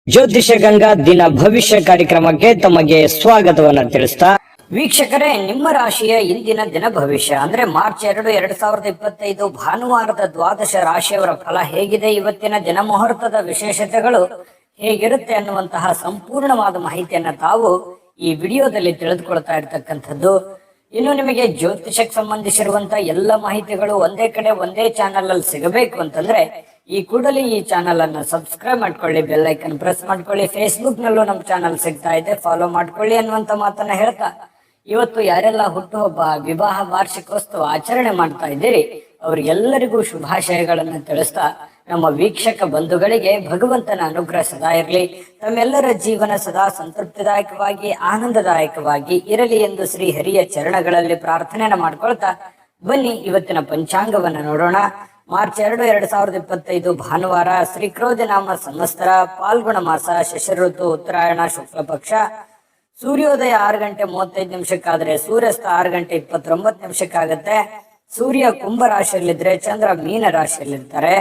ಜ್ಯೋತಿಷ ಗಂಗಾ ದಿನ ಭವಿಷ್ಯ ಕಾರ್ಯಕ್ರಮಕ್ಕೆ ತಮಗೆ ಸ್ವಾಗತವನ್ನ ತಿಳಿಸ್ತಾ ವೀಕ್ಷಕರೇ, ನಿಮ್ಮ ರಾಶಿಯ ಇಂದಿನ ದಿನ ಭವಿಷ್ಯ ಅಂದ್ರೆ ಮಾರ್ಚ್ 2, 2025 ಭಾನುವಾರದ ದ್ವಾದಶ ರಾಶಿಯವರ ಫಲ ಹೇಗಿದೆ, ಇವತ್ತಿನ ದಿನ ಮುಹೂರ್ತದ ವಿಶೇಷತೆಗಳು ಹೇಗಿರುತ್ತೆ ಅನ್ನುವಂತಹ ಸಂಪೂರ್ಣವಾದ ಮಾಹಿತಿಯನ್ನ ತಾವು ಈ ವಿಡಿಯೋದಲ್ಲಿ ತಿಳಿದುಕೊಳ್ತಾ ಇರ್ತಕ್ಕಂಥದ್ದು. ಇನ್ನು ನಿಮಗೆ ಜ್ಯೋತಿಷಕ್ಕೆ ಸಂಬಂಧಿಸಿರುವಂತಹ ಎಲ್ಲ ಮಾಹಿತಿಗಳು ಒಂದೇ ಕಡೆ ಒಂದೇ ಚಾನಲ್ ಅಲ್ಲಿ ಸಿಗಬೇಕು ಅಂತಂದ್ರೆ ಈ ಕೂಡಲೇ ಈ ಚಾನಲ್ ಅನ್ನ ಸಬ್ಸ್ಕ್ರೈಬ್ ಮಾಡ್ಕೊಳ್ಳಿ, ಬೆಲ್ ಐಕನ್ ಪ್ರೆಸ್ ಮಾಡ್ಕೊಳ್ಳಿ. ಫೇಸ್ಬುಕ್ ನಲ್ಲೂ ನಮ್ಮ ಚಾನಲ್ ಸಿಗ್ತಾ ಇದೆ, ಫಾಲೋ ಮಾಡ್ಕೊಳ್ಳಿ ಅನ್ನುವಂತ ಮಾತನ್ನ ಹೇಳ್ತಾ, ಇವತ್ತು ಯಾರೆಲ್ಲ ಹುಟ್ಟುಹಬ್ಬ, ವಿವಾಹ ವಾರ್ಷಿಕೋತ್ಸವ ಆಚರಣೆ ಮಾಡ್ತಾ ಇದ್ದೀರಿ ಅವ್ರಿಗೆಲ್ಲರಿಗೂ ಶುಭಾಶಯಗಳನ್ನು ತಿಳಿಸ್ತಾ, ನಮ್ಮ ವೀಕ್ಷಕ ಬಂಧುಗಳಿಗೆ ಭಗವಂತನ ಅನುಗ್ರಹ ಸದಾ ಇರಲಿ, ತಮ್ಮೆಲ್ಲರ ಜೀವನ ಸದಾ ಸಂತೃಪ್ತಿದಾಯಕವಾಗಿ ಆನಂದದಾಯಕವಾಗಿ ಇರಲಿ ಎಂದು ಶ್ರೀ ಹರಿಯ ಚರಣಗಳಲ್ಲಿ ಪ್ರಾರ್ಥನೆಯನ್ನ ಮಾಡ್ಕೊಳ್ತಾ ಬನ್ನಿ ಇವತ್ತಿನ ಪಂಚಾಂಗವನ್ನ ನೋಡೋಣ. ಮಾರ್ಚ್ 2, 2025 ಭಾನುವಾರ, ಶ್ರೀ ಕ್ರೋಧಿ ನಾಮ ಸಂವತ್ಸರ, ಪಾಲ್ಗುಣ ಮಾಸ, ಶಶಿ ಋತು, ಉತ್ತರಾಯಣ, ಶುಕ್ಲ ಪಕ್ಷ. ಸೂರ್ಯೋದಯ 6 ಗಂಟೆ 35 ನಿಮಿಷಕ್ಕಾದ್ರೆ ಸೂರ್ಯಾಸ್ತ 6 ಗಂಟೆ 29 ನಿಮಿಷಕ್ಕಾಗತ್ತೆ. ಸೂರ್ಯ ಕುಂಭ ರಾಶಿಯಲ್ಲಿದ್ರೆ ಚಂದ್ರ ಮೀನ ರಾಶಿಯಲ್ಲಿರ್ತಾರೆ.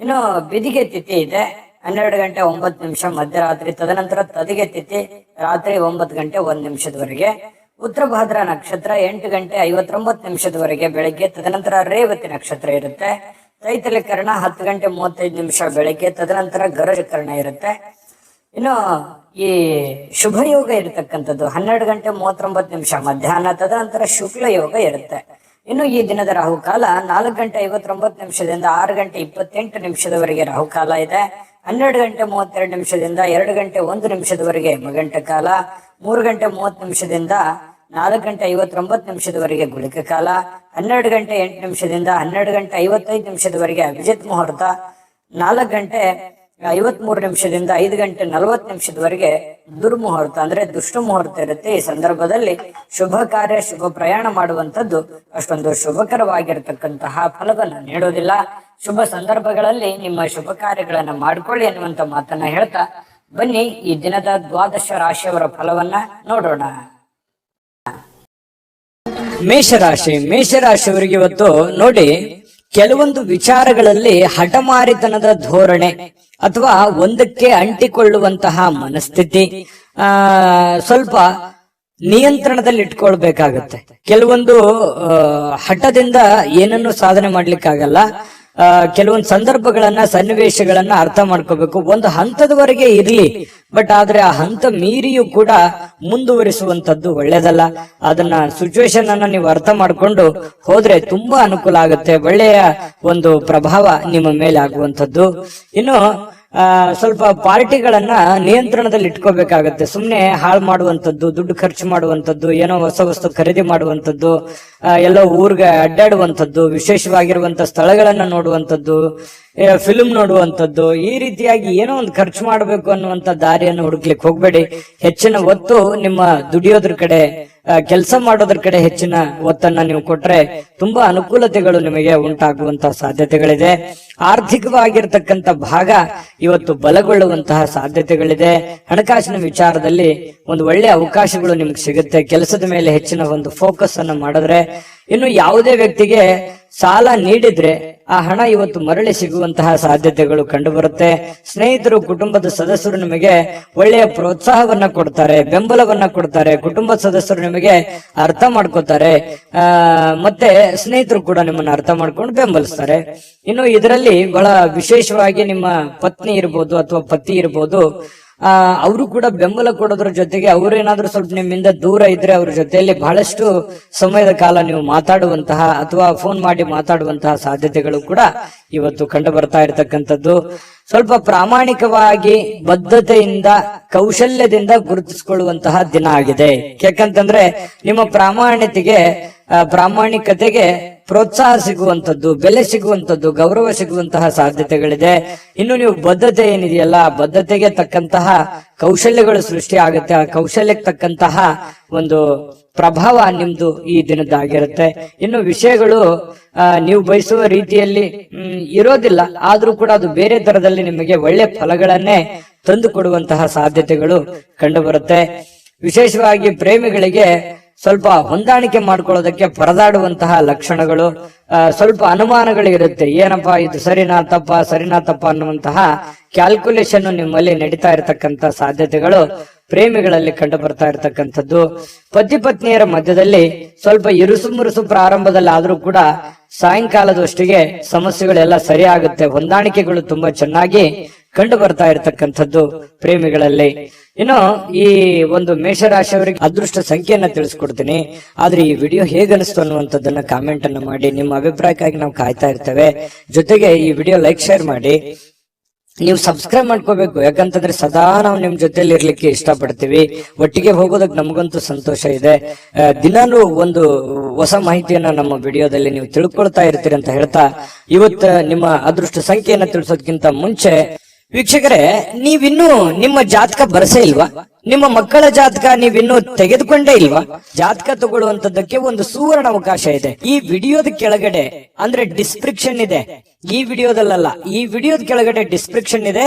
ಇನ್ನು ಬಿದಿಗೆ ತಿಥಿ ಇದೆ 12 ಗಂಟೆ 9 ನಿಮಿಷ ಮಧ್ಯರಾತ್ರಿ, ತದನಂತರ ತದಿಗೆ ತಿಥಿ ರಾತ್ರಿ 9 ಗಂಟೆ 1 ನಿಮಿಷದವರೆಗೆ. ಉತ್ತರ ಭಾದ್ರ ನಕ್ಷತ್ರ 8 ಗಂಟೆ 59 ನಿಮಿಷದವರೆಗೆ ಬೆಳಿಗ್ಗೆ, ತದನಂತರ ರೇವತಿ ನಕ್ಷತ್ರ ಇರುತ್ತೆ. ತೈತಲಿ ಕರ್ಣ 10 ಗಂಟೆ 35 ನಿಮಿಷ ಬೆಳಿಗ್ಗೆ, ತದನಂತರ ಗರಜ ಕರ್ಣ ಇರುತ್ತೆ. ಇನ್ನು ಈ ಶುಭ ಯೋಗ ಇರತಕ್ಕಂಥದ್ದು 12 ಗಂಟೆ 39 ನಿಮಿಷ ಮಧ್ಯಾಹ್ನ, ತದನಂತರ ಶುಕ್ಲ ಯೋಗ ಇರುತ್ತೆ. ಇನ್ನು ಈ ದಿನದ ರಾಹುಕಾಲ 4 ಗಂಟೆ 59 ನಿಮಿಷದಿಂದ 6 ಗಂಟೆ 28 ನಿಮಿಷದವರೆಗೆ ರಾಹುಕಾಲ ಇದೆ. 12 ಗಂಟೆ 32 ನಿಮಿಷದಿಂದ 2 ಗಂಟೆ 1 ನಿಮಿಷದವರೆಗೆ ಮಗಂಟ ಕಾಲ. 3 ಗಂಟೆ 30 ನಿಮಿಷದಿಂದ 4 ಗಂಟೆ 59 ನಿಮಿಷದವರೆಗೆ ಗುಳಿಕ ಕಾಲ. 12 ಗಂಟೆ 8 ನಿಮಿಷದಿಂದ 12 ಗಂಟೆ 55 ನಿಮಿಷದವರೆಗೆ ಅಭಿಜಿತ್ ಮುಹೂರ್ತ. 4 ಗಂಟೆ 53 ನಿಮಿಷದಿಂದ 5 ಗಂಟೆ 40 ನಿಮಿಷದವರೆಗೆ ದುರ್ಮುಹೂರ್ತ ಅಂದ್ರೆ ದುಷ್ಟ ಮುಹೂರ್ತ ಇರುತ್ತೆ. ಈ ಸಂದರ್ಭದಲ್ಲಿ ಶುಭ ಕಾರ್ಯ, ಶುಭ ಪ್ರಯಾಣ ಮಾಡುವಂತದ್ದು ಅಷ್ಟೊಂದು ಶುಭಕರವಾಗಿರತಕ್ಕಂತಹ ಫಲವನ್ನು ನೀಡೋದಿಲ್ಲ. ಶುಭ ಸಂದರ್ಭಗಳಲ್ಲಿ ನಿಮ್ಮ ಶುಭ ಕಾರ್ಯಗಳನ್ನ ಮಾಡ್ಕೊಳ್ಳಿ ಅನ್ನುವಂತ ಮಾತನ್ನ ಹೇಳ್ತಾ ಬನ್ನಿ ಈ ದಿನದ ದ್ವಾದಶ ರಾಶಿಯವರ ಫಲವನ್ನ ನೋಡೋಣ. ಮೇಷರಾಶಿಯವರಿಗೆ ಇವತ್ತು ನೋಡಿ, ಕೆಲವೊಂದು ವಿಚಾರಗಳಲ್ಲಿ ಹಠಮಾರಿತನದ ಧೋರಣೆ ಅಥವಾ ಒಂದಕ್ಕೆ ಅಂಟಿಕೊಳ್ಳುವಂತಹ ಮನಸ್ಥಿತಿ ಸ್ವಲ್ಪ ನಿಯಂತ್ರಣದಲ್ಲಿ ಇಟ್ಕೊಳ್ಬೇಕಾಗತ್ತೆ. ಕೆಲವೊಂದು ಹಠದಿಂದ ಏನನ್ನು ಸಾಧನೆ ಮಾಡ್ಲಿಕ್ಕಾಗಲ್ಲ. ಕೆಲವೊಂದು ಸಂದರ್ಭಗಳನ್ನ, ಸನ್ನಿವೇಶಗಳನ್ನ ಅರ್ಥ ಮಾಡ್ಕೋಬೇಕು. ಒಂದು ಹಂತದವರೆಗೆ ಇರ್ಲಿ, ಬಟ್ ಆದ್ರೆ ಆ ಹಂತ ಮೀರಿಯೂ ಕೂಡ ಮುಂದುವರಿಸುವಂತದ್ದು ಒಳ್ಳೇದಲ್ಲ. ಅದನ್ನ ಸಿಚುವೇಶನ್ ಅನ್ನ ನೀವು ಅರ್ಥ ಮಾಡ್ಕೊಂಡು ಹೋದ್ರೆ ತುಂಬಾ ಅನುಕೂಲ ಆಗುತ್ತೆ. ಒಳ್ಳೆಯ ಒಂದು ಪ್ರಭಾವ ನಿಮ್ಮ ಮೇಲೆ ಆಗುವಂತದ್ದು. ಇನ್ನು ಸ್ವಲ್ಪ ಪಾರ್ಟಿಗಳನ್ನ ನಿಯಂತ್ರಣದಲ್ಲಿ ಇಟ್ಕೋಬೇಕಾಗತ್ತೆ. ಸುಮ್ನೆ ಹಾಳು ಮಾಡುವಂತದ್ದು, ದುಡ್ಡು ಖರ್ಚು ಮಾಡುವಂತದ್ದು, ಏನೋ ಹೊಸ ವಸ್ತು ಖರೀದಿ ಮಾಡುವಂತದ್ದು, ಎಲ್ಲೋ ಊರ್ಗೆ ಅಡ್ಡಾಡುವಂತದ್ದು, ವಿಶೇಷವಾಗಿರುವಂತ ಸ್ಥಳಗಳನ್ನ ನೋಡುವಂತದ್ದು, ಫಿಲ್ಮ್ ನೋಡುವಂತದ್ದು, ಈ ರೀತಿಯಾಗಿ ಏನೋ ಒಂದು ಖರ್ಚು ಮಾಡಬೇಕು ಅನ್ನುವಂತ ದಾರಿಯನ್ನು ಹುಡುಕ್ಲಿಕ್ಕೆ ಹೋಗ್ಬೇಡಿ. ಹೆಚ್ಚಿನ ಒತ್ತು ನಿಮ್ಮ ದುಡಿಯೋದ್ರ ಕಡೆ, ಕೆಲಸ ಮಾಡೋದ್ರ ಕಡೆ ಹೆಚ್ಚಿನ ಒತ್ತನ್ನ ನೀವು ಕೊಟ್ರೆ ತುಂಬಾ ಅನುಕೂಲತೆಗಳು ನಿಮಗೆ ಉಂಟಾಗುವಂತಹ ಸಾಧ್ಯತೆಗಳಿದೆ. ಆರ್ಥಿಕವಾಗಿರ್ತಕ್ಕಂಥ ಭಾಗ ಇವತ್ತು ಬಲಗೊಳ್ಳುವಂತಹ ಸಾಧ್ಯತೆಗಳಿದೆ. ಹಣಕಾಸಿನ ವಿಚಾರದಲ್ಲಿ ಒಂದು ಒಳ್ಳೆಯ ಅವಕಾಶಗಳು ನಿಮ್ಗೆ ಸಿಗುತ್ತೆ. ಕೆಲಸದ ಮೇಲೆ ಹೆಚ್ಚಿನ ಒಂದು ಫೋಕಸ್ ಅನ್ನ ಮಾಡಿದ್ರೆ, ಇನ್ನು ಯಾವುದೇ ವ್ಯಕ್ತಿಗೆ ಸಾಲ ನೀಡಿದ್ರೆ ಆ ಹಣ ಇವತ್ತು ಮರಳಿ ಸಿಗುವಂತಹ ಸಾಧ್ಯತೆಗಳು ಕಂಡು ಬರುತ್ತೆ. ಸ್ನೇಹಿತರು, ಕುಟುಂಬದ ಸದಸ್ಯರು ನಿಮಗೆ ಒಳ್ಳೆಯ ಪ್ರೋತ್ಸಾಹವನ್ನ ಕೊಡ್ತಾರೆ, ಬೆಂಬಲವನ್ನ ಕೊಡ್ತಾರೆ. ಕುಟುಂಬದ ಸದಸ್ಯರು ನಿಮಗೆ ಅರ್ಥ ಮಾಡ್ಕೋತಾರೆ, ಮತ್ತೆ ಸ್ನೇಹಿತರು ಕೂಡ ನಿಮ್ಮನ್ನ ಅರ್ಥ ಮಾಡ್ಕೊಂಡು ಬೆಂಬಲಿಸ್ತಾರೆ. ಇನ್ನು ಇದರಲ್ಲಿ ಬಹಳ ವಿಶೇಷವಾಗಿ ನಿಮ್ಮ ಪತ್ನಿ ಇರ್ಬೋದು ಅಥವಾ ಪತಿ ಇರ್ಬೋದು, ಅವರು ಕೂಡ ಬೆಂಬಲ ಕೊಡೋದ್ರ ಜೊತೆಗೆ ಅವ್ರೇನಾದ್ರೂ ಸ್ವಲ್ಪ ನಿಮ್ಮಿಂದ ದೂರ ಇದ್ರೆ ಅವ್ರ ಜೊತೆಯಲ್ಲಿ ಬಹಳಷ್ಟು ಸಮಯದ ಕಾಲ ನೀವು ಮಾತಾಡುವಂತಹ ಅಥವಾ ಫೋನ್ ಮಾಡಿ ಮಾತಾಡುವಂತಹ ಸಾಧ್ಯತೆಗಳು ಕೂಡ ಇವತ್ತು ಕಂಡು ಬರ್ತಾ ಇರತಕ್ಕಂಥದ್ದು. ಸ್ವಲ್ಪ ಪ್ರಾಮಾಣಿಕವಾಗಿ ಬದ್ಧತೆಯಿಂದ, ಕೌಶಲ್ಯದಿಂದ ಗುರುತಿಸಿಕೊಳ್ಳುವಂತಹ ದಿನ ಆಗಿದೆ. ಯಾಕಂತಂದ್ರೆ ನಿಮ್ಮ ಪ್ರಾಮಾಣಿಕತೆಗೆ ಪ್ರೋತ್ಸಾಹ ಸಿಗುವಂತದ್ದು, ಬೆಲೆ ಸಿಗುವಂತದ್ದು, ಗೌರವ ಸಿಗುವಂತಹ ಸಾಧ್ಯತೆಗಳಿದೆ. ಇನ್ನು ನೀವು ಬದ್ಧತೆ ಏನಿದೆಯಲ್ಲ, ಬದ್ಧತೆಗೆ ತಕ್ಕಂತಹ ಕೌಶಲ್ಯಗಳು ಸೃಷ್ಟಿ ಆಗುತ್ತೆ. ಆ ಕೌಶಲ್ಯಕ್ಕೆ ತಕ್ಕಂತಹ ಒಂದು ಪ್ರಭಾವ ನಿಮ್ದು ಈ ದಿನದ್ದಾಗಿರುತ್ತೆ. ಇನ್ನು ವಿಷಯಗಳು ನೀವು ಬಯಸುವ ರೀತಿಯಲ್ಲಿ ಇರೋದಿಲ್ಲ, ಆದ್ರೂ ಕೂಡ ಅದು ಬೇರೆ ತರದಲ್ಲಿ ನಿಮಗೆ ಒಳ್ಳೆ ಫಲಗಳನ್ನೇ ತಂದು ಕೊಡುವಂತಹ ಸಾಧ್ಯತೆಗಳು ಕಂಡು ಬರುತ್ತೆ. ವಿಶೇಷವಾಗಿ ಪ್ರೇಮಿಗಳಿಗೆ ಸ್ವಲ್ಪ ಹೊಂದಾಣಿಕೆ ಮಾಡ್ಕೊಳ್ಳೋದಕ್ಕೆ ಪರದಾಡುವಂತಹ ಲಕ್ಷಣಗಳು, ಸ್ವಲ್ಪ ಅನುಮಾನಗಳು ಇರುತ್ತೆ. ಏನಪ್ಪಾ ಇದು ಸರಿನಾ ತಪ್ಪ ಅನ್ನುವಂತಹ ಕ್ಯಾಲ್ಕುಲೇಷನ್ ನಿಮ್ಮಲ್ಲಿ ನಡೀತಾ ಇರತಕ್ಕಂತ ಸಾಧ್ಯತೆಗಳು ಪ್ರೇಮಿಗಳಲ್ಲಿ ಕಂಡು ಬರ್ತಾ ಇರತಕ್ಕಂಥದ್ದು. ಪತಿ ಪತ್ನಿಯರ ಮಧ್ಯದಲ್ಲಿ ಸ್ವಲ್ಪ ಇರುಸು ಮುರುಸು ಪ್ರಾರಂಭದಲ್ಲಿ ಆದ್ರೂ ಕೂಡ ಸಾಯಂಕಾಲದಷ್ಟಿಗೆ ಸಮಸ್ಯೆಗಳೆಲ್ಲ ಸರಿ ಆಗುತ್ತೆ. ಹೊಂದಾಣಿಕೆಗಳು ತುಂಬಾ ಚೆನ್ನಾಗಿ ಕಂಡು ಬರ್ತಾ ಇರತಕ್ಕಂಥದ್ದು ಪ್ರೇಮಿಗಳಲ್ಲಿ. ಇನ್ನು ಈ ಒಂದು ಮೇಷರಾಶಿಯವರಿಗೆ ಅದೃಷ್ಟ ಸಂಖ್ಯೆಯನ್ನ ತಿಳಿಸ್ಕೊಡ್ತೀನಿ. ಆದ್ರೆ ಈ ವಿಡಿಯೋ ಹೇಗನಿಸ್ತು ಅನ್ನುವಂಥದ್ದನ್ನ ಕಾಮೆಂಟ್ ಅನ್ನು ಮಾಡಿ. ನಿಮ್ಮ ಅಭಿಪ್ರಾಯಕ್ಕಾಗಿ ನಾವು ಕಾಯ್ತಾ ಇರ್ತೇವೆ. ಜೊತೆಗೆ ಈ ವಿಡಿಯೋ ಲೈಕ್ ಶೇರ್ ಮಾಡಿ. ನೀವು ಸಬ್ಸ್ಕ್ರೈಬ್ ಮಾಡ್ಕೋಬೇಕು, ಯಾಕಂತಂದ್ರೆ ಸದಾ ನಾವು ನಿಮ್ ಜೊತೆಲಿ ಇರ್ಲಿಕ್ಕೆ ಇಷ್ಟಪಡ್ತೀವಿ. ಒಟ್ಟಿಗೆ ಹೋಗೋದಕ್ಕೆ ನಮಗಂತೂ ಸಂತೋಷ ಇದೆ. ದಿನಾನು ಒಂದು ಹೊಸ ಮಾಹಿತಿಯನ್ನ ನಮ್ಮ ವಿಡಿಯೋದಲ್ಲಿ ನೀವು ತಿಳ್ಕೊಳ್ತಾ ಇರ್ತೀರಿ ಅಂತ ಹೇಳ್ತಾ, ಇವತ್ತು ನಿಮ್ಮ ಅದೃಷ್ಟ ಸಂಖ್ಯೆಯನ್ನ ತಿಳಿಸೋದಕ್ಕಿಂತ ಮುಂಚೆ ವೀಕ್ಷಕರೇ, ನೀವಿನ್ನೂ ನಿಮ್ಮ ಜಾತಕ ಬರಸೇ ಇಲ್ವಾ? ನಿಮ್ಮ ಮಕ್ಕಳ ಜಾತಕ ನೀವಿನ್ನೂ ತೆಗೆದುಕೊಂಡೇ ಇಲ್ವಾ? ಜಾತಕ ತಗೊಳ್ಳುವಂತದ್ದಕ್ಕೆ ಒಂದು ಸುವರ್ಣ ಅವಕಾಶ ಇದೆ. ಈ ವಿಡಿಯೋದ ಕೆಳಗಡೆ ಅಂದ್ರೆ ಡಿಸ್ಕ್ರಿಪ್ಷನ್ ಇದೆ. ಈ ವಿಡಿಯೋದಲ್ಲ, ಈ ವಿಡಿಯೋದ ಕೆಳಗಡೆ ಡಿಸ್ಕ್ರಿಪ್ಷನ್ ಇದೆ.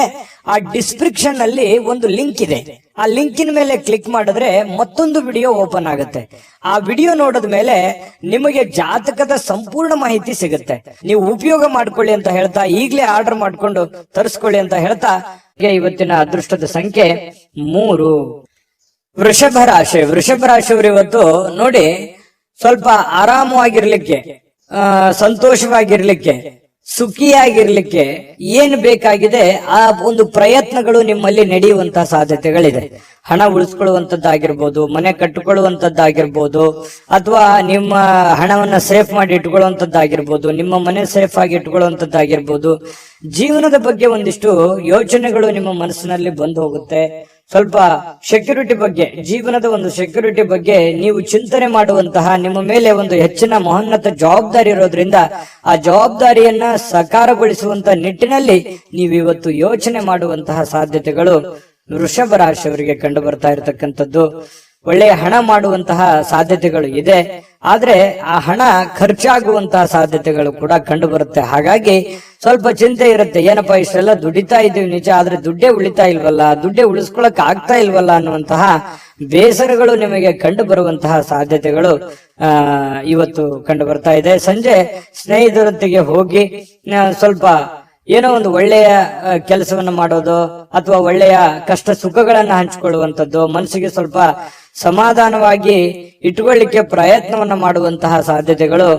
ಆ ಡಿಸ್ಕ್ರಿಪ್ಷನ್ ಅಲ್ಲಿ ಒಂದು ಲಿಂಕ್ ಇದೆ. ಆ ಲಿಂಕಿನ ಮೇಲೆ ಕ್ಲಿಕ್ ಮಾಡಿದ್ರೆ ಮತ್ತೊಂದು ವಿಡಿಯೋ ಓಪನ್ ಆಗುತ್ತೆ. ಆ ವಿಡಿಯೋ ನೋಡಿದ ಮೇಲೆ ನಿಮಗೆ ಜಾತಕದ ಸಂಪೂರ್ಣ ಮಾಹಿತಿ ಸಿಗುತ್ತೆ. ನೀವು ಉಪಯೋಗ ಮಾಡ್ಕೊಳ್ಳಿ ಅಂತ ಹೇಳ್ತಾ, ಈಗಲೇ ಆರ್ಡರ್ ಮಾಡ್ಕೊಂಡು ತರಿಸ್ಕೊಳ್ಳಿ ಅಂತ ಹೇಳ್ತಾ, ಇವತ್ತಿನ ಅದೃಷ್ಟದ ಸಂಖ್ಯೆ 3. ವೃಷಭ ರಾಶಿಯವರು ಇವತ್ತು ನೋಡಿ, ಸ್ವಲ್ಪ ಆರಾಮವಾಗಿರ್ಲಿಕ್ಕೆ, ಸಂತೋಷವಾಗಿರ್ಲಿಕ್ಕೆ, ಸುಖಿಯಾಗಿರ್ಲಿಕ್ಕೆ ಏನ್ ಬೇಕಾಗಿದೆ ಆ ಒಂದು ಪ್ರಯತ್ನಗಳು ನಿಮ್ಮಲ್ಲಿ ನಡೆಯುವಂತಹ ಸಾಧ್ಯತೆಗಳಿದೆ. ಹಣ ಉಳಿಸ್ಕೊಳ್ಳುವಂತದ್ದಾಗಿರ್ಬೋದು, ಮನೆ ಕಟ್ಟಿಕೊಳ್ಳುವಂತದ್ದಾಗಿರ್ಬೋದು, ಅಥವಾ ನಿಮ್ಮ ಹಣವನ್ನ ಸೇಫ್ ಮಾಡಿ ಇಟ್ಕೊಳ್ಳುವಂತದ್ದಾಗಿರ್ಬೋದು, ನಿಮ್ಮ ಮನೆ ಸೇಫ್ ಆಗಿ ಇಟ್ಕೊಳ್ಳುವಂತದ್ದಾಗಿರ್ಬೋದು. ಜೀವನದ ಬಗ್ಗೆ ಒಂದಿಷ್ಟು ಯೋಚನೆಗಳು ನಿಮ್ಮ ಮನಸ್ಸಿನಲ್ಲಿ ಬಂದು ಹೋಗುತ್ತೆ. ಸ್ವಲ್ಪ ಸೆಕ್ಯೂರಿಟಿ ಬಗ್ಗೆ, ಜೀವನದ ಒಂದು ಸೆಕ್ಯೂರಿಟಿ ಬಗ್ಗೆ ನೀವು ಚಿಂತನೆ ಮಾಡುವಂತಹ, ನಿಮ್ಮ ಮೇಲೆ ಒಂದು ಹೆಚ್ಚಿನ ಮಹೋನ್ನತ ಜವಾಬ್ದಾರಿ ಇರೋದ್ರಿಂದ ಆ ಜವಾಬ್ದಾರಿಯನ್ನ ಸಾಕಾರಗೊಳಿಸುವಂತ ನಿಟ್ಟಿನಲ್ಲಿ ನೀವು ಇವತ್ತು ಯೋಚನೆ ಮಾಡುವಂತಹ ಸಾಧ್ಯತೆಗಳು ವೃಷಭ ರಾಶಿಯವರಿಗೆ ಕಂಡು ಬರ್ತಾ ಇರತಕ್ಕಂಥದ್ದು. ಒಳ್ಳೆಯ ಹಣ ಮಾಡುವಂತಹ ಸಾಧ್ಯತೆಗಳು ಇದೆ. ಆದ್ರೆ ಆ ಹಣ ಖರ್ಚಾಗುವಂತಹ ಸಾಧ್ಯತೆಗಳು ಕೂಡ ಕಂಡು ಬರುತ್ತೆ. ಹಾಗಾಗಿ ಸ್ವಲ್ಪ ಚಿಂತೆ ಇರುತ್ತೆ. ಏನಪ್ಪಾ ಇಷ್ಟೆಲ್ಲ ದುಡಿತಾ ಇದೀವಿ ನಿಜ, ಆದ್ರೆ ದುಡ್ಡೇ ಉಳಿತಾ ಇಲ್ವಲ್ಲ, ದುಡ್ಡೇ ಉಳಿಸ್ಕೊಳಕ್ ಆಗ್ತಾ ಇಲ್ವಲ್ಲ ಅನ್ನುವಂತಹ ಬೇಸರಗಳು ನಿಮಗೆ ಕಂಡು ಬರುವಂತಹ ಸಾಧ್ಯತೆಗಳು ಇವತ್ತು ಕಂಡು ಬರ್ತಾ ಇದೆ. ಸಂಜೆ ಸ್ನೇಹಿತರೊಂದಿಗೆ ಹೋಗಿ ಸ್ವಲ್ಪ ಏನೋ ಒಂದು ಒಳ್ಳೆಯ ಕೆಲಸವನ್ನ ಮಾಡೋದು, ಅಥವಾ ಒಳ್ಳೆಯ ಕಷ್ಟ ಸುಖಗಳನ್ನ ಹಂಚಿಕೊಳ್ಳುವಂಥದ್ದು, ಮನಸ್ಸಿಗೆ ಸ್ವಲ್ಪ ಸಮಾಧಾನವಾಗಿ ಇಟ್ಟುಕೊಳ್ಳಿಕ್ಕೆ ಪ್ರಯತ್ನವನ್ನ ಮಾಡುವಂತಹ ಸಾಧ್ಯತೆಗಳು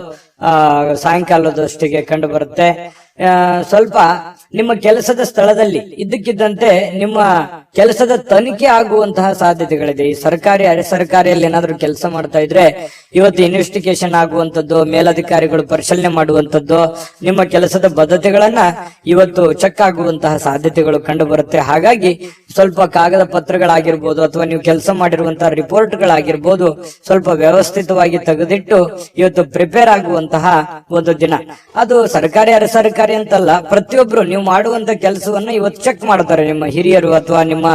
ಸಾಯಂಕಾಲದಷ್ಟಿಗೆ ಕಂಡು ಬರುತ್ತೆ. ಸ್ವಲ್ಪ ನಿಮ್ಮ ಕೆಲಸದ ಸ್ಥಳದಲ್ಲಿ ಇದ್ದಕ್ಕಿದ್ದಂತೆ ನಿಮ್ಮ ಕೆಲಸದ ತನಿಖೆ ಆಗುವಂತಹ ಸಾಧ್ಯತೆಗಳಿದೆ. ಈ ಸರ್ಕಾರಿ ಅರೆ ಸರ್ಕಾರಿಯಲ್ಲಿ ಏನಾದ್ರೂ ಕೆಲಸ ಮಾಡ್ತಾ ಇದ್ರೆ ಇವತ್ತು ಇನ್ವೆಸ್ಟಿಗೇಷನ್ ಆಗುವಂತದ್ದು, ಮೇಲಧಿಕಾರಿಗಳು ಪರಿಶೀಲನೆ ಮಾಡುವಂತದ್ದು, ನಿಮ್ಮ ಕೆಲಸದ ಬದ್ಧತೆಗಳನ್ನ ಇವತ್ತು ಚೆಕ್ ಆಗುವಂತಹ ಸಾಧ್ಯತೆಗಳು ಕಂಡು ಬರುತ್ತೆ. ಹಾಗಾಗಿ ಸ್ವಲ್ಪ ಕಾಗದ ಪತ್ರಗಳಾಗಿರ್ಬೋದು, ಅಥವಾ ನೀವು ಕೆಲಸ ಮಾಡಿರುವಂತಹ ರಿಪೋರ್ಟ್ಗಳಾಗಿರ್ಬೋದು, ಸ್ವಲ್ಪ ವ್ಯವಸ್ಥಿತವಾಗಿ ತೆಗೆದಿಟ್ಟು ಇವತ್ತು ಪ್ರಿಪೇರ್ ಆಗುವಂತಹ ಒಂದು ದಿನ. ಅದು ಸರ್ಕಾರಿ ಅರೆ ಸರ್ಕಾರಿ ಅಂತಲ್ಲ, ಪ್ರತಿಯೊಬ್ರು ನೀವು ಮಾಡುವಂತ ಕೆಲಸವನ್ನ ಇವತ್ತು ಚೆಕ್ ಮಾಡ್ತಾರೆ. ನಿಮ್ಮ ಹಿರಿಯರು ಅಥವಾ ನಿಮ್ಮ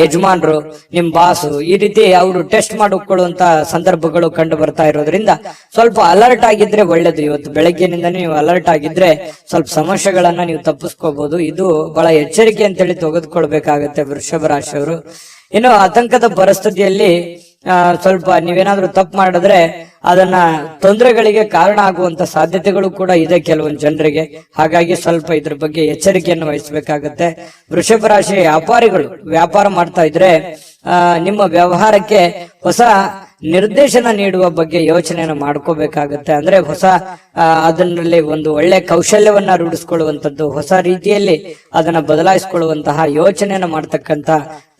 ಯಜಮಾನರು, ನಿಮ್ ಬಾಸು, ಈ ರೀತಿ ಅವರು ಟೆಸ್ಟ್ ಮಾಡಿಕೊಳ್ಳುವಂತ ಸಂದರ್ಭಗಳು ಕಂಡು ಬರ್ತಾ ಇರೋದ್ರಿಂದ ಸ್ವಲ್ಪ ಅಲರ್ಟ್ ಆಗಿದ್ರೆ ಒಳ್ಳೇದು. ಇವತ್ತು ಬೆಳಗ್ಗೆನಿಂದ ನೀವು ಅಲರ್ಟ್ ಆಗಿದ್ರೆ ಸ್ವಲ್ಪ ಸಮಸ್ಯೆಗಳನ್ನ ನೀವು ತಪ್ಪಿಸ್ಕೋಬಹುದು. ಇದು ಬಹಳ ಎಚ್ಚರಿಕೆ ಅಂತೇಳಿ ತೆಗೆದುಕೊಳ್ಬೇಕಾಗತ್ತೆ ವೃಷಭ ರಾಶಿಯವರು. ಇನ್ನು ಆತಂಕದ ಪರಿಸ್ಥಿತಿಯಲ್ಲಿ ಸ್ವಲ್ಪ ನೀವೇನಾದ್ರೂ ತಪ್ಪು ಮಾಡಿದ್ರೆ ಅದನ್ನ ತೊಂದರೆಗಳಿಗೆ ಕಾರಣ ಆಗುವಂತ ಸಾಧ್ಯತೆಗಳು ಕೂಡ ಇದೆ ಕೆಲವೊಂದು ಜನರಿಗೆ. ಹಾಗಾಗಿ ಸ್ವಲ್ಪ ಇದ್ರ ಬಗ್ಗೆ ಎಚ್ಚರಿಕೆಯನ್ನು ವಹಿಸಬೇಕಾಗತ್ತೆ. ವೃಷಭ ರಾಶಿಯ ವ್ಯಾಪಾರಿಗಳು ವ್ಯಾಪಾರ ಮಾಡ್ತಾ ಇದ್ರೆ ನಿಮ್ಮ ವ್ಯವಹಾರಕ್ಕೆ ಹೊಸ ನಿರ್ದೇಶನ ನೀಡುವ ಬಗ್ಗೆ ಯೋಚನೆಯನ್ನು ಮಾಡ್ಕೋಬೇಕಾಗತ್ತೆ. ಅಂದ್ರೆ ಹೊಸ ಅದರಲ್ಲಿ ಒಂದು ಒಳ್ಳೆ ಕೌಶಲ್ಯವನ್ನ ರೂಢಿಸ್ಕೊಳ್ಳುವಂಥದ್ದು, ಹೊಸ ರೀತಿಯಲ್ಲಿ ಅದನ್ನ ಬದಲಾಯಿಸಿಕೊಳ್ಳುವಂತಹ ಯೋಚನೆಯನ್ನ ಮಾಡ್ತಕ್ಕಂತ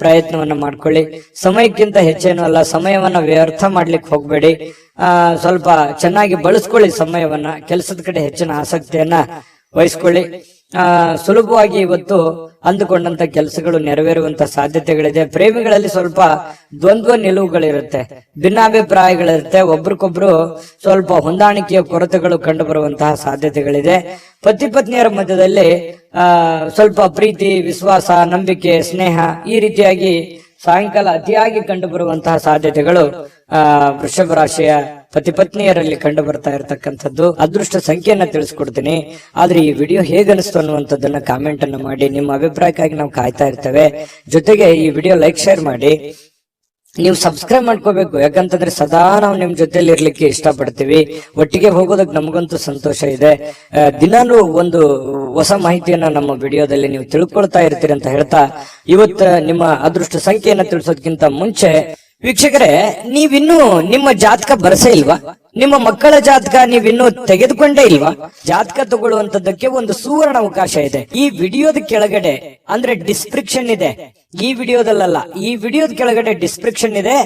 ಪ್ರಯತ್ನವನ್ನ ಮಾಡ್ಕೊಳ್ಳಿ. ಸಮಯಕ್ಕಿಂತ ಹೆಚ್ಚೇನು ಅಲ್ಲ, ಸಮಯವನ್ನ ವ್ಯರ್ಥ ಮಾಡ್ಲಿಕ್ಕೆ ಹೋಗ್ಬೇಡಿ. ಸ್ವಲ್ಪ ಚೆನ್ನಾಗಿ ಬಳಸ್ಕೊಳ್ಳಿ ಸಮಯವನ್ನ, ಕೆಲಸದ ಕಡೆ ಹೆಚ್ಚಿನ ಆಸಕ್ತಿಯನ್ನ ವಹಿಸ್ಕೊಳ್ಳಿ. ಸುಲಭವಾಗಿ ಇವತ್ತು ಅಂದುಕೊಂಡಂತ ಕೆಲಸಗಳು ನೆರವೇರುವಂತ ಸಾಧ್ಯತೆಗಳಿದೆ. ಪ್ರೇಮಿಗಳಲ್ಲಿ ಸ್ವಲ್ಪ ದ್ವಂದ್ವ ನಿಲುವುಗಳಿರುತ್ತೆ, ಭಿನ್ನಾಭಿಪ್ರಾಯಗಳಿರುತ್ತೆ, ಒಬ್ರಿಗೊಬ್ರು ಸ್ವಲ್ಪ ಹೊಂದಾಣಿಕೆಯ ಕೊರತೆಗಳು ಕಂಡು ಬರುವಂತಹ ಸಾಧ್ಯತೆಗಳಿದೆ. ಪತಿ ಪತ್ನಿಯರ ಮಧ್ಯದಲ್ಲಿ ಸ್ವಲ್ಪ ಪ್ರೀತಿ, ವಿಶ್ವಾಸ, ನಂಬಿಕೆ, ಸ್ನೇಹ ಈ ರೀತಿಯಾಗಿ ಸಾಯಂಕಾಲ ಅತಿಯಾಗಿ ಕಂಡು ಬರುವಂತಹ ಸಾಧ್ಯತೆಗಳು ವೃಷಭ ರಾಶಿಯ ಪತಿ ಪತ್ನಿಯರಲ್ಲಿ ಕಂಡು ಬರ್ತಾ ಇರತಕ್ಕಂಥದ್ದು. ಅದೃಷ್ಟ ಸಂಖ್ಯೆಯನ್ನ ತಿಳಿಸ್ಕೊಡ್ತೀನಿ. ಆದ್ರೆ ಈ ವಿಡಿಯೋ ಹೇಗನಿಸ್ತು ಅನ್ನುವಂಥದ್ದನ್ನ ಕಾಮೆಂಟ್ ಅನ್ನು ಮಾಡಿ. ನಿಮ್ಮ ಅಭಿಪ್ರಾಯಕ್ಕಾಗಿ ನಾವು ಕಾಯ್ತಾ ಇರ್ತೇವೆ. ಜೊತೆಗೆ ಈ ವಿಡಿಯೋ ಲೈಕ್ ಶೇರ್ ಮಾಡಿ. ನೀವು ಸಬ್ಸ್ಕ್ರೈಬ್ ಮಾಡ್ಕೋಬೇಕು. ಯಾಕಂತಂದ್ರೆ ಸದಾ ನಾವು ನಿಮ್ ಜೊತೆಲಿ ಇರ್ಲಿಕ್ಕೆ ಇಷ್ಟಪಡ್ತೀವಿ. ಒಟ್ಟಿಗೆ ಹೋಗೋದಕ್ಕೆ ನಮಗಂತೂ ಸಂತೋಷ ಇದೆ. ದಿನಾನು ಒಂದು ಹೊಸ ಮಾಹಿತಿಯನ್ನ ನಮ್ಮ ವಿಡಿಯೋದಲ್ಲಿ ನೀವು ತಿಳ್ಕೊಳ್ತಾ ಇರ್ತೀರಿ ಅಂತ ಹೇಳ್ತಾ, ಇವತ್ತು ನಿಮ್ಮ ಅದೃಷ್ಟ ಸಂಖ್ಯೆಯನ್ನ ತಿಳಿಸೋದಕ್ಕಿಂತ ಮುಂಚೆ ವೀಕ್ಷಕರೇ, ನೀವಿನ್ನೂ ನಿಮ್ಮ ಜಾತಕ ಬರಸೇ ಇಲ್ವಾ? ನಿಮ್ಮ ಮಕ್ಕಳ ಜಾತಕ ನೀವಿನ್ನೂ ತೆಗೆದುಕೊಂಡೇ ಇಲ್ವಾ? ಜಾತಕ ತಗೊಳ್ಳುವಂತದ್ದಕ್ಕೆ ಒಂದು ಸುವರ್ಣ ಅವಕಾಶ ಇದೆ. ಈ ವಿಡಿಯೋದ ಕೆಳಗಡೆ ಅಂದ್ರೆ ಡಿಸ್ಕ್ರಿಪ್ಷನ್ ಇದೆ. ಈ ವಿಡಿಯೋದಲ್ಲ, ಈ ವಿಡಿಯೋದ ಕೆಳಗಡೆ ಡಿಸ್ಕ್ರಿಪ್ಷನ್ ಇದೆ.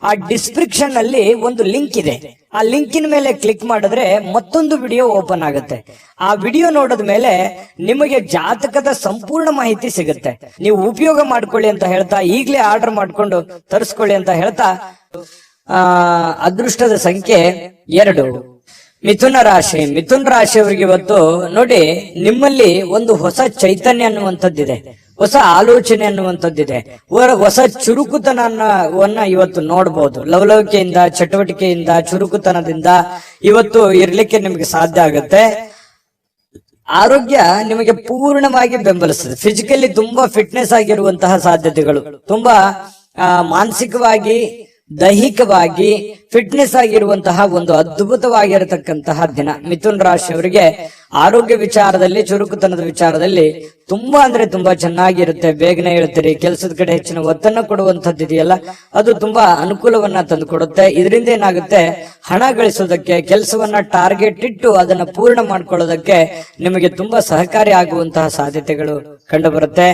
ಆ ಡಿಸ್ಕ್ರಿಪ್ಷನ್ ಅಲ್ಲಿ ಒಂದು ಲಿಂಕ್ ಇದೆ. ಆ ಲಿಂಕಿನ ಮೇಲೆ ಕ್ಲಿಕ್ ಮಾಡಿದ್ರೆ ಮತ್ತೊಂದು ವಿಡಿಯೋ ಓಪನ್ ಆಗುತ್ತೆ. ಆ ವಿಡಿಯೋ ನೋಡಿದ ಮೇಲೆ ನಿಮಗೆ ಜಾತಕದ ಸಂಪೂರ್ಣ ಮಾಹಿತಿ ಸಿಗುತ್ತೆ. ನೀವು ಉಪಯೋಗ ಮಾಡ್ಕೊಳ್ಳಿ ಅಂತ ಹೇಳ್ತಾ, ಈಗಲೇ ಆರ್ಡರ್ ಮಾಡ್ಕೊಂಡು ತರಿಸ್ಕೊಳ್ಳಿ ಅಂತ ಹೇಳ್ತಾ, ಅದೃಷ್ಟದ ಸಂಖ್ಯೆ 2 ಮಿಥುನ ರಾಶಿ. ಮಿಥುನ ರಾಶಿಯವರಿಗೆ ಇವತ್ತು ನೋಡಿ, ನಿಮ್ಮಲ್ಲಿ ಒಂದು ಹೊಸ ಚೈತನ್ಯ ಅನ್ನುವಂಥದ್ದಿದೆ, ಹೊಸ ಆಲೋಚನೆ ಅನ್ನುವಂಥದ್ದಿದೆ, ಹೊಸ ಚುರುಕುತನವನ್ನ ಇವತ್ತು ನೋಡಬಹುದು. ಲವಲವಿಕೆಯಿಂದ, ಚಟುವಟಿಕೆಯಿಂದ, ಚುರುಕುತನದಿಂದ ಇವತ್ತು ಇರ್ಲಿಕ್ಕೆ ನಿಮಗೆ ಸಾಧ್ಯ ಆಗುತ್ತೆ. ಆರೋಗ್ಯ ನಿಮಗೆ ಪೂರ್ಣವಾಗಿ ಬೆಂಬಲಿಸ್ತದೆ. ಫಿಸಿಕಲಿ ತುಂಬಾ ಫಿಟ್ನೆಸ್ ಆಗಿರುವಂತಹ ಸಾಧ್ಯತೆಗಳು, ತುಂಬಾ ಮಾನಸಿಕವಾಗಿ, ದೈಹಿಕವಾಗಿ ಫಿಟ್ನೆಸ್ ಆಗಿರುವಂತಹ ಒಂದು ಅದ್ಭುತವಾಗಿರತಕ್ಕಂತಹ ದಿನ. ಮಿಥುನ್ ರಾಶಿಯವರಿಗೆ ಆರೋಗ್ಯ ವಿಚಾರದಲ್ಲಿ, ಚುರುಕುತನದ ವಿಚಾರದಲ್ಲಿ ತುಂಬಾ ಅಂದ್ರೆ ತುಂಬಾ ಚೆನ್ನಾಗಿರುತ್ತೆ. ಬೇಗನೆ ಹೇಳ್ತೀರಿ, ಕೆಲಸದ ಕಡೆ ಹೆಚ್ಚಿನ ಒತ್ತನ್ನ ಕೊಡುವಂತದ್ದು ಇದೆಯಲ್ಲ, ಅದು ತುಂಬಾ ಅನುಕೂಲವನ್ನ ತಂದು ಕೊಡುತ್ತೆ. ಇದರಿಂದ ಏನಾಗುತ್ತೆ, ಹಣ ಗಳಿಸೋದಕ್ಕೆ, ಕೆಲಸವನ್ನ ಟಾರ್ಗೆಟ್ ಇಟ್ಟು ಅದನ್ನ ಪೂರ್ಣ ಮಾಡ್ಕೊಳ್ಳೋದಕ್ಕೆ ನಿಮಗೆ ತುಂಬಾ ಸಹಕಾರಿ ಆಗುವಂತಹ ಸಾಧ್ಯತೆಗಳು ಕಂಡು ಬರುತ್ತೆ.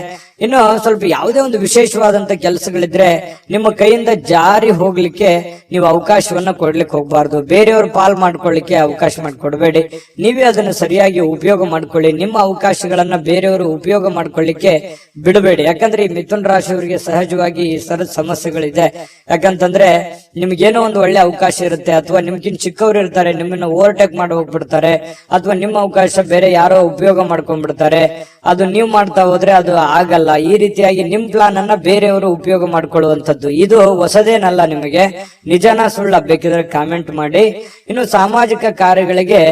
ಇನ್ನು ಸ್ವಲ್ಪ ಯಾವುದೇ ಒಂದು ವಿಶೇಷವಾದಂತ ಕೆಲಸಗಳಿದ್ರೆ ನಿಮ್ಮ ಕೈಯಿಂದ ಜಾರಿ ಹೋಗ್ಲಿಕ್ಕೆ ನೀವು ಅವಕಾಶವನ್ನ ಕೊಡ್ಲಿಕ್ಕೆ ಹೋಗ್ಬಾರ್ದು. ಬೇರೆಯವರು ಪಾಲ್ ಮಾಡ್ಕೊಳ್ಳಿಕ್ಕೆ ಅವಕಾಶ ಮಾಡಿಕೊಡ್ಬೇಡಿ. ನೀವೇ ಅದನ್ನು ಸರಿಯಾಗಿ ಉಪಯೋಗ ಮಾಡ್ಕೊಳ್ಳಿ. ನಿಮ್ಮ ಅವಕಾಶಗಳನ್ನ ಬೇರೆಯವರು ಉಪಯೋಗ ಮಾಡ್ಕೊಳ್ಳಿಕ್ಕೆ ಬಿಡಬೇಡಿ. ಯಾಕಂದ್ರೆ ಈ ಮಿಥುನ ರಾಶಿಯವರಿಗೆ ಸಹಜವಾಗಿ ಈ ಸರದ ಸಮಸ್ಯೆಗಳಿದೆ. ಯಾಕಂತಂದ್ರೆ ನಿಮ್ಗೇನೋ ಒಂದು ಒಳ್ಳೆ ಅವಕಾಶ ಇರುತ್ತೆ, ಅಥವಾ ನಿಮ್ಗಿನ್ ಚಿಕ್ಕವರು ಇರ್ತಾರೆ, ನಿಮ್ಮನ್ನ ಓವರ್ಟೇಕ್ ಮಾಡಿ ಹೋಗ್ಬಿಡ್ತಾರೆ, ಅಥವಾ ನಿಮ್ಮ ಅವಕಾಶ ಬೇರೆ ಯಾರೋ ಉಪಯೋಗ ಮಾಡ್ಕೊಂಡ್ಬಿಡ್ತಾರೆ. ಅದು ನೀವು ಮಾಡ್ತಾ ಹೋದ್ರೆ ಅದು ಆಗಲ್ಲ. ಈ ರೀತಿಯಾಗಿ ನಿಮ್ ಪ್ಲಾನ್ ಅನ್ನ ಬೇರೆಯವರು ಉಪಯೋಗ ಮಾಡ್ಕೊಳ್ಳುವಂಥದ್ದು ಇದು ಹೊಸದೇನಲ್ಲ. ನಿಮಗೆ ನಿಜಾನ ಸುಳ್ಳ ಬೇಕಿದ್ರೆ ಕಾಮೆಂಟ್ ಮಾಡಿ. ಇನ್ನು ಸಾಮಾಜಿಕ ಕಾರ್ಯಗಳಿಗೆ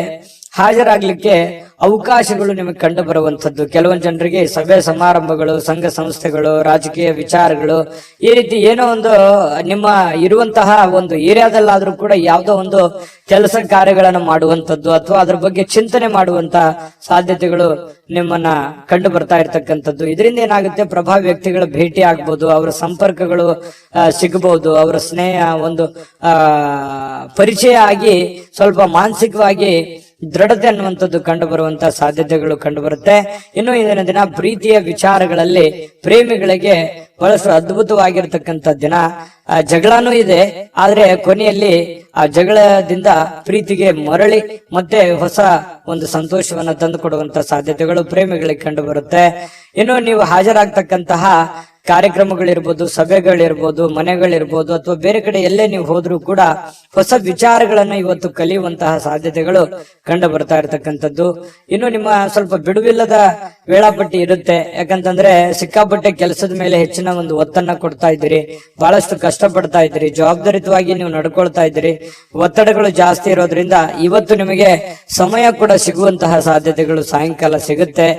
ಹಾಜರಾಗ್ಲಿಕ್ಕೆ ಅವಕಾಶಗಳು ನಿಮಗೆ ಕಂಡು ಬರುವಂತದ್ದು. ಕೆಲವೊಂದು ಜನರಿಗೆ ಸಭೆ ಸಮಾರಂಭಗಳು, ಸಂಘ ಸಂಸ್ಥೆಗಳು, ರಾಜಕೀಯ ವಿಚಾರಗಳು, ಈ ರೀತಿ ಏನೋ ಒಂದು ನಿಮ್ಮ ಇರುವಂತಹ ಒಂದು ಏರಿಯಾದಲ್ಲಾದ್ರೂ ಕೂಡ ಯಾವುದೋ ಒಂದು ಕೆಲಸ ಕಾರ್ಯಗಳನ್ನು ಮಾಡುವಂತದ್ದು ಅಥವಾ ಅದ್ರ ಬಗ್ಗೆ ಚಿಂತನೆ ಮಾಡುವಂತ ಸಾಧ್ಯತೆಗಳು ನಿಮ್ಮನ್ನ ಕಂಡು ಬರ್ತಾ ಇರ್ತಕ್ಕಂಥದ್ದು. ಇದರಿಂದ ಏನಾಗುತ್ತೆ, ಪ್ರಭಾವಿ ವ್ಯಕ್ತಿಗಳ ಭೇಟಿ ಆಗ್ಬಹುದು, ಅವರ ಸಂಪರ್ಕಗಳು ಸಿಗಬಹುದು, ಅವರ ಸ್ನೇಹ ಒಂದು ಪರಿಚಯ ಆಗಿ ಸ್ವಲ್ಪ ಮಾನಸಿಕವಾಗಿ ದೃಢತೆ ಅನ್ನುವಂಥದ್ದು ಕಂಡು ಬರುವಂತಹ ಸಾಧ್ಯತೆಗಳು ಕಂಡು ಬರುತ್ತೆ. ಇನ್ನು ಇಂದಿನ ದಿನ ಪ್ರೀತಿಯ ವಿಚಾರಗಳಲ್ಲಿ ಪ್ರೇಮಿಗಳಿಗೆ ಬಹಳಷ್ಟು ಅದ್ಭುತವಾಗಿರ್ತಕ್ಕಂಥ ದಿನ. ಜಗಳನೂ ಇದೆ, ಆದ್ರೆ ಕೊನೆಯಲ್ಲಿ ಆ ಜಗಳದಿಂದ ಪ್ರೀತಿಗೆ ಮರಳಿ ಮತ್ತೆ ಹೊಸ ಒಂದು ಸಂತೋಷವನ್ನ ತಂದು ಕೊಡುವಂತ ಸಾಧ್ಯತೆಗಳು ಪ್ರೇಮಿಗಳಿಗೆ ಕಂಡು ಬರುತ್ತೆ. ಇನ್ನು ನೀವು ಹಾಜರಾಗ್ತಕ್ಕಂತಹ ಕಾರ್ಯಕ್ರಮಗಳಿರ್ಬೋದು, ಸಭೆಗಳಿರ್ಬೋದು, ಮನೆಗಳಿರ್ಬೋದು, ಅಥವಾ ಬೇರೆ ಕಡೆ ಎಲ್ಲೇ ನೀವು ಹೋದ್ರೂ ಕೂಡ ಹೊಸ ವಿಚಾರಗಳನ್ನ ಇವತ್ತು ಕಲಿಯುವಂತಹ ಸಾಧ್ಯತೆಗಳು ಕಂಡು ಬರ್ತಾ ಇರತಕ್ಕಂಥದ್ದು. ಇನ್ನು ನಿಮ್ಮ ಸ್ವಲ್ಪ ಬಿಡುವಿಲ್ಲದ ವೇಳಾಪಟ್ಟಿ ಇರುತ್ತೆ. ಯಾಕಂತಂದ್ರೆ ಸಿಕ್ಕಾಪಟ್ಟೆ ಕೆಲಸದ ಮೇಲೆ ಹೆಚ್ಚಿನ ಒಂದು ಒತ್ತನ್ನ ಕೊಡ್ತಾ ಇದ್ದೀರಿ, ಬಹಳಷ್ಟು ಕಷ್ಟಪಡ್ತಾ ಇದ್ದೀರಿ, ಜವಾಬ್ದಾರಿತವಾಗಿ ನೀವು ನಡ್ಕೊಳ್ತಾ ಇದ್ದೀರಿ. ಒತ್ತಡಗಳು ಜಾಸ್ತಿ ಇರೋದ್ರಿಂದ ಇವತ್ತು ನಿಮಗೆ ಸಮಯ ಕೂಡ ಸಿಗುವಂತಹ ಸಾಧ್ಯತೆಗಳು ಸಾಯಂಕಾಲ ಸಿಗುತ್ತೆ.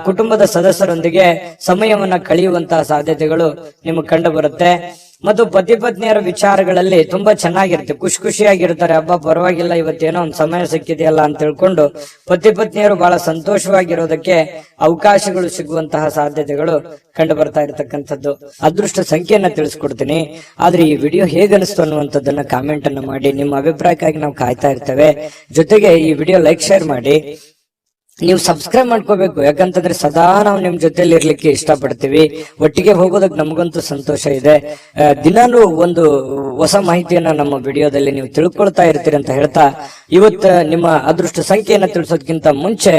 ಕುಟುಂಬದ ಸದಸ್ಯರೊಂದಿಗೆ ಸಮಯವನ್ನ ಕಳೆಯುವಂತಹ ಸಾಧ್ಯತೆಗಳು ನಿಮಗೆ ಕಂಡು ಬರುತ್ತೆ. ಮತ್ತು ಪತಿ ಪತ್ನಿಯರ ವಿಚಾರಗಳಲ್ಲಿ ತುಂಬಾ ಚೆನ್ನಾಗಿರುತ್ತೆ, ಖುಷಿಯಾಗಿರ್ತಾರೆ. ಹಬ್ಬ ಪರವಾಗಿಲ್ಲ, ಇವತ್ತೇನೋ ಒಂದು ಸಮಯ ಸಿಕ್ಕಿದೆಯಲ್ಲ ಅಂತ ತಿಳ್ಕೊಂಡು ಪತಿ ಪತ್ನಿಯರು ಬಹಳ ಸಂತೋಷವಾಗಿರೋದಕ್ಕೆ ಅವಕಾಶಗಳು ಸಿಗುವಂತಹ ಸಾಧ್ಯತೆಗಳು ಕಂಡು ಬರ್ತಾ ಇರತಕ್ಕಂಥದ್ದು. ಅದೃಷ್ಟ ಸಂಖ್ಯೆಯನ್ನ ತಿಳಿಸ್ಕೊಡ್ತೀನಿ, ಆದ್ರೆ ಈ ವಿಡಿಯೋ ಹೇಗನಿಸ್ತು ಅನ್ನುವಂಥದ್ದನ್ನ ಕಾಮೆಂಟ್ ಅನ್ನು ಮಾಡಿ. ನಿಮ್ಮ ಅಭಿಪ್ರಾಯಕ್ಕಾಗಿ ನಾವು ಕಾಯ್ತಾ ಇರ್ತೇವೆ. ಜೊತೆಗೆ ಈ ವಿಡಿಯೋ ಲೈಕ್, ಶೇರ್ ಮಾಡಿ. ನೀವು ಸಬ್ಸ್ಕ್ರೈಬ್ ಮಾಡ್ಕೋಬೇಕು. ಯಾಕಂತಂದ್ರೆ ಸದಾ ನಾವು ನಿಮ್ ಜೊತೆಲಿ ಇರ್ಲಿಕ್ಕೆ ಇಷ್ಟಪಡ್ತೀವಿ. ಒಟ್ಟಿಗೆ ಹೋಗೋದಕ್ಕೆ ನಮಗಂತೂ ಸಂತೋಷ ಇದೆ. ದಿನಾನು ಒಂದು ಹೊಸ ಮಾಹಿತಿಯನ್ನ ನಮ್ಮ ವಿಡಿಯೋದಲ್ಲಿ ನೀವು ತಿಳ್ಕೊಳ್ತಾ ಇರ್ತೀರಿ ಅಂತ ಹೇಳ್ತಾ, ಇವತ್ತು ನಿಮ್ಮ ಅದೃಷ್ಟ ಸಂಖ್ಯೆಯನ್ನ ತಿಳಿಸೋದಕ್ಕಿಂತ ಮುಂಚೆ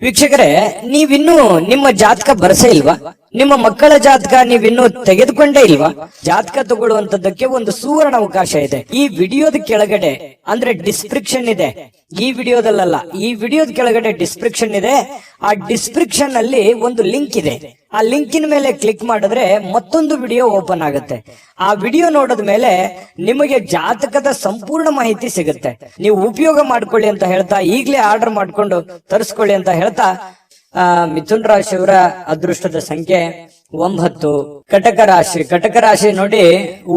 ವೀಕ್ಷಕರೇ, ನೀವಿನ್ನೂ ನಿಮ್ಮ ಜಾತಕ ಬರಸೇ ಇಲ್ವಾ? ನಿಮ್ಮ ಮಕ್ಕಳ ಜಾತಕ ನೀವಿನ್ನೂ ತೆಗೆದುಕೊಂಡೇ ಇಲ್ವಾ? ಜಾತಕ ತಗೊಳ್ಳುವಂತದ್ದಕ್ಕೆ ಒಂದು ಸುವರ್ಣ ಅವಕಾಶ ಇದೆ. ಈ ವಿಡಿಯೋದ ಕೆಳಗಡೆ ಅಂದ್ರೆ ಡಿಸ್ಕ್ರಿಪ್ಷನ್ ಇದೆ. ಈ ವಿಡಿಯೋದಲ್ಲ, ಈ ವಿಡಿಯೋದ ಕೆಳಗಡೆ ಡಿಸ್ಕ್ರಿಪ್ಷನ್ ಇದೆ. ಆ ಡಿಸ್ಕ್ರಿಪ್ಷನ್ ಅಲ್ಲಿ ಒಂದು ಲಿಂಕ್ ಇದೆ. ಆ ಲಿಂಕಿನ ಮೇಲೆ ಕ್ಲಿಕ್ ಮಾಡಿದ್ರೆ ಮತ್ತೊಂದು ವಿಡಿಯೋ ಓಪನ್ ಆಗುತ್ತೆ. ಆ ವಿಡಿಯೋ ನೋಡಿದ ಮೇಲೆ ನಿಮಗೆ ಜಾತಕದ ಸಂಪೂರ್ಣ ಮಾಹಿತಿ ಸಿಗುತ್ತೆ. ನೀವು ಉಪಯೋಗ ಮಾಡ್ಕೊಳ್ಳಿ ಅಂತ ಹೇಳ್ತಾ, ಈಗಲೇ ಆರ್ಡರ್ ಮಾಡ್ಕೊಂಡು ತರಿಸ್ಕೊಳ್ಳಿ ಅಂತ ಹೇಳ್ತಾ, ಮಿಥುನ್ ರಾಶಿಯವರ ಅದೃಷ್ಟದ ಸಂಖ್ಯೆ 9. ಕಟಕ ರಾಶಿ ನೋಡಿ,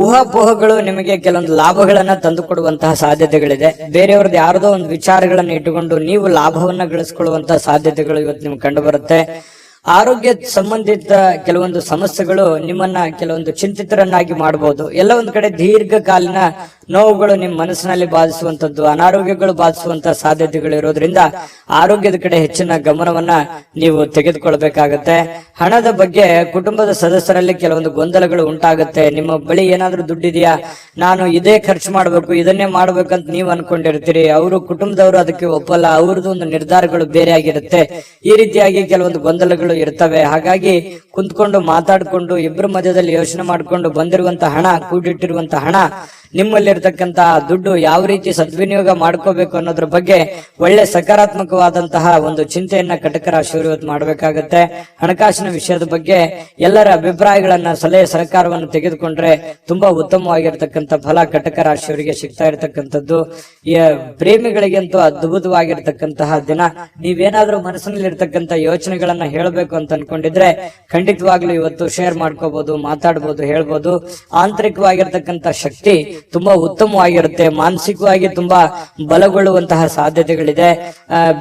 ಊಹಾಪೋಹಗಳು ನಿಮಗೆ ಕೆಲವೊಂದು ಲಾಭಗಳನ್ನ ತಂದು ಕೊಡುವಂತಹ ಸಾಧ್ಯತೆಗಳಿದೆ. ಬೇರೆಯವ್ರದ್ದು ಯಾರದೋ ಒಂದು ವಿಚಾರಗಳನ್ನ ಇಟ್ಟುಕೊಂಡು ನೀವು ಲಾಭವನ್ನ ಗಳಿಸಿಕೊಳ್ಳುವಂತಹ ಸಾಧ್ಯತೆಗಳು ಇವತ್ತು ನಿಮ್ಗೆ ಕಂಡು ಬರುತ್ತೆ. ಆರೋಗ್ಯ ಸಂಬಂಧಿತ ಕೆಲವೊಂದು ಸಮಸ್ಯೆಗಳು ನಿಮ್ಮನ್ನ ಕೆಲವೊಂದು ಚಿಂತಿತರನ್ನಾಗಿ ಮಾಡಬಹುದು. ಎಲ್ಲ ಒಂದ್ ಕಡೆ ದೀರ್ಘಕಾಲೀನ ನೋವುಗಳು ನಿಮ್ಮ ಮನಸ್ಸಿನಲ್ಲಿ ಬಾಧಿಸುವಂತದ್ದು, ಅನಾರೋಗ್ಯಗಳು ಬಾಧಿಸುವಂತಹ ಸಾಧ್ಯತೆಗಳು ಇರೋದ್ರಿಂದ ಆರೋಗ್ಯದ ಕಡೆ ಹೆಚ್ಚಿನ ಗಮನವನ್ನ ನೀವು ತೆಗೆದುಕೊಳ್ಬೇಕಾಗತ್ತೆ. ಹಣದ ಬಗ್ಗೆ ಕುಟುಂಬದ ಸದಸ್ಯರಲ್ಲಿ ಕೆಲವೊಂದು ಗೊಂದಲಗಳು ಉಂಟಾಗುತ್ತೆ. ನಿಮ್ಮ ಬಳಿ ಏನಾದ್ರೂ ದುಡ್ಡಿದೆಯಾ, ನಾನು ಇದೇ ಖರ್ಚು ಮಾಡ್ಬೇಕು, ಇದನ್ನೇ ಮಾಡ್ಬೇಕಂತ ನೀವು ಅನ್ಕೊಂಡಿರ್ತೀರಿ. ಅವರು ಕುಟುಂಬದವರು ಅದಕ್ಕೆ ಒಪ್ಪಲ್ಲ, ಅವ್ರದ್ದು ಒಂದು ನಿರ್ಧಾರಗಳು ಬೇರೆ ಆಗಿರುತ್ತೆ. ಈ ರೀತಿಯಾಗಿ ಕೆಲವೊಂದು ಗೊಂದಲಗಳು ಇರ್ತವೆ. ಹಾಗಾಗಿ ಕುಂತ್ಕೊಂಡು ಮಾತಾಡ್ಕೊಂಡು ಇಬ್ಬರ ಮಧ್ಯದಲ್ಲಿ ಯೋಚನೆ ಮಾಡಿಕೊಂಡು ಬಂದಿರುವಂತಹ ಹಣ, ಕೂಡಿಟ್ಟಿರುವಂತಹ ಹಣ, ನಿಮ್ಮಲ್ಲಿರ್ತಕ್ಕಂತಹ ದುಡ್ಡು ಯಾವ ರೀತಿ ಸದ್ವಿನಿಯೋಗ ಮಾಡ್ಕೋಬೇಕು ಅನ್ನೋದ್ರ ಬಗ್ಗೆ ಒಳ್ಳೆ ಸಕಾರಾತ್ಮಕವಾದಂತಹ ಒಂದು ಚಿಂತೆಯನ್ನ ಕಟಕ ರಾಶಿಯವರು ಇವತ್ತು ಮಾಡಬೇಕಾಗತ್ತೆ. ಹಣಕಾಸಿನ ವಿಷಯದ ಬಗ್ಗೆ ಎಲ್ಲರ ಅಭಿಪ್ರಾಯಗಳನ್ನ, ಸಲಹೆ ಸಹಕಾರವನ್ನು ತೆಗೆದುಕೊಂಡ್ರೆ ತುಂಬಾ ಉತ್ತಮವಾಗಿರ್ತಕ್ಕಂಥ ಫಲ ಕಟಕ ರಾಶಿಯವರಿಗೆ ಸಿಗ್ತಾ ಇರತಕ್ಕಂಥದ್ದು. ಪ್ರೇಮಿಗಳಿಗಂತೂ ಅದ್ಭುತವಾಗಿರ್ತಕ್ಕಂತಹ ದಿನ. ನೀವೇನಾದ್ರೂ ಮನಸ್ಸಿನಲ್ಲಿ ಇರ್ತಕ್ಕಂಥ ಯೋಚನೆಗಳನ್ನ ಹೇಳಬೇಕು ಅಂತ ಅನ್ಕೊಂಡಿದ್ರೆ ಖಂಡಿತವಾಗ್ಲೂ ಇವತ್ತು ಶೇರ್ ಮಾಡ್ಕೋಬಹುದು, ಮಾತಾಡ್ಬೋದು, ಹೇಳ್ಬೋದು. ಆಂತರಿಕವಾಗಿರ್ತಕ್ಕಂಥ ಶಕ್ತಿ ತುಂಬಾ ಉತ್ತಮವಾಗಿರುತ್ತೆ. ಮಾನಸಿಕವಾಗಿ ತುಂಬಾ ಬಲಗೊಳ್ಳುವಂತಹ ಸಾಧ್ಯತೆಗಳಿದೆ.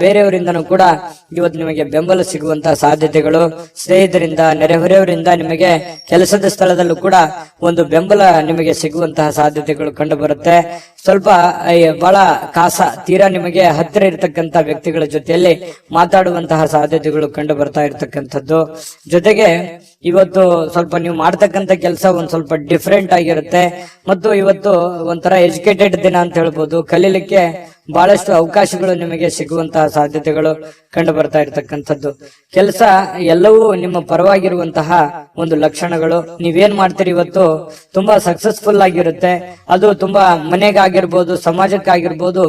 ಬೇರೆಯವರಿಂದನೂ ಕೂಡ ಇವತ್ತು ನಿಮಗೆ ಬೆಂಬಲ ಸಿಗುವಂತಹ ಸಾಧ್ಯತೆಗಳು, ಸ್ನೇಹಿತರಿಂದ, ನೆರೆಹೊರೆಯವರಿಂದ, ನಿಮಗೆ ಕೆಲಸದ ಸ್ಥಳದಲ್ಲೂ ಕೂಡ ಒಂದು ಬೆಂಬಲ ನಿಮಗೆ ಸಿಗುವಂತಹ ಸಾಧ್ಯತೆಗಳು ಕಂಡು ಬರುತ್ತೆ. ಸ್ವಲ್ಪ ಬಹಳ ತೀರಾ ನಿಮಗೆ ಹತ್ತಿರ ಇರತಕ್ಕಂತ ವ್ಯಕ್ತಿಗಳ ಜೊತೆಯಲ್ಲಿ ಮಾತಾಡುವಂತಹ ಸಾಧ್ಯತೆಗಳು ಕಂಡು ಬರ್ತಾ ಇರತಕ್ಕಂಥದ್ದು. ಜೊತೆಗೆ ಇವತ್ತು ಸ್ವಲ್ಪ ನೀವು ಮಾಡ್ತಕ್ಕಂಥ ಕೆಲಸ ಒಂದ್ ಸ್ವಲ್ಪ ಡಿಫ್ರೆಂಟ್ ಆಗಿರುತ್ತೆ. ಮತ್ತು ಇವತ್ತು ಒಂಥರ ಎಜುಕೇಟೆಡ್ ದಿನ ಅಂತ ಹೇಳ್ಬೋದು. ಕಲೀಲಿಕ್ಕೆ ಬಹಳಷ್ಟು ಅವಕಾಶಗಳು ನಿಮಗೆ ಸಿಗುವಂತಹ ಸಾಧ್ಯತೆಗಳು ಕಂಡು ಬರ್ತಾ ಇರತಕ್ಕಂಥದ್ದು. ಕೆಲಸ ಎಲ್ಲವೂ ನಿಮ್ಮ ಪರವಾಗಿರುವಂತಹ ಒಂದು ಲಕ್ಷಣಗಳು. ನೀವೇನ್ ಮಾಡ್ತೀರಿ ಇವತ್ತು ತುಂಬಾ ಸಕ್ಸಸ್ಫುಲ್ ಆಗಿರುತ್ತೆ. ಅದು ತುಂಬಾ ಮನೆಗಾಗಿರ್ಬೋದು, ಸಮಾಜಕ್ಕಾಗಿರ್ಬೋದು,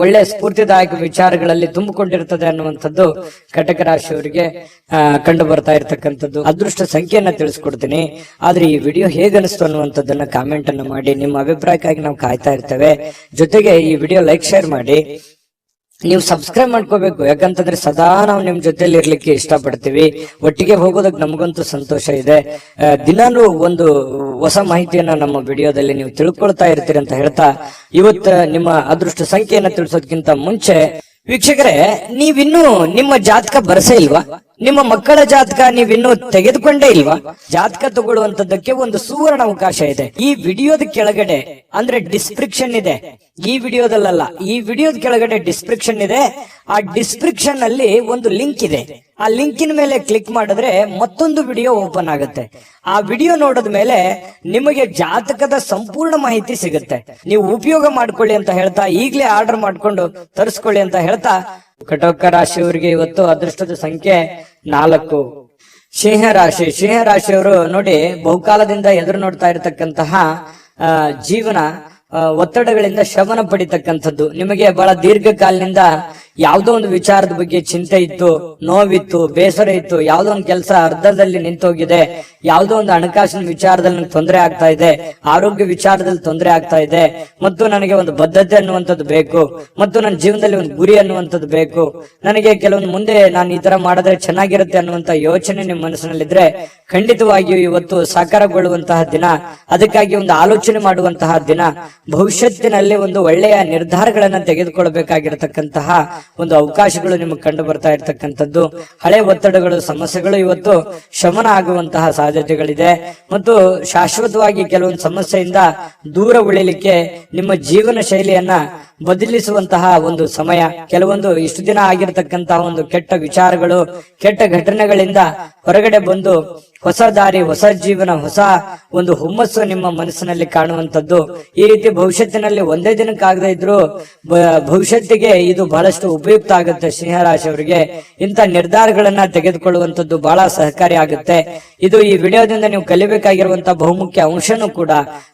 ಒಳ್ಳೆ ಸ್ಫೂರ್ತಿದಾಯಕ ವಿಚಾರಗಳಲ್ಲಿ ತುಂಬಿಕೊಂಡಿರ್ತದೆ ಅನ್ನುವಂಥದ್ದು ಕಟಕ ರಾಶಿಯವರಿಗೆ ಕಂಡು ಬರ್ತಾ ಇರತಕ್ಕಂಥದ್ದು. ಅದೃಷ್ಟ ಸಂಖ್ಯೆಯನ್ನ ತಿಳಿಸ್ಕೊಡ್ತೀನಿ. ಆದ್ರೆ ಈ ವಿಡಿಯೋ ಹೇಗನಿಸ್ತು ಅನ್ನುವಂಥದ್ದನ್ನ ಕಾಮೆಂಟ್ ಅನ್ನು ಮಾಡಿ. ನಿಮ್ಮ ಅಭಿಪ್ರಾಯಕ್ಕಾಗಿ ನಾವು ಕಾಯ್ತಾ ಇರ್ತೇವೆ. ಜೊತೆಗೆ ಈ ವಿಡಿಯೋ ಲೈಕ್, ಶೇರ್ ಮಾಡಿ. ನೀವು ಸಬ್ಸ್ಕ್ರೈಬ್ ಮಾಡ್ಕೋಬೇಕು. ಯಾಕಂತಂದ್ರೆ ಸದಾ ನಾವು ನಿಮ್ ಜೊತೆಲಿ ಇರ್ಲಿಕ್ಕೆ ಇಷ್ಟಪಡ್ತೀವಿ. ಒಟ್ಟಿಗೆ ಹೋಗೋದಕ್ಕೆ ನಮಗಂತೂ ಸಂತೋಷ ಇದೆ. ದಿನಾನು ಒಂದು ಹೊಸ ಮಾಹಿತಿಯನ್ನ ನಮ್ಮ ವಿಡಿಯೋದಲ್ಲಿ ನೀವು ತಿಳ್ಕೊಳ್ತಾ ಇರ್ತೀರಿ ಅಂತ ಹೇಳ್ತಾ, ಇವತ್ತು ನಿಮ್ಮ ಅದೃಷ್ಟ ಸಂಖ್ಯೆಯನ್ನ ತಿಳಿಸೋದಕ್ಕಿಂತ ಮುಂಚೆ ವೀಕ್ಷಕರೇ, ನೀವಿನ್ನೂ ನಿಮ್ಮ ಜಾತಕ ಬರಸೇ ಇಲ್ವಾ? ನಿಮ್ಮ ಮಕ್ಕಳ ಜಾತಕ ನೀವಿನ್ನೂ ತೆಗೆದುಕೊಂಡೇ ಇಲ್ವಾ? ಜಾತಕ ತಗೊಳ್ಳುವಂತದ್ದಕ್ಕೆ ಒಂದು ಸುವರ್ಣ ಅವಕಾಶ ಇದೆ. ಈ ವಿಡಿಯೋದ ಕೆಳಗಡೆ ಅಂದ್ರೆ ಡಿಸ್ಕ್ರಿಪ್ಷನ್ ಇದೆ. ಈ ವಿಡಿಯೋದಲ್ಲ, ಈ ವಿಡಿಯೋದ ಕೆಳಗಡೆ ಡಿಸ್ಕ್ರಿಪ್ಷನ್ ಇದೆ. ಆ ಡಿಸ್ಕ್ರಿಪ್ಷನ್ ಅಲ್ಲಿ ಒಂದು ಲಿಂಕ್ ಇದೆ. ಆ ಲಿಂಕಿನ ಮೇಲೆ ಕ್ಲಿಕ್ ಮಾಡಿದ್ರೆ ಮತ್ತೊಂದು ವಿಡಿಯೋ ಓಪನ್ ಆಗುತ್ತೆ. ಆ ವಿಡಿಯೋ ನೋಡಿದ ಮೇಲೆ ನಿಮಗೆ ಜಾತಕದ ಸಂಪೂರ್ಣ ಮಾಹಿತಿ ಸಿಗುತ್ತೆ. ನೀವು ಉಪಯೋಗ ಮಾಡ್ಕೊಳ್ಳಿ ಅಂತ ಹೇಳ್ತಾ, ಈಗಲೇ ಆರ್ಡರ್ ಮಾಡ್ಕೊಂಡು ತರಿಸ್ಕೊಳ್ಳಿ ಅಂತ ಹೇಳ್ತಾ, ಕಟಕ ರಾಶಿಯವರಿಗೆ ಇವತ್ತು ಅದೃಷ್ಟದ ಸಂಖ್ಯೆ 4. ಸಿಂಹ ರಾಶಿಯವರು ನೋಡಿ, ಬಹುಕಾಲದಿಂದ ಎದುರು ನೋಡ್ತಾ ಇರತಕ್ಕಂತಹ ಜೀವನ ಒತ್ತಡಗಳಿಂದ ಶಮನ ಪಡಿತಕ್ಕಂಥದ್ದು. ನಿಮಗೆ ಬಹಳ ದೀರ್ಘಕಾಲದಿಂದ ಯಾವುದೋ ಒಂದು ವಿಚಾರದ ಬಗ್ಗೆ ಚಿಂತೆ ಇತ್ತು, ನೋವಿತ್ತು, ಬೇಸರ ಇತ್ತು. ಯಾವುದೋ ಒಂದು ಕೆಲಸ ಅರ್ಧದಲ್ಲಿ ನಿಂತೋಗಿದೆ, ಯಾವುದೋ ಒಂದು ಹಣಕಾಸಿನ ವಿಚಾರದಲ್ಲಿ ನನಗೆ ತೊಂದರೆ ಆಗ್ತಾ ಇದೆ, ಆರೋಗ್ಯ ವಿಚಾರದಲ್ಲಿ ತೊಂದರೆ ಆಗ್ತಾ ಇದೆ, ಮತ್ತು ನನಗೆ ಒಂದು ಬದ್ಧತೆ ಅನ್ನುವಂಥದ್ದು ಬೇಕು, ಮತ್ತು ನನ್ನ ಜೀವನದಲ್ಲಿ ಒಂದು ಗುರಿ ಅನ್ನುವಂಥದ್ದು ಬೇಕು, ನನಗೆ ಕೆಲವೊಂದು ಮುಂದೆ ನಾನು ಈ ತರ ಮಾಡಿದ್ರೆ ಚೆನ್ನಾಗಿರುತ್ತೆ ಅನ್ನುವಂತ ಯೋಚನೆ ನಿಮ್ಮ ಮನಸ್ಸಿನಲ್ಲಿದ್ರೆ ಖಂಡಿತವಾಗಿಯೂ ಇವತ್ತು ಸಾಕಾರಗೊಳ್ಳುವಂತಹ ದಿನ. ಅದಕ್ಕಾಗಿ ಒಂದು ಆಲೋಚನೆ ಮಾಡುವಂತಹ ದಿನ. ಭವಿಷ್ಯತ್ತಿನಲ್ಲಿ ಒಂದು ಒಳ್ಳೆಯ ನಿರ್ಧಾರಗಳನ್ನ ತೆಗೆದುಕೊಳ್ಬೇಕಾಗಿರತಕ್ಕಂತಹ ಒಂದು ಅವಕಾಶಗಳು ನಿಮಗೆ ಕಂಡು ಬರ್ತಾ ಇರತಕ್ಕಂಥದ್ದು. ಹಳೆ ಒತ್ತಡಗಳು, ಸಮಸ್ಯೆಗಳು ಇವತ್ತು ಶಮನ ಆಗುವಂತಹ ಸಾಧ್ಯತೆಗಳಿದೆ. ಮತ್ತು ಶಾಶ್ವತವಾಗಿ ಕೆಲವೊಂದು ಸಮಸ್ಯೆಯಿಂದ ದೂರ ಉಳಿಲಿಕ್ಕೆ ನಿಮ್ಮ ಜೀವನ ಶೈಲಿಯನ್ನ ಬದಲಿಸುವಂತಹ ಒಂದು ಸಮಯ. ಕೆಲವೊಂದು ಇಷ್ಟು ದಿನ ಆಗಿರತಕ್ಕಂತಹ ಒಂದು ಕೆಟ್ಟ ವಿಚಾರಗಳು, ಕೆಟ್ಟ ಘಟನೆಗಳಿಂದ ಹೊರಗಡೆ ಬಂದು ಹೊಸ ದಾರಿ, ಹೊಸ ಜೀವನ, ಹೊಸ ಒಂದು ಹುಮ್ಮಸ್ಸು ನಿಮ್ಮ ಮನಸ್ಸಿನಲ್ಲಿ ಕಾಣುವಂಥದ್ದು. ಈ ರೀತಿ ಭವಿಷ್ಯತ್ತಿನಲ್ಲಿ ಒಂದೇ ದಿನಕ್ಕಾಗದೇ ಇದ್ರು ಭವಿಷ್ಯತ್ತಿಗೆ ಇದು ಬಹಳಷ್ಟು ಉಪಯುಕ್ತ ಆಗುತ್ತೆ. ಸಿಂಹರಾಶಿಯವರಿಗೆ ಇಂಥ ನಿರ್ಧಾರಗಳನ್ನ ತೆಗೆದುಕೊಳ್ಳುವಂಥದ್ದು ಬಹಳ ಸಹಕಾರಿ ಆಗುತ್ತೆ. ಇದು ಈ ವಿಡಿಯೋದಿಂದ ನೀವು ಕಲಿಬೇಕಾಗಿರುವಂತಹ ಬಹುಮುಖ್ಯ ಅಂಶನೂ ಕೂಡ.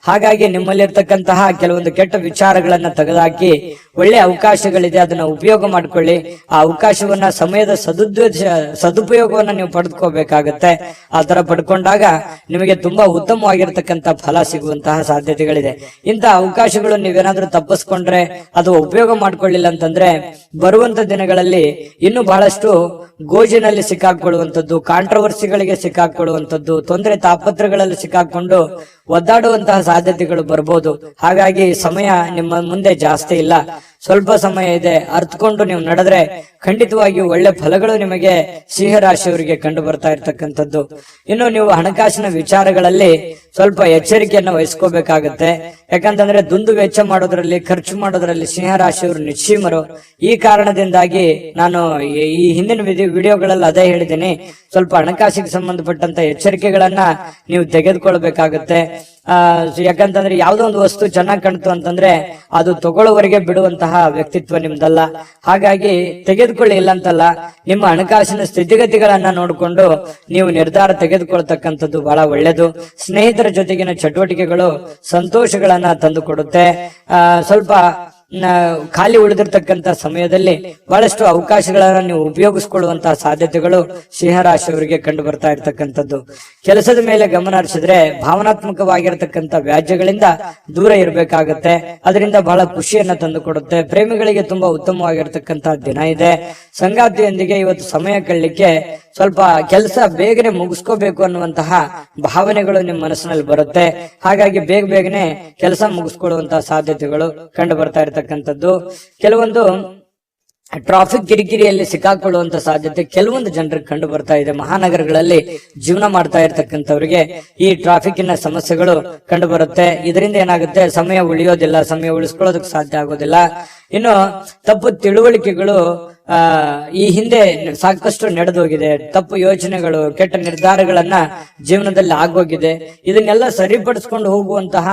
ಹಾಗಾಗಿ ನಿಮ್ಮಲ್ಲಿರ್ತಕ್ಕಂತಹ ಕೆಲವೊಂದು ಕೆಟ್ಟ ವಿಚಾರಗಳನ್ನ ತೆಗೆದುಹಾಕಿ ಒಳ್ಳೆ ಅವಕಾಶಗಳಿದೆ, ಅದನ್ನ ಉಪಯೋಗ ಮಾಡ್ಕೊಳ್ಳಿ. ಆ ಅವಕಾಶವನ್ನ ಸಮಯದ ಸದುಪಯೋಗವನ್ನ ನೀವು ಪಡೆದುಕೋಬೇಕಾಗತ್ತೆ. ಆ ತರ ಪಡ್ಕೊಂಡಾಗ ನಿಮಗೆ ತುಂಬಾ ಉತ್ತಮವಾಗಿರ್ತಕ್ಕಂಥ ಫಲ ಸಿಗುವಂತಹ ಸಾಧ್ಯತೆಗಳಿದೆ. ಇಂತಹ ಅವಕಾಶಗಳು ನೀವೇನಾದ್ರೂ ತಪ್ಪಿಸ್ಕೊಂಡ್ರೆ, ಅದು ಉಪಯೋಗ ಮಾಡ್ಕೊಳ್ಳಿಲ್ಲ ಅಂತಂದ್ರೆ ಬರುವಂತ ದಿನಗಳಲ್ಲಿ ಇನ್ನು ಬಹಳಷ್ಟು ಗೋಜಿನಲ್ಲಿ ಸಿಕ್ಕಾಕೊಳ್ಳುವಂಥದ್ದು, ಕಾಂಟ್ರವರ್ಸಿಗಳಿಗೆ ಸಿಕ್ಕಾಕೊಳ್ಳುವಂಥದ್ದು, ತೊಂದರೆ ತಾಪತ್ರಗಳಲ್ಲಿ ಸಿಕ್ಕಾಕೊಂಡು ಒದ್ದಾಡುವಂತಹ ಸಾಧ್ಯತೆಗಳು ಬರ್ಬೋದು. ಹಾಗಾಗಿ ಸಮಯ ನಿಮ್ಮ ಮುಂದೆ ಜಾಸ್ತಿ ಇಲ್ಲ, ಸ್ವಲ್ಪ ಸಮಯ ಇದೆ. ಅರ್ಥಕೊಂಡು ನೀವು ನಡೆದ್ರೆ ಖಂಡಿತವಾಗಿಯೂ ಒಳ್ಳೆ ಫಲಗಳು ನಿಮಗೆ ಸಿಂಹರಾಶಿಯವರಿಗೆ ಕಂಡು ಬರ್ತಾ ಇರ್ತಕ್ಕಂಥದ್ದು. ಇನ್ನು ನೀವು ಹಣಕಾಸಿನ ವಿಚಾರಗಳಲ್ಲಿ ಸ್ವಲ್ಪ ಎಚ್ಚರಿಕೆಯನ್ನು ವಹಿಸ್ಕೋಬೇಕಾಗತ್ತೆ. ಯಾಕಂತಂದ್ರೆ ದುಂದು ವೆಚ್ಚ ಮಾಡೋದ್ರಲ್ಲಿ, ಖರ್ಚು ಮಾಡೋದ್ರಲ್ಲಿ ಸಿಂಹರಾಶಿಯವರು ನಿಶ್ಚೀಮರು. ಈ ಕಾರಣದಿಂದಾಗಿ ನಾನು ಈ ಹಿಂದಿನ ವಿಡಿಯೋಗಳಲ್ಲಿ ಅದೇ ಹೇಳಿದ್ದೀನಿ, ಸ್ವಲ್ಪ ಹಣಕಾಸಿಗೆ ಸಂಬಂಧಪಟ್ಟಂತ ಎಚ್ಚರಿಕೆಗಳನ್ನ ನೀವು ತೆಗೆದುಕೊಳ್ಬೇಕಾಗತ್ತೆ. ಯಾಕಂತಂದ್ರೆ ಯಾವ್ದೋ ಒಂದು ವಸ್ತು ಚೆನ್ನಾಗಿ ಕಾಣ್ತು ಅಂತಂದ್ರೆ ಅದು ತಗೊಳ್ಳೋವರೆಗೆ ಬಿಡುವಂತಹ ವ್ಯಕ್ತಿತ್ವ ನಿಮ್ದಲ್ಲ. ಹಾಗಾಗಿ ತೆಗೆದುಕೊಳ್ಳಿ, ಇಲ್ಲ ಅಂತಲ್ಲ, ನಿಮ್ಮ ಹಣಕಾಸಿನ ಸ್ಥಿತಿಗತಿಗಳನ್ನ ನೋಡಿಕೊಂಡು ನೀವು ನಿರ್ಧಾರ ತೆಗೆದುಕೊಳ್ತಕ್ಕಂಥದ್ದು ಬಹಳ ಒಳ್ಳೆಯದು. ಸ್ನೇಹಿತರ ಜೊತೆಗಿನ ಚಟುವಟಿಕೆಗಳು ಸಂತೋಷಗಳನ್ನ ತಂದು ಕೊಡುತ್ತೆ. ಸ್ವಲ್ಪ ಖಾಲಿ ಉಳಿದಿರ್ತಕ್ಕಂಥ ಸಮಯದಲ್ಲಿ ಬಹಳಷ್ಟು ಅವಕಾಶಗಳನ್ನ ನೀವು ಉಪಯೋಗಿಸಿಕೊಳ್ಳುವಂತಹ ಸಾಧ್ಯತೆಗಳು ಸಿಂಹರಾಶಿಯವರಿಗೆ ಕಂಡು ಬರ್ತಾ ಇರ್ತಕ್ಕಂಥದ್ದು. ಕೆಲಸದ ಮೇಲೆ ಗಮನ ಹರಿಸಿದ್ರೆ ಭಾವನಾತ್ಮಕವಾಗಿರ್ತಕ್ಕಂಥ ವ್ಯಾಜ್ಯಗಳಿಂದ ದೂರ ಇರಬೇಕಾಗತ್ತೆ. ಅದರಿಂದ ಬಹಳ ಖುಷಿಯನ್ನ ತಂದು ಕೊಡುತ್ತೆ. ಪ್ರೇಮಿಗಳಿಗೆ ತುಂಬಾ ಉತ್ತಮವಾಗಿರ್ತಕ್ಕಂಥ ದಿನ ಇದೆ. ಸಂಗಾತಿಯೊಂದಿಗೆ ಇವತ್ತು ಸಮಯ ಕಳಲಿಕ್ಕೆ ಸ್ವಲ್ಪ ಕೆಲಸ ಬೇಗನೆ ಮುಗಿಸ್ಕೋಬೇಕು ಅನ್ನುವಂತಹ ಭಾವನೆಗಳು ನಿಮ್ಮ ಮನಸ್ಸಿನಲ್ಲಿ ಬರುತ್ತೆ. ಹಾಗಾಗಿ ಬೇಗನೆ ಕೆಲಸ ಮುಗಿಸ್ಕೊಳ್ಳುವಂತಹ ಸಾಧ್ಯತೆಗಳು ಕಂಡು ಬರ್ತಾ ಇರ್ತಕ್ಕಂಥದ್ದು. ಕೆಲವೊಂದು ಟ್ರಾಫಿಕ್ ಕಿರಿಕಿರಿಯಲ್ಲಿ ಸಿಕ್ಕಾಕೊಳ್ಳುವಂತ ಸಾಧ್ಯತೆ ಕೆಲವೊಂದು ಜನರಿಗೆ ಕಂಡು ಬರ್ತಾ ಇದೆ. ಮಹಾನಗರಗಳಲ್ಲಿ ಜೀವನ ಮಾಡ್ತಾ ಇರ್ತಕ್ಕಂಥವ್ರಿಗೆ ಈ ಟ್ರಾಫಿಕ್ನ ಸಮಸ್ಯೆಗಳು ಕಂಡು ಬರುತ್ತೆ. ಇದರಿಂದ ಏನಾಗುತ್ತೆ, ಸಮಯ ಉಳಿಯೋದಿಲ್ಲ, ಸಮಯ ಉಳಿಸ್ಕೊಳ್ಳೋದಕ್ಕೆ ಸಾಧ್ಯ ಆಗೋದಿಲ್ಲ. ಇನ್ನು ತಪ್ಪು ತಿಳುವಳಿಕೆಗಳು ಈ ಹಿಂದೆ ಸಾಕಷ್ಟು ನಡೆದೋಗಿದೆ. ತಪ್ಪು ಯೋಚನೆಗಳು, ಕೆಟ್ಟ ನಿರ್ಧಾರಗಳನ್ನ ಜೀವನದಲ್ಲಿ ಆಗೋಗಿದೆ. ಇದನ್ನೆಲ್ಲ ಸರಿಪಡಿಸ್ಕೊಂಡು ಹೋಗುವಂತಹ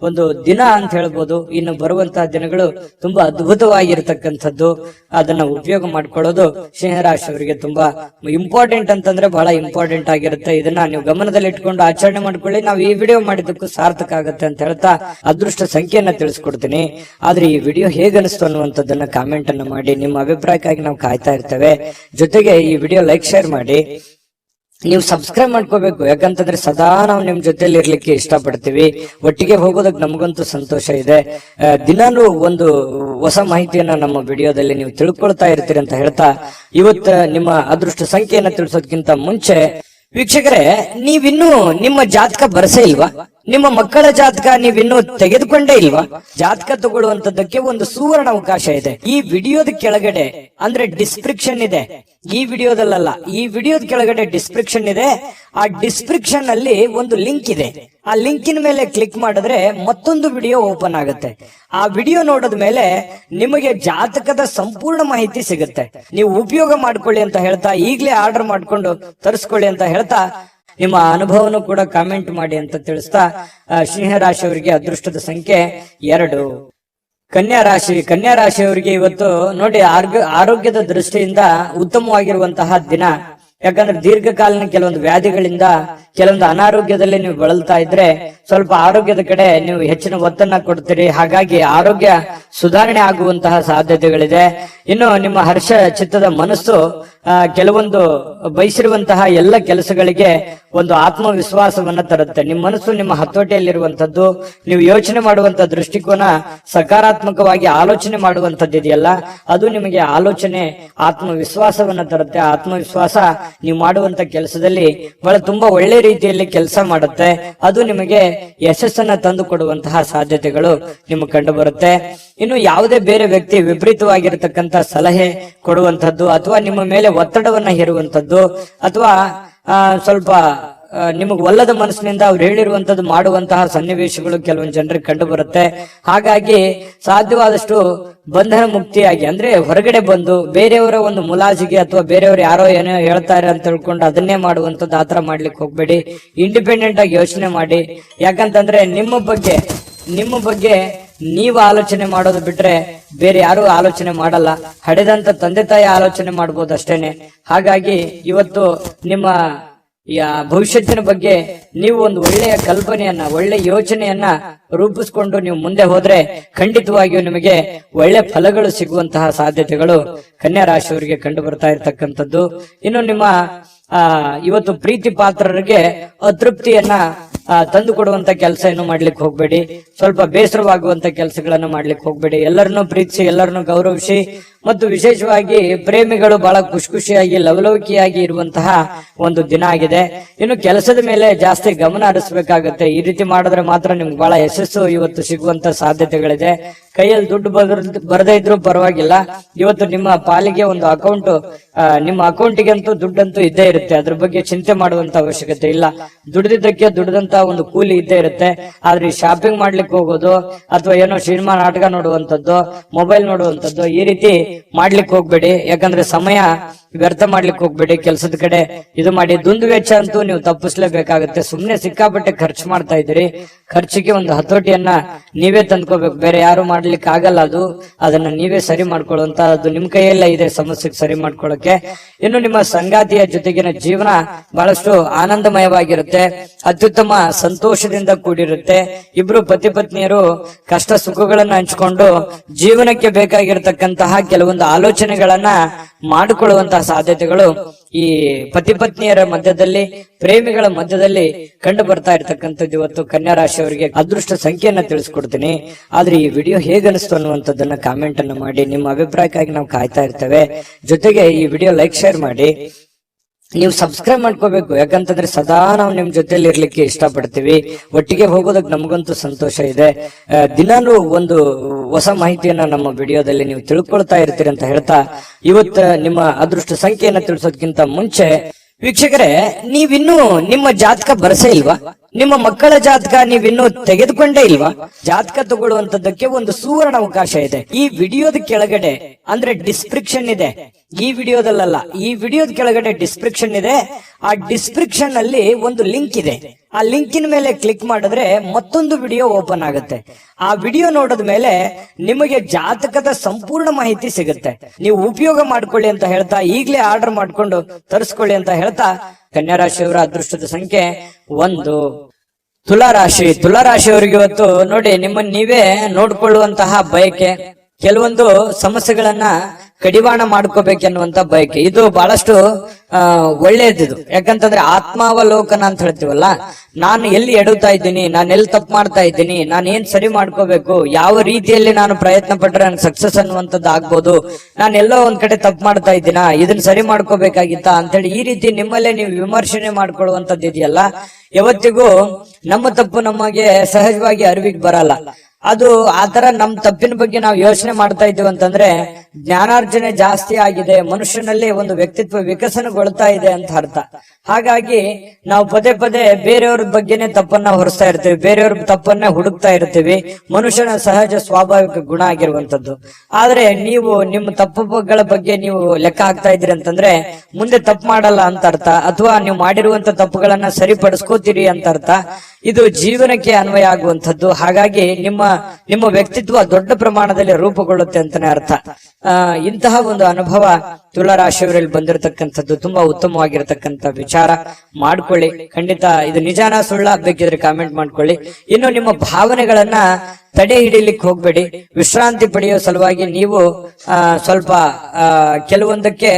ಒಂದು ದಿನ ಅಂತ ಹೇಳ್ಬೋದು. ಇನ್ನು ಬರುವಂತಹ ದಿನಗಳು ತುಂಬಾ ಅದ್ಭುತವಾಗಿರ್ತಕ್ಕಂಥದ್ದು. ಅದನ್ನ ಉಪಯೋಗ ಮಾಡ್ಕೊಳ್ಳೋದು ಸಿಂಹರಾಶಿಯವರಿಗೆ ತುಂಬಾ ಇಂಪಾರ್ಟೆಂಟ್ ಅಂತಂದ್ರೆ ಬಹಳ ಇಂಪಾರ್ಟೆಂಟ್ ಆಗಿರುತ್ತೆ. ಇದನ್ನ ನೀವು ಗಮನದಲ್ಲಿ ಇಟ್ಕೊಂಡು ಆಚರಣೆ ಮಾಡ್ಕೊಳ್ಳಿ. ನಾವು ಈ ವಿಡಿಯೋ ಮಾಡಿದ್ದಕ್ಕೂ ಸಾರ್ಥಕ ಆಗುತ್ತೆ ಅಂತ ಹೇಳ್ತಾ ಅದೃಷ್ಟ ಸಂಖ್ಯೆಯನ್ನ ತಿಳಿಸ್ಕೊಡ್ತೀನಿ. ಆದ್ರೆ ಈ ವಿಡಿಯೋ ಹೇಗನಿಸ್ತು ಅನ್ನುವಂಥದ್ದನ್ನ ಕಾಮೆಂಟ್ ಅನ್ನ ಮಾಡಿ. ನಿಮ್ಮ ಅಭಿಪ್ರಾಯಕ್ಕಾಗಿ ನಾವು ಕಾಯ್ತಾ ಇರ್ತೇವೆ. ಜೊತೆಗೆ ಈ ವಿಡಿಯೋ ಲೈಕ್, ಶೇರ್ ಮಾಡಿ. ನೀವು ಸಬ್ಸ್ಕ್ರೈಬ್ ಮಾಡ್ಕೋಬೇಕು. ಯಾಕಂತಂದ್ರೆ ಸದಾ ನಾವು ನಿಮ್ ಜೊತೆಲಿ ಇರ್ಲಿಕ್ಕೆ ಇಷ್ಟಪಡ್ತೀವಿ. ಒಟ್ಟಿಗೆ ಹೋಗೋದಕ್ಕೆ ನಮಗಂತೂ ಸಂತೋಷ ಇದೆ. ದಿನಾನು ಒಂದು ಹೊಸ ಮಾಹಿತಿಯನ್ನ ನಮ್ಮ ವಿಡಿಯೋದಲ್ಲಿ ನೀವು ತಿಳ್ಕೊಳ್ತಾ ಇರ್ತೀರಿ ಅಂತ ಹೇಳ್ತಾ ಇವತ್ತು ನಿಮ್ಮ ಅದೃಷ್ಟ ಸಂಖ್ಯೆಯನ್ನ ತಿಳಿಸೋದಕ್ಕಿಂತ ಮುಂಚೆ ವೀಕ್ಷಕರೇ, ನೀವಿನ್ನೂ ನಿಮ್ಮ ಜಾತಕ ಬರಸೇ ಇಲ್ವಾ? ನಿಮ್ಮ ಮಕ್ಕಳ ಜಾತಕ ನೀವಿನ್ನೂ ತೆಗೆದುಕೊಂಡೇ ಇಲ್ವಾ? ಜಾತಕ ತಗೊಳ್ಳುವಂತದ್ದಕ್ಕೆ ಒಂದು ಸುವರ್ಣ ಅವಕಾಶ ಇದೆ. ಈ ವಿಡಿಯೋದ ಕೆಳಗಡೆ ಅಂದ್ರೆ ಡಿಸ್ಕ್ರಿಪ್ಷನ್ ಇದೆ. ಈ ವಿಡಿಯೋದಲ್ಲ, ಈ ವಿಡಿಯೋದ ಕೆಳಗಡೆ ಡಿಸ್ಕ್ರಿಪ್ಷನ್ ಇದೆ. ಆ ಡಿಸ್ಕ್ರಿಪ್ಷನ್ ಅಲ್ಲಿ ಒಂದು ಲಿಂಕ್ ಇದೆ. ಆ ಲಿಂಕಿನ ಮೇಲೆ ಕ್ಲಿಕ್ ಮಾಡಿದ್ರೆ ಮತ್ತೊಂದು ವಿಡಿಯೋ ಓಪನ್ ಆಗುತ್ತೆ. ಆ ವಿಡಿಯೋ ನೋಡಿದ ಮೇಲೆ ನಿಮಗೆ ಜಾತಕದ ಸಂಪೂರ್ಣ ಮಾಹಿತಿ ಸಿಗುತ್ತೆ. ನೀವು ಉಪಯೋಗ ಮಾಡ್ಕೊಳ್ಳಿ ಅಂತ ಹೇಳ್ತಾ, ಈಗಲೇ ಆರ್ಡರ್ ಮಾಡ್ಕೊಂಡು ತರಿಸ್ಕೊಳ್ಳಿ ಅಂತ ಹೇಳ್ತಾ, ನಿಮ್ಮ ಅನುಭವನು ಕೂಡ ಕಾಮೆಂಟ್ ಮಾಡಿ ಅಂತ ತಿಳಿಸ್ತಾ, ಸಿಂಹರಾಶಿಯವರಿಗೆ ಅದೃಷ್ಟದ ಸಂಖ್ಯೆ 2. ಕನ್ಯಾ ರಾಶಿಯವರಿಗೆ ಇವತ್ತು ನೋಡಿ ಆರೋಗ್ಯದ ದೃಷ್ಟಿಯಿಂದ ಉತ್ತಮವಾಗಿರುವಂತಹ ದಿನ. ಯಾಕಂದ್ರೆ ದೀರ್ಘಕಾಲೀನ ಕೆಲವೊಂದು ವ್ಯಾಧಿಗಳಿಂದ, ಕೆಲವೊಂದು ಅನಾರೋಗ್ಯದಲ್ಲಿ ನೀವು ಬಳಲ್ತಾ ಇದ್ರೆ ಸ್ವಲ್ಪ ಆರೋಗ್ಯದ ಕಡೆ ನೀವು ಹೆಚ್ಚಿನ ಒತ್ತನ್ನ ಕೊಡ್ತೀರಿ. ಹಾಗಾಗಿ ಆರೋಗ್ಯ ಸುಧಾರಣೆ ಆಗುವಂತಹ ಸಾಧ್ಯತೆಗಳಿದೆ. ಇನ್ನು ನಿಮ್ಮ ಹರ್ಷ ಚಿತ್ತದ ಮನಸ್ಸು ಕೆಲವೊಂದು ಬಯಸಿರುವಂತಹ ಎಲ್ಲ ಕೆಲಸಗಳಿಗೆ ಒಂದು ಆತ್ಮವಿಶ್ವಾಸವನ್ನ ತರುತ್ತೆ. ನಿಮ್ಮ ಮನಸ್ಸು ನಿಮ್ಮ ಹತೋಟಿಯಲ್ಲಿರುವಂತದ್ದು. ನೀವು ಯೋಚನೆ ಮಾಡುವಂತ ದೃಷ್ಟಿಕೋನ ಸಕಾರಾತ್ಮಕವಾಗಿ ಆಲೋಚನೆ ಮಾಡುವಂತದ್ದು ಇದೆಯಲ್ಲ, ಅದು ನಿಮಗೆ ಆಲೋಚನೆ ಆತ್ಮವಿಶ್ವಾಸವನ್ನ ತರುತ್ತೆ. ಆತ್ಮವಿಶ್ವಾಸ ನೀವು ಮಾಡುವಂತ ಕೆಲಸದಲ್ಲಿ ಬಹಳ ತುಂಬಾ ಒಳ್ಳೆ ರೀತಿಯಲ್ಲಿ ಕೆಲಸ ಮಾಡುತ್ತೆ. ಅದು ನಿಮಗೆ ಯಶಸ್ಸನ್ನ ತಂದು ಕೊಡುವಂತಹ ಸಾಧ್ಯತೆಗಳು ನಿಮಗೆ ಕಂಡು ಬರುತ್ತೆ. ಇನ್ನು ಯಾವುದೇ ಬೇರೆ ವ್ಯಕ್ತಿ ವಿಪರೀತವಾಗಿರತಕ್ಕಂತ ಸಲಹೆ ಕೊಡುವಂತದ್ದು, ಅಥವಾ ನಿಮ್ಮ ಮೇಲೆ ಒತ್ತಡವನ್ನ ಹೇರುವಂತದ್ದು, ಅಥವಾ ಸ್ವಲ್ಪ ನಿಮಗೆ ಒಲ್ಲದ ಮನಸ್ಸಿನಿಂದ ಅವ್ರು ಹೇಳಿರುವಂತದ್ದು ಮಾಡುವಂತಹ ಸನ್ನಿವೇಶಗಳು ಕೆಲವೊಂದು ಜನರಿಗೆ ಕಂಡು ಬರುತ್ತೆ. ಹಾಗಾಗಿ ಸಾಧ್ಯವಾದಷ್ಟು ಬಂಧನ ಮುಕ್ತಿಯಾಗಿ, ಅಂದ್ರೆ ಹೊರಗಡೆ ಬಂದು ಬೇರೆಯವರ ಒಂದು ಮುಲಾಜಿಗೆ ಅಥವಾ ಬೇರೆಯವರು ಯಾರೋ ಏನೋ ಹೇಳ್ತಾರೆ ಅಂತ ತಿಳ್ಕೊಂಡು ಅದನ್ನೇ ಮಾಡುವಂತದ್ದು, ಆತರ ಮಾಡ್ಲಿಕ್ಕೆ ಹೋಗ್ಬೇಡಿ. ಇಂಡಿಪೆಂಡೆಂಟ್ ಆಗಿ ಯೋಚನೆ ಮಾಡಿ. ಯಾಕಂತಂದ್ರೆ ನಿಮ್ಮ ಬಗ್ಗೆ ನೀವು ಆಲೋಚನೆ ಮಾಡೋದು ಬಿಟ್ರೆ ಬೇರೆ ಯಾರು ಆಲೋಚನೆ ಮಾಡಲ್ಲ. ಹಡೆದಂತ ತಂದೆ ತಾಯಿ ಆಲೋಚನೆ ಮಾಡ್ಬೋದು ಅಷ್ಟೇನೆ. ಹಾಗಾಗಿ ಇವತ್ತು ನಿಮ್ಮ ಭವಿಷ್ಯತ್ತಿನ ಬಗ್ಗೆ ನೀವು ಒಂದು ಒಳ್ಳೆಯ ಕಲ್ಪನೆಯನ್ನ, ಒಳ್ಳೆ ಯೋಚನೆಯನ್ನ ರೂಪಿಸಿಕೊಂಡು ನೀವು ಮುಂದೆ ಹೋದ್ರೆ ಖಂಡಿತವಾಗಿಯೂ ನಿಮಗೆ ಒಳ್ಳೆ ಫಲಗಳು ಸಿಗುವಂತಹ ಸಾಧ್ಯತೆಗಳು ಕನ್ಯಾ ರಾಶಿಯವರಿಗೆ ಕಂಡು ಬರ್ತಾ ಇರ್ತಕ್ಕಂಥದ್ದು. ಇನ್ನು ನಿಮ್ಮ ಇವತ್ತು ಪ್ರೀತಿ ಪಾತ್ರರಿಗೆ ಅತೃಪ್ತಿಯನ್ನ ತಂದು ಕೊಡುವಂತ ಕೆಲಸ ಏನು ಮಾಡ್ಲಿಕ್ಕೆ ಹೋಗ್ಬೇಡಿ. ಸ್ವಲ್ಪ ಬೇಸರವಾಗುವಂತ ಕೆಲಸಗಳನ್ನ ಮಾಡ್ಲಿಕ್ಕೆ ಹೋಗ್ಬೇಡಿ. ಎಲ್ಲರನ್ನೂ ಪ್ರೀತಿಸಿ, ಎಲ್ಲರನ್ನೂ ಗೌರವಿಸಿ ಮತ್ತು ವಿಶೇಷವಾಗಿ ಪ್ರೇಮಿಗಳು ಬಹಳ ಖುಷಿಯಾಗಿ ಲವಲವಿಕೆಯಾಗಿ ಇರುವಂತಹ ಒಂದು ದಿನ ಆಗಿದೆ. ಇನ್ನು ಕೆಲಸದ ಮೇಲೆ ಜಾಸ್ತಿ ಗಮನ ಹರಿಸಬೇಕಾಗತ್ತೆ. ಈ ರೀತಿ ಮಾಡಿದ್ರೆ ಮಾತ್ರ ನಿಮ್ಗೆ ಬಹಳ ಯಶಸ್ಸು ಇವತ್ತು ಸಿಗುವಂತ ಸಾಧ್ಯತೆಗಳಿದೆ. ಕೈಯಲ್ಲಿ ದುಡ್ಡು ಬರದೇ ಇದ್ರೂ ಪರವಾಗಿಲ್ಲ, ಇವತ್ತು ನಿಮ್ಮ ಪಾಲಿಗೆ ಒಂದು ಅಕೌಂಟ್, ನಿಮ್ಮ ಅಕೌಂಟಿಗಂತೂ ದುಡ್ಡಂತೂ ಇದ್ದೇ ಇರುತ್ತೆ. ಅದ್ರ ಬಗ್ಗೆ ಚಿಂತೆ ಮಾಡುವಂತ ಅವಶ್ಯಕತೆ ಇಲ್ಲ. ದುಡ್ದಿದ್ದಕ್ಕೆ ದುಡ್ದಂತ ಒಂದು ಕೂಲಿ ಇದ್ದೇ ಇರುತ್ತೆ. ಆದ್ರೆ ಶಾಪಿಂಗ್ ಮಾಡ್ಲಿಕ್ಕೆ ಹೋಗೋದು ಅಥವಾ ಏನೋ ಸಿನಿಮಾ ನಾಟಕ ನೋಡುವಂತದ್ದು, ಮೊಬೈಲ್ ನೋಡುವಂತದ್ದು, ಈ ರೀತಿ ಮಾಡ್ಲಿಕ್ಕೆ ಹೋಗ್ಬೇಡಿ. ಯಾಕಂದ್ರೆ ಸಮಯ ವ್ಯರ್ಥ ಮಾಡ್ಲಿಕ್ಕೆ ಹೋಗ್ಬೇಡಿ. ಕೆಲಸದ ಕಡೆ ಇದು ಮಾಡಿ. ದುಂದು ವೆಚ್ಚ ಅಂತೂ ನೀವು ತಪ್ಪಿಸ್ಲೇಬೇಕಾಗುತ್ತೆ. ಸುಮ್ನೆ ಸಿಕ್ಕಾಪಟ್ಟೆ ಖರ್ಚು ಮಾಡ್ತಾ ಇದ್ದೀರಿ. ಖರ್ಚಿಗೆ ಒಂದು ಹತೋಟಿಯನ್ನ ನೀವೇ ತಂದ್ಕೋಬೇಕು, ಬೇರೆ ಯಾರು ಮಾಡ್ಲಿಕ್ಕೆ ಆಗಲ್ಲ. ಅದನ್ನ ನೀವೇ ಸರಿ ಮಾಡ್ಕೊಳ್ಳುವಂತ, ಅದು ನಿಮ್ ಕೈಯಲ್ಲೇ ಇದೆ ಸಮಸ್ಯೆಗೆ ಸರಿ ಮಾಡ್ಕೊಳ್ಳಕ್ಕೆ. ಇನ್ನು ನಿಮ್ಮ ಸಂಗಾತಿಯ ಜೊತೆಗಿನ ಜೀವನ ಬಹಳಷ್ಟು ಆನಂದಮಯವಾಗಿರುತ್ತೆ, ಅತ್ಯುತ್ತಮ ಸಂತೋಷದಿಂದ ಕೂಡಿರುತ್ತೆ. ಇಬ್ರು ಪತಿ ಪತ್ನಿಯರು ಕಷ್ಟ ಸುಖಗಳನ್ನ ಹಂಚಿಕೊಂಡು ಜೀವನಕ್ಕೆ ಬೇಕಾಗಿರತಕ್ಕಂತಹ ಕೆಲವೊಂದು ಆಲೋಚನೆಗಳನ್ನ ಮಾಡಿಕೊಳ್ಳುವಂತಹ ಸಾಧ್ಯತೆಗಳು ಈ ಪತಿ ಪತ್ನಿಯರ ಮಧ್ಯದಲ್ಲಿ, ಪ್ರೇಮಿಗಳ ಮಧ್ಯದಲ್ಲಿ ಕಂಡು ಬರ್ತಾ ಇರ್ತಕ್ಕಂಥದ್ದು. ಇವತ್ತು ಕನ್ಯಾ ರಾಶಿಯವರಿಗೆ ಅದೃಷ್ಟ ಸಂಖ್ಯೆಯನ್ನ ತಿಳಿಸ್ಕೊಡ್ತೀನಿ. ಆದ್ರೆ ಈ ವಿಡಿಯೋ ಹೇಗನಿಸ್ತು ಅನ್ನುವಂಥದ್ದನ್ನ ಕಾಮೆಂಟ್ ಅನ್ನ ಮಾಡಿ. ನಿಮ್ಮ ಅಭಿಪ್ರಾಯಕ್ಕಾಗಿ ನಾವು ಕಾಯ್ತಾ ಇರ್ತೇವೆ. ಜೊತೆಗೆ ಈ ವಿಡಿಯೋ ಲೈಕ್, ಶೇರ್ ಮಾಡಿ. ನೀವು ಸಬ್ಸ್ಕ್ರೈಬ್ ಮಾಡ್ಕೋಬೇಕು. ಯಾಕಂತಂದ್ರೆ ಸದಾ ನಾವು ನಿಮ್ ಜೊತೆಲಿ ಇರ್ಲಿಕ್ಕೆ ಇಷ್ಟಪಡ್ತೀವಿ. ಒಟ್ಟಿಗೆ ಹೋಗೋದಕ್ಕೆ ನಮಗಂತೂ ಸಂತೋಷ ಇದೆ. ದಿನಾನು ಒಂದು ಹೊಸ ಮಾಹಿತಿಯನ್ನ ನಮ್ಮ ವಿಡಿಯೋದಲ್ಲಿ ನೀವು ತಿಳ್ಕೊಳ್ತಾ ಇರ್ತೀರಿ ಅಂತ ಹೇಳ್ತಾ, ಇವತ್ತು ನಿಮ್ಮ ಅದೃಷ್ಟ ಸಂಖ್ಯೆಯನ್ನ ತಿಳಿಸೋದಕ್ಕಿಂತ ಮುಂಚೆ ವೀಕ್ಷಕರೇ, ನೀವಿನ್ನೂ ನಿಮ್ಮ ಜಾತಕ ಬರಸೇ ಇಲ್ವಾ? ನಿಮ್ಮ ಮಕ್ಕಳ ಜಾತಕ ನೀವಿನ್ನೂ ತೆಗೆದುಕೊಂಡೇ ಇಲ್ವಾ? ಜಾತಕ ತಗೊಳ್ಳುವಂತದ್ದಕ್ಕೆ ಒಂದು ಸುವರ್ಣ ಅವಕಾಶ ಇದೆ. ಈ ವಿಡಿಯೋದ ಕೆಳಗಡೆ ಅಂದ್ರೆ ಡಿಸ್ಕ್ರಿಪ್ಷನ್ ಇದೆ. ಈ ವಿಡಿಯೋದಲ್ಲ, ಈ ವಿಡಿಯೋದ ಕೆಳಗಡೆ ಡಿಸ್ಕ್ರಿಪ್ಷನ್ ಇದೆ. ಆ ಡಿಸ್ಕ್ರಿಪ್ಷನ್ ಅಲ್ಲಿ ಒಂದು ಲಿಂಕ್ ಇದೆ. ಆ ಲಿಂಕಿನ ಮೇಲೆ ಕ್ಲಿಕ್ ಮಾಡಿದ್ರೆ ಮತ್ತೊಂದು ವಿಡಿಯೋ ಓಪನ್ ಆಗುತ್ತೆ. ಆ ವಿಡಿಯೋ ನೋಡಿದ ಮೇಲೆ ನಿಮಗೆ ಜಾತಕದ ಸಂಪೂರ್ಣ ಮಾಹಿತಿ ಸಿಗುತ್ತೆ. ನೀವು ಉಪಯೋಗ ಮಾಡ್ಕೊಳ್ಳಿ ಅಂತ ಹೇಳ್ತಾ, ಈಗಲೇ ಆರ್ಡರ್ ಮಾಡ್ಕೊಂಡು ತರಿಸ್ಕೊಳ್ಳಿ ಅಂತ ಹೇಳ್ತಾ, ಕನ್ಯಾ ರಾಶಿಯವರ ಅದೃಷ್ಟದ ಸಂಖ್ಯೆ 1. ತುಲಾರಾಶಿ. ತುಲಾರಾಶಿಯವರಿಗೆ ಇವತ್ತು ನೋಡಿ, ನಿಮ್ಮನ್ನ ನೀವೇ ನೋಡ್ಕೊಳ್ಳುವಂತಹ ಬಯಕೆ, ಕೆಲವೊಂದು ಸಮಸ್ಯೆಗಳನ್ನ ಕಡಿವಾಣ ಮಾಡ್ಕೋಬೇಕೆನ್ನುವಂತ ಬಯಕೆ, ಇದು ಬಹಳಷ್ಟು ಒಳ್ಳೇದಿದು. ಯಾಕಂತಂದ್ರೆ ಆತ್ಮಾವಲೋಕನ ಅಂತ ಹೇಳ್ತೀವಲ್ಲ, ನಾನು ಎಲ್ಲಿ ಎಡುತ್ತಾ ಇದ್ದೀನಿ, ನಾನು ಎಲ್ಲಿ ತಪ್ಪು ಮಾಡ್ತಾ ಇದ್ದೀನಿ, ನಾನು ಏನ್ ಸರಿ ಮಾಡ್ಕೋಬೇಕು, ಯಾವ ರೀತಿಯಲ್ಲಿ ನಾನು ಪ್ರಯತ್ನ ಪಟ್ರೆ ನನ್ ಸಕ್ಸಸ್ ಅನ್ನುವಂಥದ್ದು ಆಗ್ಬೋದು, ನಾನು ಎಲ್ಲೋ ಒಂದ್ ಕಡೆ ತಪ್ಪು ಮಾಡ್ತಾ ಇದ್ದೀನಾ, ಇದನ್ನ ಸರಿ ಮಾಡ್ಕೋಬೇಕಾಗಿತ್ತ ಅಂತೇಳಿ ಈ ರೀತಿ ನಿಮ್ಮಲ್ಲೇ ನೀವು ವಿಮರ್ಶನೆ ಮಾಡ್ಕೊಳ್ಳುವಂಥದ್ದು ಇದೆಯಲ್ಲ, ಯಾವತ್ತಿಗೂ ನಮ್ಮ ತಪ್ಪು ನಮಗೆ ಸಹಜವಾಗಿ ಅರಿವಿಗೆ ಬರಲ್ಲ. ಅದು ಆತರ ನಮ್ ತಪ್ಪಿನ ಬಗ್ಗೆ ನಾವು ಯೋಚನೆ ಮಾಡ್ತಾ ಇದ್ದೀವಿ ಅಂತಂದ್ರೆ ಜ್ಞಾನಾರ್ಜನೆ ಜಾಸ್ತಿ ಆಗಿದೆ, ಮನುಷ್ಯನಲ್ಲಿ ಒಂದು ವ್ಯಕ್ತಿತ್ವ ವಿಕಸನಗೊಳ್ತಾ ಇದೆ ಅಂತ ಅರ್ಥ. ಹಾಗಾಗಿ ನಾವು ಪದೇ ಪದೇ ಬೇರೆಯವ್ರ ಬಗ್ಗೆನೆ ತಪ್ಪನ್ನ ಹೊರಿಸ್ತಾ ಇರ್ತೀವಿ, ಬೇರೆಯವ್ರ ತಪ್ಪನ್ನ ಹುಡುಕ್ತಾ ಇರ್ತೀವಿ. ಮನುಷ್ಯನ ಸಹಜ ಸ್ವಾಭಾವಿಕ ಗುಣ ಆಗಿರುವಂತದ್ದು. ಆದ್ರೆ ನೀವು ನಿಮ್ಮ ತಪ್ಪುಗಳ ಬಗ್ಗೆ ನೀವು ಲೆಕ್ಕ ಹಾಕ್ತಾ ಇದ್ದೀರಿ ಅಂತಂದ್ರೆ ಮುಂದೆ ತಪ್ಪು ಮಾಡಲ್ಲ ಅಂತ ಅರ್ಥ, ಅಥವಾ ನೀವು ಮಾಡಿರುವಂತ ತಪ್ಪುಗಳನ್ನ ಸರಿಪಡಿಸ್ಕೋತೀರಿ ಅಂತ ಅರ್ಥ. ಇದು ಜೀವನಕ್ಕೆ ಅನ್ವಯ ಆಗುವಂಥದ್ದು. ಹಾಗಾಗಿ ನಿಮ್ಮ ವ್ಯಕ್ತಿತ್ವ ದೊಡ್ಡ ಪ್ರಮಾಣದಲ್ಲಿ ರೂಪುಗೊಳ್ಳುತ್ತೆ ಅಂತಾನೆ ಅರ್ಥ. ಇಂತಹ ಒಂದು ಅನುಭವ ತುಲಾರಾಶಿಯವರಲ್ಲಿ ಬಂದಿರತಕ್ಕಂಥದ್ದು ತುಂಬಾ ಉತ್ತಮವಾಗಿರತಕ್ಕಂಥ ವಿಚಾರ. ಮಾಡ್ಕೊಳ್ಳಿ, ಖಂಡಿತ ಇದು ನಿಜಾನ ಸುಳ್ಳ ಬೇಕಿದ್ರೆ ಕಾಮೆಂಟ್ ಮಾಡ್ಕೊಳ್ಳಿ. ಇನ್ನು ನಿಮ್ಮ ಭಾವನೆಗಳನ್ನ ತಡೆ ಹಿಡಿಲಿಕ್ಕೆ ಹೋಗ್ಬೇಡಿ. ವಿಶ್ರಾಂತಿ ಪಡೆಯೋ ಸಲುವಾಗಿ ನೀವು ಸ್ವಲ್ಪ ಕೆಲವೊಂದಕ್ಕೆ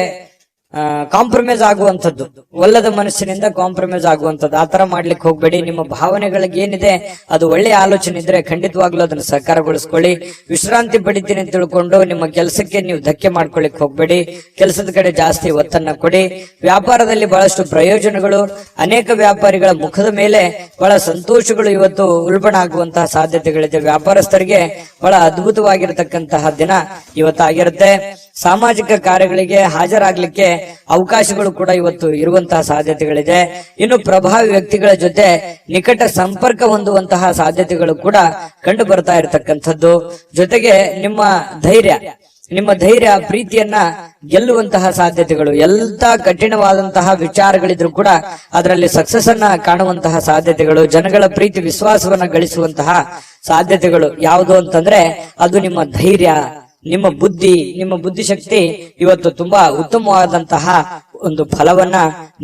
ಕಾಂಪ್ರಮೈಸ್ ಆಗುವಂಥದ್ದು, ಒಲ್ಲದ ಮನಸ್ಸಿನಿಂದ ಕಾಂಪ್ರಮೈಸ್ ಆಗುವಂಥದ್ದು, ಆತರ ಮಾಡ್ಲಿಕ್ಕೆ ಹೋಗ್ಬೇಡಿ. ನಿಮ್ಮ ಭಾವನೆಗಳಿಗೆ ಏನಿದೆ ಅದು ಒಳ್ಳೆಯ ಆಲೋಚನೆ ಇದ್ರೆ ಖಂಡಿತವಾಗ್ಲೂ ಅದನ್ನ ಸಹಕಾರಗೊಳಿಸ್ಕೊಳ್ಳಿ. ವಿಶ್ರಾಂತಿ ಪಡಿತೀನಿ ಅಂತ ತಿಳ್ಕೊಂಡು ನಿಮ್ಮ ಕೆಲಸಕ್ಕೆ ನೀವು ಧಕ್ಕೆ ಮಾಡ್ಕೊಳ್ಳಿಕ್ ಹೋಗ್ಬೇಡಿ. ಕೆಲಸದ ಕಡೆ ಜಾಸ್ತಿ ಒತ್ತನ್ನ ಕೊಡಿ. ವ್ಯಾಪಾರದಲ್ಲಿ ಬಹಳಷ್ಟು ಪ್ರಯೋಜನಗಳು, ಅನೇಕ ವ್ಯಾಪಾರಿಗಳ ಮುಖದ ಮೇಲೆ ಬಹಳ ಸಂತೋಷಗಳು ಇವತ್ತು ಉಲ್ಬಣ ಆಗುವಂತಹ ಸಾಧ್ಯತೆಗಳಿದೆ. ವ್ಯಾಪಾರಸ್ಥರಿಗೆ ಬಹಳ ಅದ್ಭುತವಾಗಿರತಕ್ಕಂತಹ ದಿನ ಇವತ್ತಾಗಿರುತ್ತೆ. ಸಾಮಾಜಿಕ ಕಾರ್ಯಗಳಿಗೆ ಹಾಜರಾಗ್ಲಿಕ್ಕೆ ಅವಕಾಶಗಳು ಕೂಡ ಇವತ್ತು ಇರುವಂತಹ ಸಾಧ್ಯತೆಗಳಿದೆ. ಇನ್ನು ಪ್ರಭಾವಿ ವ್ಯಕ್ತಿಗಳ ಜೊತೆ ನಿಕಟ ಸಂಪರ್ಕ ಹೊಂದುವಂತಹ ಸಾಧ್ಯತೆಗಳು ಕೂಡ ಕಂಡು ಬರ್ತಾ ಇರತಕ್ಕಂಥದ್ದು. ಜೊತೆಗೆ ನಿಮ್ಮ ಧೈರ್ಯ ಪ್ರೀತಿಯನ್ನ ಗೆಲ್ಲುವಂತಹ ಸಾಧ್ಯತೆಗಳು, ಎಲ್ಲ ಕಠಿಣವಾದಂತಹ ವಿಚಾರಗಳಿದ್ರು ಕೂಡ ಅದರಲ್ಲಿ ಸಕ್ಸಸ್ ಅನ್ನ ಕಾಣುವಂತಹ ಸಾಧ್ಯತೆಗಳು, ಜನಗಳ ಪ್ರೀತಿ ವಿಶ್ವಾಸವನ್ನ ಗಳಿಸುವಂತಹ ಸಾಧ್ಯತೆಗಳು ಯಾವುದು ಅಂತಂದ್ರೆ ಅದು ನಿಮ್ಮ ಧೈರ್ಯ, ನಿಮ್ಮ ಬುದ್ಧಿಶಕ್ತಿ ಇವತ್ತು ತುಂಬಾ ಉತ್ತಮವಾದಂತಹ ಒಂದು ಫಲವನ್ನ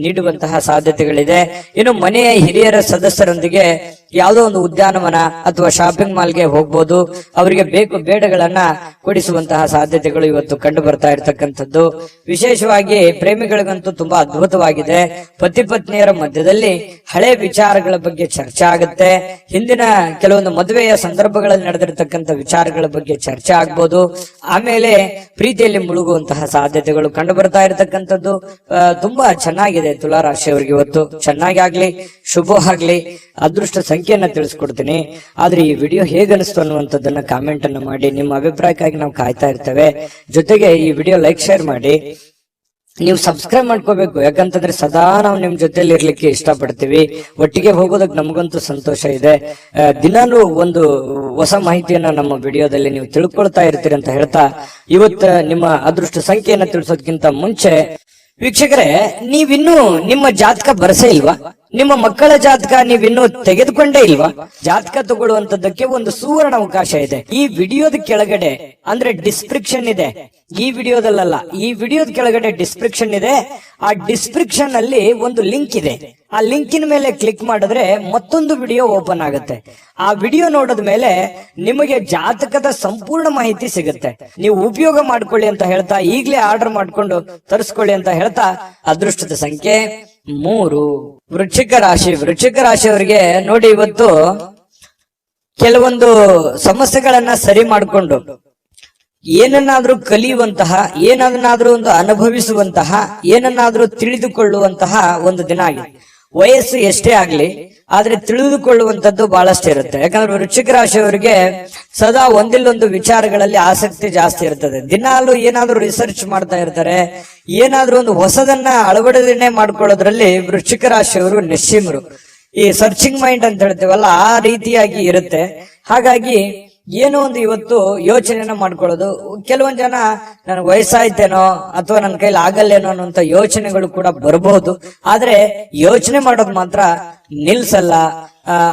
ನೀಡುವಂತಹ ಸಾಧ್ಯತೆಗಳಿದೆ. ಇನ್ನು ಮನೆಯ ಹಿರಿಯರ ಸದಸ್ಯರೊಂದಿಗೆ ಯಾವುದೋ ಒಂದು ಉದ್ಯಾನವನ ಅಥವಾ ಶಾಪಿಂಗ್ ಮಾಲ್ಗೆ ಹೋಗ್ಬೋದು. ಅವರಿಗೆ ಬೇಕು ಬೇಡಗಳನ್ನ ಕೊಡಿಸುವಂತಹ ಸಾಧ್ಯತೆಗಳು ಇವತ್ತು ಕಂಡು ಬರ್ತಾ ಇರತಕ್ಕಂಥದ್ದು. ವಿಶೇಷವಾಗಿ ಪ್ರೇಮಿಗಳಿಗಂತೂ ತುಂಬಾ ಅದ್ಭುತವಾಗಿದೆ. ಪತಿ ಪತ್ನಿಯರ ಮಧ್ಯದಲ್ಲಿ ಹಳೆ ವಿಚಾರಗಳ ಬಗ್ಗೆ ಚರ್ಚೆ ಆಗುತ್ತೆ. ಹಿಂದಿನ ಕೆಲವೊಂದು ಮದುವೆಯ ಸಂದರ್ಭಗಳಲ್ಲಿ ನಡೆದಿರತಕ್ಕಂಥ ವಿಚಾರಗಳ ಬಗ್ಗೆ ಚರ್ಚೆ ಆಗ್ಬೋದು. ಆಮೇಲೆ ಪ್ರೀತಿಯಲ್ಲಿ ಮುಳುಗುವಂತಹ ಸಾಧ್ಯತೆಗಳು ಕಂಡು ಬರ್ತಾ ಇರತಕ್ಕಂಥದ್ದು. ತುಂಬಾ ಚೆನ್ನಾಗಿದೆ ತುಲಾರಾಶಿಯವರಿಗೆ ಇವತ್ತು. ಚೆನ್ನಾಗಿ ಆಗ್ಲಿ, ಶುಭ ಆಗ್ಲಿ. ಅದೃಷ್ಟ ಸಂಖ್ಯೆಯನ್ನ ತಿಳಿಸ್ಕೊಡ್ತೀನಿ. ಆದ್ರೆ ಈ ವಿಡಿಯೋ ಹೇಗನಿಸ್ತು ಅನ್ನುವಂಥದ್ದನ್ನ ಕಾಮೆಂಟ್ ಅನ್ನ ಮಾಡಿ. ನಿಮ್ಮ ಅಭಿಪ್ರಾಯಕ್ಕಾಗಿ ನಾವು ಕಾಯ್ತಾ ಇರ್ತೇವೆ. ಜೊತೆಗೆ ಈ ವಿಡಿಯೋ ಲೈಕ್ ಶೇರ್ ಮಾಡಿ. ನೀವು ಸಬ್ಸ್ಕ್ರೈಬ್ ಮಾಡ್ಕೋಬೇಕು, ಯಾಕಂತಂದ್ರೆ ಸದಾ ನಾವು ನಿಮ್ ಜೊತೆಲಿ ಇರ್ಲಿಕ್ಕೆ ಇಷ್ಟಪಡ್ತೀವಿ. ಒಟ್ಟಿಗೆ ಹೋಗೋದಕ್ಕೆ ನಮಗಂತೂ ಸಂತೋಷ ಇದೆ. ದಿನಾನು ಒಂದು ಹೊಸ ಮಾಹಿತಿಯನ್ನ ನಮ್ಮ ವಿಡಿಯೋದಲ್ಲಿ ನೀವು ತಿಳ್ಕೊಳ್ತಾ ಇರ್ತೀರಿ ಅಂತ ಹೇಳ್ತಾ, ಇವತ್ತು ನಿಮ್ಮ ಅದೃಷ್ಟ ಸಂಖ್ಯೆಯನ್ನ ತಿಳಿಸೋದಕ್ಕಿಂತ ಮುಂಚೆ ವೀಕ್ಷಕರೇ, ನೀವಿನ್ನೂ ನಿಮ್ಮ ಜಾತಕ ಬರಸೇ ಇಲ್ವಾ? ನಿಮ್ಮ ಮಕ್ಕಳ ಜಾತಕ ನೀವಿನ್ನೂ ತೆಗೆದುಕೊಂಡೇ ಇಲ್ವಾ? ಜಾತಕ ತಗೊಳ್ಳುವಂತದ್ದಕ್ಕೆ ಒಂದು ಸುವರ್ಣ ಅವಕಾಶ ಇದೆ. ಈ ವಿಡಿಯೋದ ಕೆಳಗಡೆ ಅಂದ್ರೆ ಡಿಸ್ಕ್ರಿಪ್ಷನ್ ಇದೆ. ಈ ವಿಡಿಯೋದಲ್ಲ, ಈ ವಿಡಿಯೋದ ಕೆಳಗಡೆ ಡಿಸ್ಕ್ರಿಪ್ಷನ್ ಇದೆ. ಆ ಡಿಸ್ಕ್ರಿಪ್ಷನ್ ಅಲ್ಲಿ ಒಂದು ಲಿಂಕ್ ಇದೆ. ಆ ಲಿಂಕಿನ ಮೇಲೆ ಕ್ಲಿಕ್ ಮಾಡಿದ್ರೆ ಮತ್ತೊಂದು ವಿಡಿಯೋ ಓಪನ್ ಆಗುತ್ತೆ. ಆ ವಿಡಿಯೋ ನೋಡಿದ ಮೇಲೆ ನಿಮಗೆ ಜಾತಕದ ಸಂಪೂರ್ಣ ಮಾಹಿತಿ ಸಿಗುತ್ತೆ. ನೀವು ಉಪಯೋಗ ಮಾಡ್ಕೊಳ್ಳಿ ಅಂತ ಹೇಳ್ತಾ, ಈಗಲೇ ಆರ್ಡರ್ ಮಾಡ್ಕೊಂಡು ತರಿಸ್ಕೊಳ್ಳಿ ಅಂತ ಹೇಳ್ತಾ, ಅದೃಷ್ಟದ ಸಂಖ್ಯೆ 3 ವೃಶ್ಚಿಕ ರಾಶಿಯವರಿಗೆ ನೋಡಿ, ಇವತ್ತು ಕೆಲವೊಂದು ಸಮಸ್ಯೆಗಳನ್ನ ಸರಿ ಮಾಡಿಕೊಂಡು ಏನನ್ನಾದ್ರೂ ಕಲಿಯುವಂತಹ, ಏನನ್ನಾದ್ರೂ ಒಂದು ಅನುಭವಿಸುವಂತಹ, ಏನನ್ನಾದ್ರೂ ತಿಳಿದುಕೊಳ್ಳುವಂತಹ ಒಂದು ದಿನ ಆಗಿದೆ. ವಯಸ್ಸು ಎಷ್ಟೇ ಆಗ್ಲಿ, ಆದ್ರೆ ತಿಳಿದುಕೊಳ್ಳುವಂತದ್ದು ಬಹಳಷ್ಟು ಇರುತ್ತೆ. ಯಾಕಂದ್ರೆ ವೃಶ್ಚಿಕ ರಾಶಿಯವರಿಗೆ ಸದಾ ಒಂದಿಲ್ಲೊಂದು ವಿಚಾರಗಳಲ್ಲಿ ಆಸಕ್ತಿ ಜಾಸ್ತಿ ಇರ್ತದೆ. ದಿನಾಲು ಏನಾದ್ರೂ ರಿಸರ್ಚ್ ಮಾಡ್ತಾ ಇರ್ತಾರೆ. ಏನಾದ್ರೂ ಒಂದು ಹೊಸದನ್ನ ಅಳವಡಿಕೆ ಮಾಡ್ಕೊಳ್ಳೋದ್ರಲ್ಲಿ ವೃಶ್ಚಿಕ ರಾಶಿಯವರು ನಿಶ್ಚಿಮರು. ಈ ಸರ್ಚಿಂಗ್ ಮೈಂಡ್ ಅಂತ ಹೇಳ್ತೀವಲ್ಲ, ಆ ರೀತಿಯಾಗಿ ಇರುತ್ತೆ. ಹಾಗಾಗಿ ಏನೋ ಒಂದು ಇವತ್ತು ಯೋಚನೆಯನ್ನ ಮಾಡ್ಕೊಳ್ಳೋದು. ಕೆಲವೊಂದ್ ಜನ ನನಗೆ ವಯಸ್ಸಾಯ್ತೇನೋ ಅಥವಾ ನನ್ನ ಕೈಲಿ ಆಗಲ್ಲೇನೋ ಅನ್ನುವಂತ ಯೋಚನೆಗಳು ಕೂಡ ಬರಬಹುದು. ಆದ್ರೆ ಯೋಚನೆ ಮಾಡೋದು ಮಾತ್ರ ನಿಲ್ಸಲ್ಲ.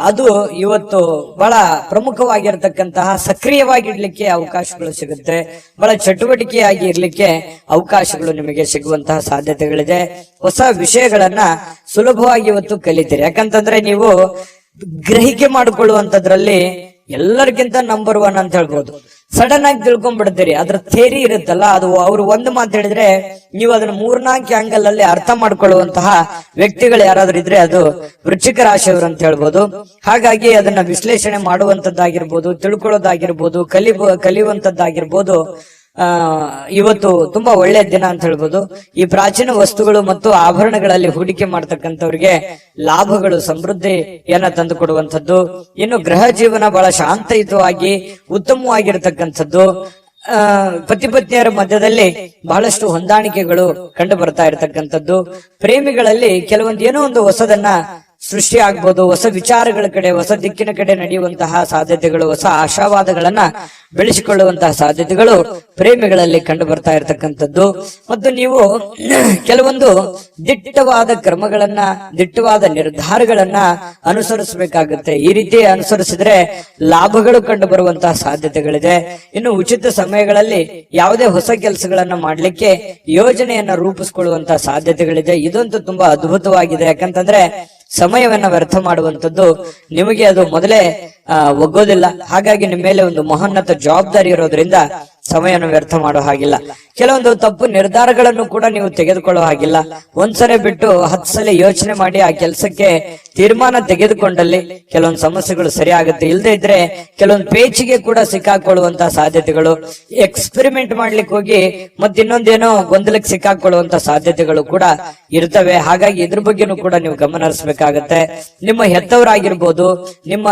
ಅದು ಇವತ್ತು ಬಹಳ ಪ್ರಮುಖವಾಗಿರ್ತಕ್ಕಂತಹ, ಸಕ್ರಿಯವಾಗಿರ್ಲಿಕ್ಕೆ ಅವಕಾಶಗಳು ಸಿಗುತ್ತೆ. ಬಹಳ ಚಟುವಟಿಕೆಯಾಗಿ ಇರ್ಲಿಕ್ಕೆ ಅವಕಾಶಗಳು ನಿಮಗೆ ಸಿಗುವಂತಹ ಸಾಧ್ಯತೆಗಳಿದೆ. ಹೊಸ ವಿಷಯಗಳನ್ನ ಸುಲಭವಾಗಿ ಇವತ್ತು ಕಲಿತೀರಿ. ಯಾಕಂತಂದ್ರೆ ನೀವು ಗ್ರಹಿಕೆ ಮಾಡಿಕೊಳ್ಳುವಂತದ್ರಲ್ಲಿ ಎಲ್ಲರಿಗಿಂತ ನಂಬರ್ 1 ಅಂತ ಹೇಳ್ಬೋದು. ಸಡನ್ ಆಗಿ ತಿಳ್ಕೊಂಡ್ಬಿಡ್ತೀರಿ. ಅದ್ರ ಥೇರಿ ಇರುತ್ತಲ್ಲ, ಅದು ಅವ್ರು ಒಂದು ಮಾತು ಹೇಳಿದ್ರೆ ನೀವು ಅದನ್ನ 3-4 ಆಂಗಲ್ ಅಲ್ಲಿ ಅರ್ಥ ಮಾಡ್ಕೊಳ್ಳುವಂತಹ ವ್ಯಕ್ತಿಗಳು ಯಾರಾದ್ರೂ ಇದ್ರೆ ಅದು ವೃಶ್ಚಿಕ ರಾಶಿಯವರು ಅಂತ ಹೇಳ್ಬೋದು. ಹಾಗಾಗಿ ಅದನ್ನ ವಿಶ್ಲೇಷಣೆ ಮಾಡುವಂತದ್ದಾಗಿರ್ಬೋದು, ತಿಳ್ಕೊಳ್ಳೋದಾಗಿರ್ಬೋದು, ಕಲಿಯುವಂತದ್ದಾಗಿರ್ಬೋದು. ಇವತ್ತು ತುಂಬಾ ಒಳ್ಳೆಯ ದಿನ ಅಂತ ಹೇಳ್ಬೋದು. ಈ ಪ್ರಾಚೀನ ವಸ್ತುಗಳು ಮತ್ತು ಆಭರಣಗಳಲ್ಲಿ ಹೂಡಿಕೆ ಮಾಡ್ತಕ್ಕಂಥವ್ರಿಗೆ ಲಾಭಗಳು, ಸಮೃದ್ಧಿಯನ್ನ ತಂದು ಕೊಡುವಂಥದ್ದು. ಇನ್ನು ಗೃಹ ಜೀವನ ಬಹಳ ಶಾಂತಯುತವಾಗಿ ಉತ್ತಮವಾಗಿರ್ತಕ್ಕಂಥದ್ದು. ಪತಿ ಪತ್ನಿಯರ ಮಧ್ಯದಲ್ಲಿ ಬಹಳಷ್ಟು ಹೊಂದಾಣಿಕೆಗಳು ಕಂಡು ಬರ್ತಾ ಇರತಕ್ಕಂಥದ್ದು. ಪ್ರೇಮಿಗಳಲ್ಲಿ ಕೆಲವೊಂದು ಏನೋ ಒಂದು ಹೊಸದನ್ನ ಸೃಷ್ಟಿ ಆಗ್ಬೋದು. ಹೊಸ ವಿಚಾರಗಳ ಕಡೆ, ಹೊಸ ದಿಕ್ಕಿನ ಕಡೆ ನಡೆಯುವಂತಹ ಸಾಧ್ಯತೆಗಳು, ಹೊಸ ಆಶಾವಾದಗಳನ್ನ ಬೆಳೆಸಿಕೊಳ್ಳುವಂತಹ ಸಾಧ್ಯತೆಗಳು ಪ್ರೇಮಿಗಳಲ್ಲಿ ಕಂಡು ಬರ್ತಾ ಇರತಕ್ಕಂಥದ್ದು. ಮತ್ತು ನೀವು ಕೆಲವೊಂದು ದಿಟ್ಟವಾದ ಕ್ರಮಗಳನ್ನ, ದಿಟ್ಟವಾದ ನಿರ್ಧಾರಗಳನ್ನ ಅನುಸರಿಸಬೇಕಾಗುತ್ತೆ. ಈ ರೀತಿ ಅನುಸರಿಸಿದ್ರೆ ಲಾಭಗಳು ಕಂಡು ಬರುವಂತಹ ಸಾಧ್ಯತೆಗಳಿದೆ. ಇನ್ನು ಉಚಿತ ಸಮಯಗಳಲ್ಲಿ ಯಾವುದೇ ಹೊಸ ಕೆಲಸಗಳನ್ನ ಮಾಡ್ಲಿಕ್ಕೆ ಯೋಜನೆಯನ್ನ ರೂಪಿಸಿಕೊಳ್ಳುವಂತಹ ಸಾಧ್ಯತೆಗಳಿದೆ. ಇದಂತೂ ತುಂಬಾ ಅದ್ಭುತವಾಗಿದೆ. ಯಾಕಂತಂದ್ರೆ ಸಮಯವನ್ನ ವ್ಯರ್ಥ ಮಾಡುವಂತದ್ದು ನಿಮಗೆ ಅದು ಮೊದಲೇ ಒಗ್ಗೋದಿಲ್ಲ. ಹಾಗಾಗಿ ನಿಮ್ಮ ಮೇಲೆ ಒಂದು ಮಹೋನ್ನತ ಜವಾಬ್ದಾರಿ ಇರೋದ್ರಿಂದ ಸಮಯವನ್ನು ವ್ಯರ್ಥ ಮಾಡೋ ಹಾಗಿಲ್ಲ. ಕೆಲವೊಂದು ತಪ್ಪು ನಿರ್ಧಾರಗಳನ್ನು ಕೂಡ ನೀವು ತೆಗೆದುಕೊಳ್ಳೋ ಹಾಗಿಲ್ಲ. ಒಂದ್ಸಲ ಬಿಟ್ಟು 10 ಸಲ ಯೋಚನೆ ಮಾಡಿ ಆ ಕೆಲಸಕ್ಕೆ ತೀರ್ಮಾನ ತೆಗೆದುಕೊಂಡಲ್ಲಿ ಕೆಲವೊಂದು ಸಮಸ್ಯೆಗಳು ಸರಿ ಆಗುತ್ತೆ. ಇಲ್ಲದೆ ಇದ್ರೆ ಕೆಲವೊಂದು ಪೇಚಿಗೆ ಕೂಡ ಸಿಕ್ಕಾಕೊಳ್ಳುವಂತಹ ಸಾಧ್ಯತೆಗಳು, ಎಕ್ಸ್ಪೆರಿಮೆಂಟ್ ಮಾಡ್ಲಿಕ್ಕೆ ಹೋಗಿ ಮತ್ತಿನ್ನೊಂದೇನೋ ಗೊಂದಲಕ್ಕೆ ಸಿಕ್ಕಾಕೊಳ್ಳುವಂತ ಸಾಧ್ಯತೆಗಳು ಕೂಡ ಇರ್ತವೆ. ಹಾಗಾಗಿ ಇದ್ರ ಬಗ್ಗೆನೂ ಕೂಡ ನೀವು ಗಮನ ಹರಿಸಬೇಕಾಗತ್ತೆ. ನಿಮ್ಮ ಹೆತ್ತವರಾಗಿರ್ಬೋದು, ನಿಮ್ಮ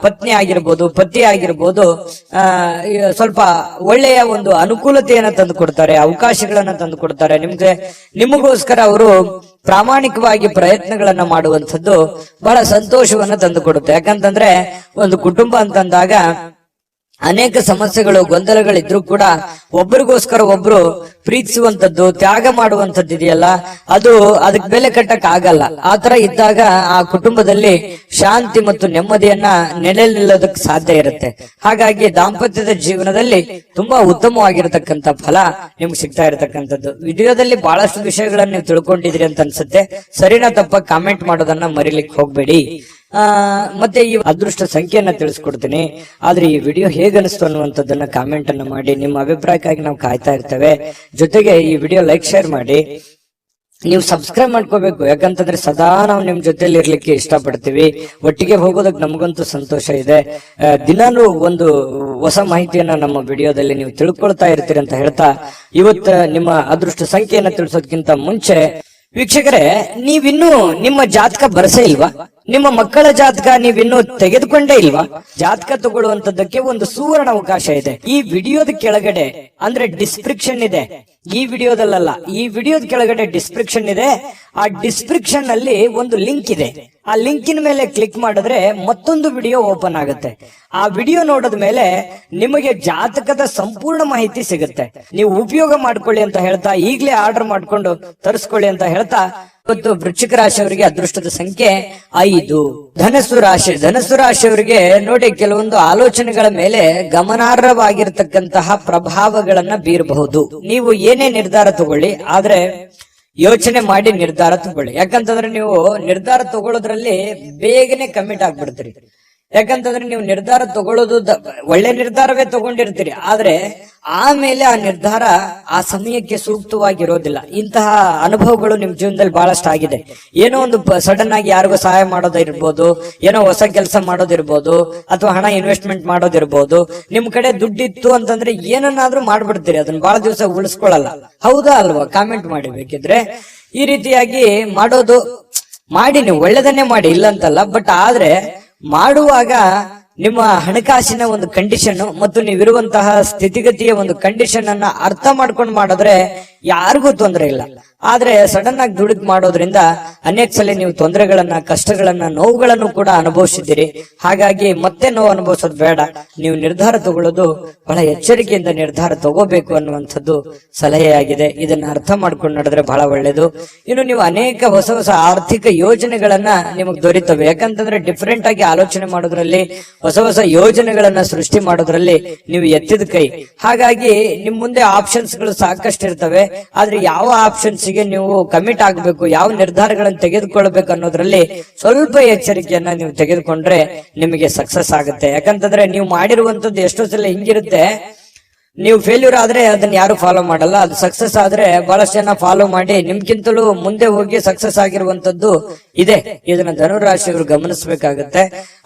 ಪತ್ನಿ ಆಗಿರ್ಬೋದು, ಪತಿ ಆಗಿರ್ಬೋದು, ಸ್ವಲ್ಪ ಒಳ್ಳೆಯ ಒಂದು ಅನುಕೂಲತೆಯನ್ನ ತಂದು ಕೊಡ್ತಾರೆ, ಅವಕಾಶಗಳನ್ನ ತಂದು ಕೊಡ್ತಾರೆ. ನಿಮಗೋಸ್ಕರ ಅವರು ಪ್ರಾಮಾಣಿಕವಾಗಿ ಪ್ರಯತ್ನಗಳನ್ನ ಮಾಡುವಂಥದ್ದು ಬಹಳ ಸಂತೋಷವನ್ನ ತಂದು ಕೊಡುತ್ತೆ. ಯಾಕಂತಂದ್ರೆ ಒಂದು ಕುಟುಂಬ ಅಂತಂದಾಗ ಅನೇಕ ಸಮಸ್ಯೆಗಳು ಗೊಂದಲಗಳಿದ್ರು ಕೂಡ ಒಬ್ಬರಿಗೋಸ್ಕರ ಒಬ್ರು ಪ್ರೀತಿಸುವಂತದ್ದು, ತ್ಯಾಗ ಮಾಡುವಂತದ್ದು ಇದೆಯಲ್ಲ, ಅದಕ್ಕೆ ಬೆಲೆ ಕಟ್ಟಕ್ ಆಗಲ್ಲ. ಆತರ ಇದ್ದಾಗ ಆ ಕುಟುಂಬದಲ್ಲಿ ಶಾಂತಿ ಮತ್ತು ನೆಮ್ಮದಿಯನ್ನ ನೆಲೆ ನಿಲ್ಲೋದಕ್ಕೆ ಸಾಧ್ಯ ಇರುತ್ತೆ. ಹಾಗಾಗಿ ದಾಂಪತ್ಯದ ಜೀವನದಲ್ಲಿ ತುಂಬಾ ಉತ್ತಮವಾಗಿರತಕ್ಕಂತ ಫಲ ನಿಮ್ಗೆ ಸಿಗ್ತಾ ಇರತಕ್ಕಂಥದ್ದು. ವಿಡಿಯೋದಲ್ಲಿ ಬಹಳಷ್ಟು ವಿಷಯಗಳನ್ನ ನೀವು ತಿಳ್ಕೊಂಡಿದ್ರಿ ಅಂತ ಅನ್ಸುತ್ತೆ. ಸರಿನಾ ತಪ್ಪ ಕಾಮೆಂಟ್ ಮಾಡೋದನ್ನ ಮರಿಲಿಕ್ಕೆ ಹೋಗ್ಬೇಡಿ. ಮತ್ತೆ ಈ ಅದೃಷ್ಟ ಸಂಖ್ಯೆಯನ್ನ ತಿಳಿಸ್ಕೊಡ್ತೀನಿ. ಆದ್ರೆ ಈ ವಿಡಿಯೋ ಹೇಗನಿಸ್ತು ಅನ್ನುವಂಥದ್ದನ್ನ ಕಾಮೆಂಟ್ ಅನ್ನ ಮಾಡಿ. ನಿಮ್ಮ ಅಭಿಪ್ರಾಯಕ್ಕಾಗಿ ನಾವು ಕಾಯ್ತಾ ಇರ್ತೇವೆ. ಜೊತೆಗೆ ಈ ವಿಡಿಯೋ ಲೈಕ್, ಶೇರ್ ಮಾಡಿ. ನೀವು ಸಬ್ಸ್ಕ್ರೈಬ್ ಮಾಡ್ಕೋಬೇಕು, ಯಾಕಂತಂದ್ರೆ ಸದಾ ನಾವು ನಿಮ್ ಜೊತೆಲಿ ಇರ್ಲಿಕ್ಕೆ ಇಷ್ಟಪಡ್ತೀವಿ. ಒಟ್ಟಿಗೆ ಹೋಗೋದಕ್ಕೆ ನಮಗಂತೂ ಸಂತೋಷ ಇದೆ. ದಿನಾನು ಒಂದು ಹೊಸ ಮಾಹಿತಿಯನ್ನ ನಮ್ಮ ವಿಡಿಯೋದಲ್ಲಿ ನೀವು ತಿಳ್ಕೊಳ್ತಾ ಇರ್ತೀರಿ ಅಂತ ಹೇಳ್ತಾ, ಇವತ್ತು ನಿಮ್ಮ ಅದೃಷ್ಟ ಸಂಖ್ಯೆಯನ್ನ ತಿಳಿಸೋದಕ್ಕಿಂತ ಮುಂಚೆ ವೀಕ್ಷಕರೇ, ನೀವಿನ್ನೂ ನಿಮ್ಮ ಜಾತಕ ಬರಸೇ ಇಲ್ವಾ? ನಿಮ್ಮ ಮಕ್ಕಳ ಜಾತಕ ನೀವಿನ್ನೂ ತೆಗೆದುಕೊಂಡೇ ಇಲ್ವಾ? ಜಾತಕ ತಗೊಳ್ಳುವಂತದ್ದಕ್ಕೆ ಒಂದು ಸುವರ್ಣ ಅವಕಾಶ ಇದೆ. ಈ ವಿಡಿಯೋದ ಕೆಳಗಡೆ ಅಂದ್ರೆ ಡಿಸ್ಕ್ರಿಪ್ಷನ್ ಇದೆ. ಈ ವಿಡಿಯೋದಲ್ಲ, ಈ ವಿಡಿಯೋದ ಕೆಳಗಡೆ ಡಿಸ್ಕ್ರಿಪ್ಷನ್ ಇದೆ. ಆ ಡಿಸ್ಕ್ರಿಪ್ಷನ್ ಅಲ್ಲಿ ಒಂದು ಲಿಂಕ್ ಇದೆ. ಆ ಲಿಂಕಿನ ಮೇಲೆ ಕ್ಲಿಕ್ ಮಾಡಿದ್ರೆ ಮತ್ತೊಂದು ವಿಡಿಯೋ ಓಪನ್ ಆಗುತ್ತೆ. ಆ ವಿಡಿಯೋ ನೋಡಿದ ಮೇಲೆ ನಿಮಗೆ ಜಾತಕದ ಸಂಪೂರ್ಣ ಮಾಹಿತಿ ಸಿಗುತ್ತೆ. ನೀವು ಉಪಯೋಗ ಮಾಡ್ಕೊಳ್ಳಿ ಅಂತ ಹೇಳ್ತಾ, ಈಗಲೇ ಆರ್ಡರ್ ಮಾಡ್ಕೊಂಡು ತರಿಸ್ಕೊಳ್ಳಿ ಅಂತ ಹೇಳ್ತಾ, ಇವತ್ತು ವೃಶ್ಚಿಕ ರಾಶಿಯವರಿಗೆ ಅದೃಷ್ಟದ ಸಂಖ್ಯೆ 5. ಧನಸ್ಸು ರಾಶಿಯವರಿಗೆ ನೋಡಿ, ಕೆಲವೊಂದು ಆಲೋಚನೆಗಳ ಮೇಲೆ ಗಮನಾರ್ಹವಾಗಿರ್ತಕ್ಕಂತಹ ಪ್ರಭಾವಗಳನ್ನ ಬೀರಬಹುದು. ನೀವು ಏನೇ ನಿರ್ಧಾರ ತಗೊಳ್ಳಿ, ಆದ್ರೆ ಯೋಚನೆ ಮಾಡಿ ನಿರ್ಧಾರ ತಗೊಳ್ಳಿ. ಯಾಕಂತಂದ್ರೆ ನೀವು ನಿರ್ಧಾರ ತಗೊಳ್ಳೋದ್ರಲ್ಲಿ ಬೇಗನೆ ಕಮಿಟ್ ಆಗ್ಬಿಡ್ತೀರಿ. ಯಾಕಂತಂದ್ರೆ ನೀವು ನಿರ್ಧಾರ ತಗೊಳ್ಳೋದು ಒಳ್ಳೆ ನಿರ್ಧಾರವೇ ತಗೊಂಡಿರ್ತೀರಿ, ಆದ್ರೆ ಆಮೇಲೆ ಆ ನಿರ್ಧಾರ ಆ ಸಮಯಕ್ಕೆ ಸೂಕ್ತವಾಗಿರೋದಿಲ್ಲ. ಇಂತಹ ಅನುಭವಗಳು ನಿಮ್ ಜೀವನದಲ್ಲಿ ಬಹಳಷ್ಟು ಆಗಿದೆ. ಏನೋ ಒಂದು ಸಡನ್ ಆಗಿ ಯಾರಿಗೋ ಸಹಾಯ ಮಾಡೋದಿರ್ಬೋದು, ಏನೋ ಹೊಸ ಕೆಲಸ ಮಾಡೋದಿರ್ಬೋದು, ಅಥವಾ ಹಣ ಇನ್ವೆಸ್ಟ್ಮೆಂಟ್ ಮಾಡೋದಿರ್ಬೋದು. ನಿಮ್ ಕಡೆ ದುಡ್ಡಿತ್ತು ಅಂತಂದ್ರೆ ಏನನ್ನಾದ್ರೂ ಮಾಡ್ಬಿಡ್ತೀರಿ, ಅದನ್ನ ಬಹಳ ದಿವಸ ಉಳಿಸ್ಕೊಳ್ಳಲ್ಲ. ಹೌದಾ ಅಲ್ವಾ? ಕಾಮೆಂಟ್ ಮಾಡಿ ಬೇಕಿದ್ರೆ. ಈ ರೀತಿಯಾಗಿ ಮಾಡೋದು ಮಾಡಿ, ನೀವು ಒಳ್ಳೆದನ್ನೇ ಮಾಡಿ, ಇಲ್ಲ ಅಂತಲ್ಲ. ಬಟ್ ಆದ್ರೆ ಮಾಡುವಾಗ ನಿಮ್ಮ ಹಣಕಾಸಿನ ಒಂದು ಕಂಡೀಷನ್ ಮತ್ತು ನೀವಿರುವಂತಹ ಸ್ಥಿತಿಗತಿಯ ಒಂದು ಕಂಡೀಷನ್ ಅನ್ನ ಅರ್ಥ ಮಾಡ್ಕೊಂಡು ಮಾಡಿದ್ರೆ ಯಾರಿಗೂ ತೊಂದರೆ ಇಲ್ಲ. ಆದ್ರೆ ಸಡನ್ ಆಗಿ ದುಡುಕ್ ಮಾಡೋದ್ರಿಂದ ಅನೇಕ ಸಲ ನೀವು ತೊಂದರೆಗಳನ್ನ, ಕಷ್ಟಗಳನ್ನ, ನೋವುಗಳನ್ನು ಕೂಡ ಅನುಭವಿಸಿದ್ದೀರಿ. ಹಾಗಾಗಿ ಮತ್ತೆ ನೋವು ಅನುಭವಿಸೋದು ಬೇಡ. ನೀವು ನಿರ್ಧಾರ ತಗೊಳ್ಳೋದು ಬಹಳ ಎಚ್ಚರಿಕೆಯಿಂದ ನಿರ್ಧಾರ ತಗೋಬೇಕು ಅನ್ನುವಂಥದ್ದು ಸಲಹೆಯಾಗಿದೆ. ಇದನ್ನ ಅರ್ಥ ಮಾಡ್ಕೊಂಡು ನಡೆದ್ರೆ ಬಹಳ ಒಳ್ಳೇದು. ಇನ್ನು ನೀವು ಅನೇಕ ಹೊಸ ಹೊಸ ಆರ್ಥಿಕ ಯೋಜನೆಗಳನ್ನ ನಿಮಗೆ ದೊರೀತವೆ. ಯಾಕಂತಂದ್ರೆ ಡಿಫರೆಂಟ್ ಆಗಿ ಆಲೋಚನೆ ಮಾಡೋದ್ರಲ್ಲಿ, ಹೊಸ ಹೊಸ ಯೋಜನೆಗಳನ್ನ ಸೃಷ್ಟಿ ಮಾಡೋದ್ರಲ್ಲಿ ನೀವು ಎತ್ತಿದ ಕೈ. ಹಾಗಾಗಿ ನಿಮ್ ಮುಂದೆ ಆಪ್ಷನ್ಸ್ ಗಳು ಸಾಕಷ್ಟು ಇರ್ತವೆ. ಆದ್ರೆ ಯಾವ ಆಪ್ಷನ್ಸ್ ಗೆ ನೀವು ಕಮಿಟ್ ಆಗ್ಬೇಕು, ಯಾವ ನಿರ್ಧಾರಗಳನ್ನು ತೆಗೆದುಕೊಳ್ಬೇಕು ಅನ್ನೋದ್ರಲ್ಲಿ ಸ್ವಲ್ಪ ಎಚ್ಚರಿಕೆಯನ್ನ ನೀವು ತೆಗೆದುಕೊಂಡ್ರೆ ನಿಮಗೆ ಸಕ್ಸಸ್ ಆಗುತ್ತೆ. ಯಾಕಂತಂದ್ರೆ ನೀವು ಮಾಡಿರುವಂತದ್ದು ಎಷ್ಟೋ ಸಲ ಹಿಂಗಿರುತ್ತೆ, ನೀವು ಫೇಲ್ಯೂರ್ ಆದ್ರೆ ಅದನ್ನ ಯಾರು ಫಾಲೋ ಮಾಡಲ್ಲ. ಅದು ಸಕ್ಸಸ್ ಆದ್ರೆ ಬಹಳಷ್ಟು ಜನ ಫಾಲೋ ಮಾಡಿ ನಿಮ್ಗಿಂತಲೂ ಮುಂದೆ ಹೋಗಿ ಸಕ್ಸಸ್ ಆಗಿರುವಂತದ್ದು ಇದೆ. ಇದನ್ನ ಧನುರಾಶಿಯವರು ಗಮನಿಸಬೇಕಾಗತ್ತೆ.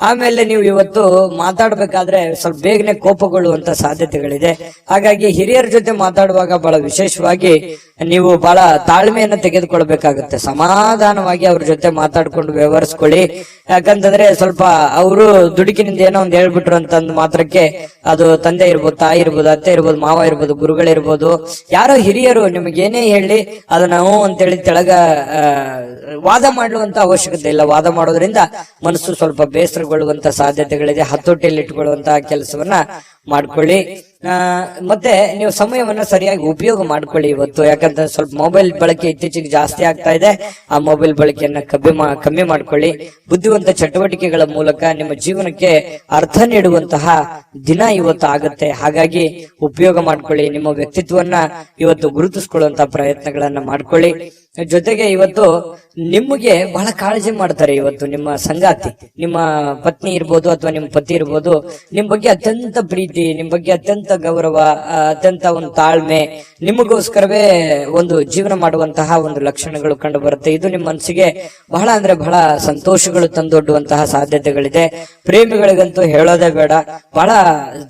ಆಮೇಲೆ ನೀವು ಇವತ್ತು ಮಾತಾಡ್ಬೇಕಾದ್ರೆ ಸ್ವಲ್ಪ ಬೇಗನೆ ಕೋಪಗೊಳ್ಳುವಂತ ಸಾಧ್ಯತೆಗಳಿದೆ. ಹಾಗಾಗಿ ಹಿರಿಯರ ಜೊತೆ ಮಾತಾಡುವಾಗ ಬಹಳ ವಿಶೇಷವಾಗಿ ನೀವು ಬಹಳ ತಾಳ್ಮೆಯನ್ನ ತೆಗೆದುಕೊಳ್ಬೇಕಾಗುತ್ತೆ. ಸಮಾಧಾನವಾಗಿ ಅವ್ರ ಜೊತೆ ಮಾತಾಡ್ಕೊಂಡು ವ್ಯವಹರಿಸ್ಕೊಳ್ಳಿ. ಯಾಕಂತಂದ್ರೆ ಸ್ವಲ್ಪ ಅವರು ದುಡುಕಿನಿಂದ ಏನೋ ಒಂದು ಹೇಳ್ಬಿಟ್ರು ಅಂತಂದ್ ಮಾತ್ರಕ್ಕೆ ಅದು ತಂದೆ ಇರ್ಬೋದು, ತಾಯಿ ಇರ್ಬೋದು, ಅತ್ತೆ ಇರ್ಬೋದು, ಮಾವ ಇರ್ಬೋದು, ಗುರುಗಳಿರ್ಬೋದು, ಯಾರೋ ಹಿರಿಯರು ನಿಮಗೇನೇ ಹೇಳಿ ಅದನ್ನ ಅಂತೇಳಿ ತೆಳಗ ವಾದ ಮಾಡುವಂತ ಅವಶ್ಯಕತೆ ಇಲ್ಲ. ವಾದ ಮಾಡೋದ್ರಿಂದ ಮನಸ್ಸು ಸ್ವಲ್ಪ ಬೇಸರಗೊಳ್ಳುವಂತ ಸಾಧ್ಯತೆಗಳಿದೆ. ಹತೋಟಿಯಲ್ಲಿ ಇಟ್ಕೊಳ್ಳುವಂತಹ ಕೆಲಸವನ್ನ ಮಾಡ್ಕೊಳ್ಳಿ. ಮತ್ತೆ ನೀವು ಸಮಯವನ್ನ ಸರಿಯಾಗಿ ಉಪಯೋಗ ಮಾಡ್ಕೊಳ್ಳಿ ಇವತ್ತು. ಯಾಕಂದ್ರೆ ಸ್ವಲ್ಪ ಮೊಬೈಲ್ ಬಳಕೆ ಇತ್ತೀಚೆಗೆ ಜಾಸ್ತಿ ಆಗ್ತಾ ಇದೆ. ಆ ಮೊಬೈಲ್ ಬಳಕೆಯನ್ನ ಕಮ್ಮಿ ಮಾಡ್ಕೊಳ್ಳಿ. ಬುದ್ಧಿವಂತ ಚಟುವಟಿಕೆಗಳ ಮೂಲಕ ನಿಮ್ಮ ಜೀವನಕ್ಕೆ ಅರ್ಥ ನೀಡುವಂತಹ ದಿನ ಇವತ್ತು ಆಗುತ್ತೆ. ಹಾಗಾಗಿ ಉಪಯೋಗ ಮಾಡ್ಕೊಳ್ಳಿ. ನಿಮ್ಮ ವ್ಯಕ್ತಿತ್ವವನ್ನ ಇವತ್ತು ಗುರುತಿಸ್ಕೊಳ್ಳುವಂತಹ ಪ್ರಯತ್ನಗಳನ್ನ ಮಾಡ್ಕೊಳ್ಳಿ. ಜೊತೆಗೆ ಇವತ್ತು ನಿಮಗೆ ಬಹಳ ಕಾಳಜಿ ಮಾಡ್ತಾರೆ. ಇವತ್ತು ನಿಮ್ಮ ಸಂಗಾತಿ, ನಿಮ್ಮ ಪತ್ನಿ ಇರ್ಬೋದು ಅಥವಾ ನಿಮ್ಮ ಪತಿ ಇರ್ಬೋದು, ನಿಮ್ ಬಗ್ಗೆ ಅತ್ಯಂತ ಪ್ರೀತಿ, ನಿಮ್ ಬಗ್ಗೆ ಅತ್ಯಂತ ಗೌರವ, ಅತ್ಯಂತ ಒಂದು ತಾಳ್ಮೆ, ನಿಮಗೋಸ್ಕರವೇ ಒಂದು ಜೀವನ ಮಾಡುವಂತಹ ಒಂದು ಲಕ್ಷಣಗಳು ಕಂಡು ಬರುತ್ತೆ. ಇದು ನಿಮ್ಮ ಮನಸ್ಸಿಗೆ ಬಹಳ ಅಂದ್ರೆ ಬಹಳ ಸಂತೋಷಗಳು ತಂದೊಡ್ಡುವಂತಹ ಸಾಧ್ಯತೆಗಳಿದೆ. ಪ್ರೇಮಿಗಳಿಗಂತೂ ಹೇಳೋದೇ ಬೇಡ. ಬಹಳ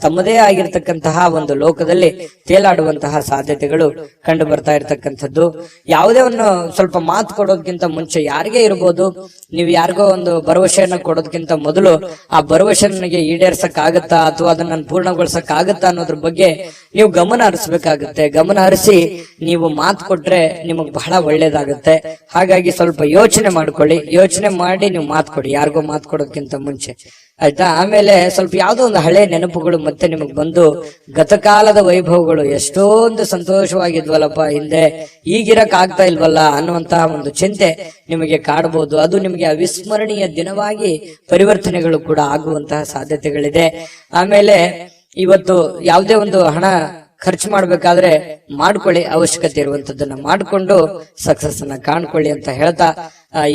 ತಮ್ಮದೇ ಆಗಿರ್ತಕ್ಕಂತಹ ಒಂದು ಲೋಕದಲ್ಲಿ ತೇಲಾಡುವಂತಹ ಸಾಧ್ಯತೆಗಳು ಕಂಡು ಬರ್ತಾ ಇರ್ತಕ್ಕಂಥದ್ದು. ಯಾವುದೇ ಒಂದು ಸ್ವಲ್ಪ ಮಾತು ಕೊಡೋದಕ್ಕಿಂತ ಮುಂಚೆ ಯಾರಿಗೇ ಇರ್ಬೋದು, ನೀವು ಯಾರಿಗೋ ಒಂದು ಭರವಸೆಯನ್ನ ಕೊಡೋದಕ್ಕಿಂತ ಮೊದಲು ಆ ಭರವಸೆ ನನಗೆ ಈಡೇರ್ಸಕ್ ಆಗತ್ತಾ ಅಥವಾ ಅದನ್ನ ಪೂರ್ಣಗೊಳಿಸಕ್ ಆಗತ್ತಾ ಅನ್ನೋದ್ರ ಬಗ್ಗೆ ನೀವು ಗಮನ ಹರಿಸಬೇಕಾಗುತ್ತೆ. ಗಮನ ಹರಿಸಿ ನೀವು ಮಾತು ಕೊಟ್ರೆ ನಿಮಗ್ ಬಹಳ ಒಳ್ಳೇದಾಗುತ್ತೆ. ಹಾಗಾಗಿ ಸ್ವಲ್ಪ ಯೋಚನೆ ಮಾಡ್ಕೊಳ್ಳಿ, ಯೋಚನೆ ಮಾಡಿ ನೀವು ಮಾತು ಕೊಡಿ, ಯಾರಿಗೋ ಮಾತು ಕೊಡೋದಕ್ಕಿಂತ ಮುಂಚೆ, ಆಯ್ತಾ? ಆಮೇಲೆ ಸ್ವಲ್ಪ ಯಾವ್ದೋ ಒಂದು ಹಳೆ ನೆನಪುಗಳು ಮತ್ತೆ ನಿಮಗ್ ಬಂದು ಗತಕಾಲದ ವೈಭವಗಳು ಎಷ್ಟೊಂದು ಸಂತೋಷವಾಗಿದ್ವಲ್ಲಪ್ಪ ಹಿಂದೆ, ಈಗಿರಕ್ ಆಗ್ತಾ ಇಲ್ವಲ್ಲ ಅನ್ನುವಂತಹ ಒಂದು ಚಿಂತೆ ನಿಮಗೆ ಕಾಡಬಹುದು. ಅದು ನಿಮಗೆ ಅವಿಸ್ಮರಣೀಯ ದಿನವಾಗಿ ಪರಿವರ್ತನೆಗಳು ಕೂಡ ಆಗುವಂತಹ ಸಾಧ್ಯತೆಗಳಿದೆ. ಆಮೇಲೆ ಇವತ್ತು ಯಾವುದೇ ಒಂದು ಹಣ ಖರ್ಚು ಮಾಡ್ಬೇಕಾದ್ರೆ ಮಾಡ್ಕೊಳ್ಳಿ, ಅವಶ್ಯಕತೆ ಇರುವಂತದ್ದನ್ನ ಮಾಡ್ಕೊಂಡು ಸಕ್ಸಸ್ ಅನ್ನ ಕಾಣ್ಕೊಳ್ಳಿ ಅಂತ ಹೇಳ್ತಾ,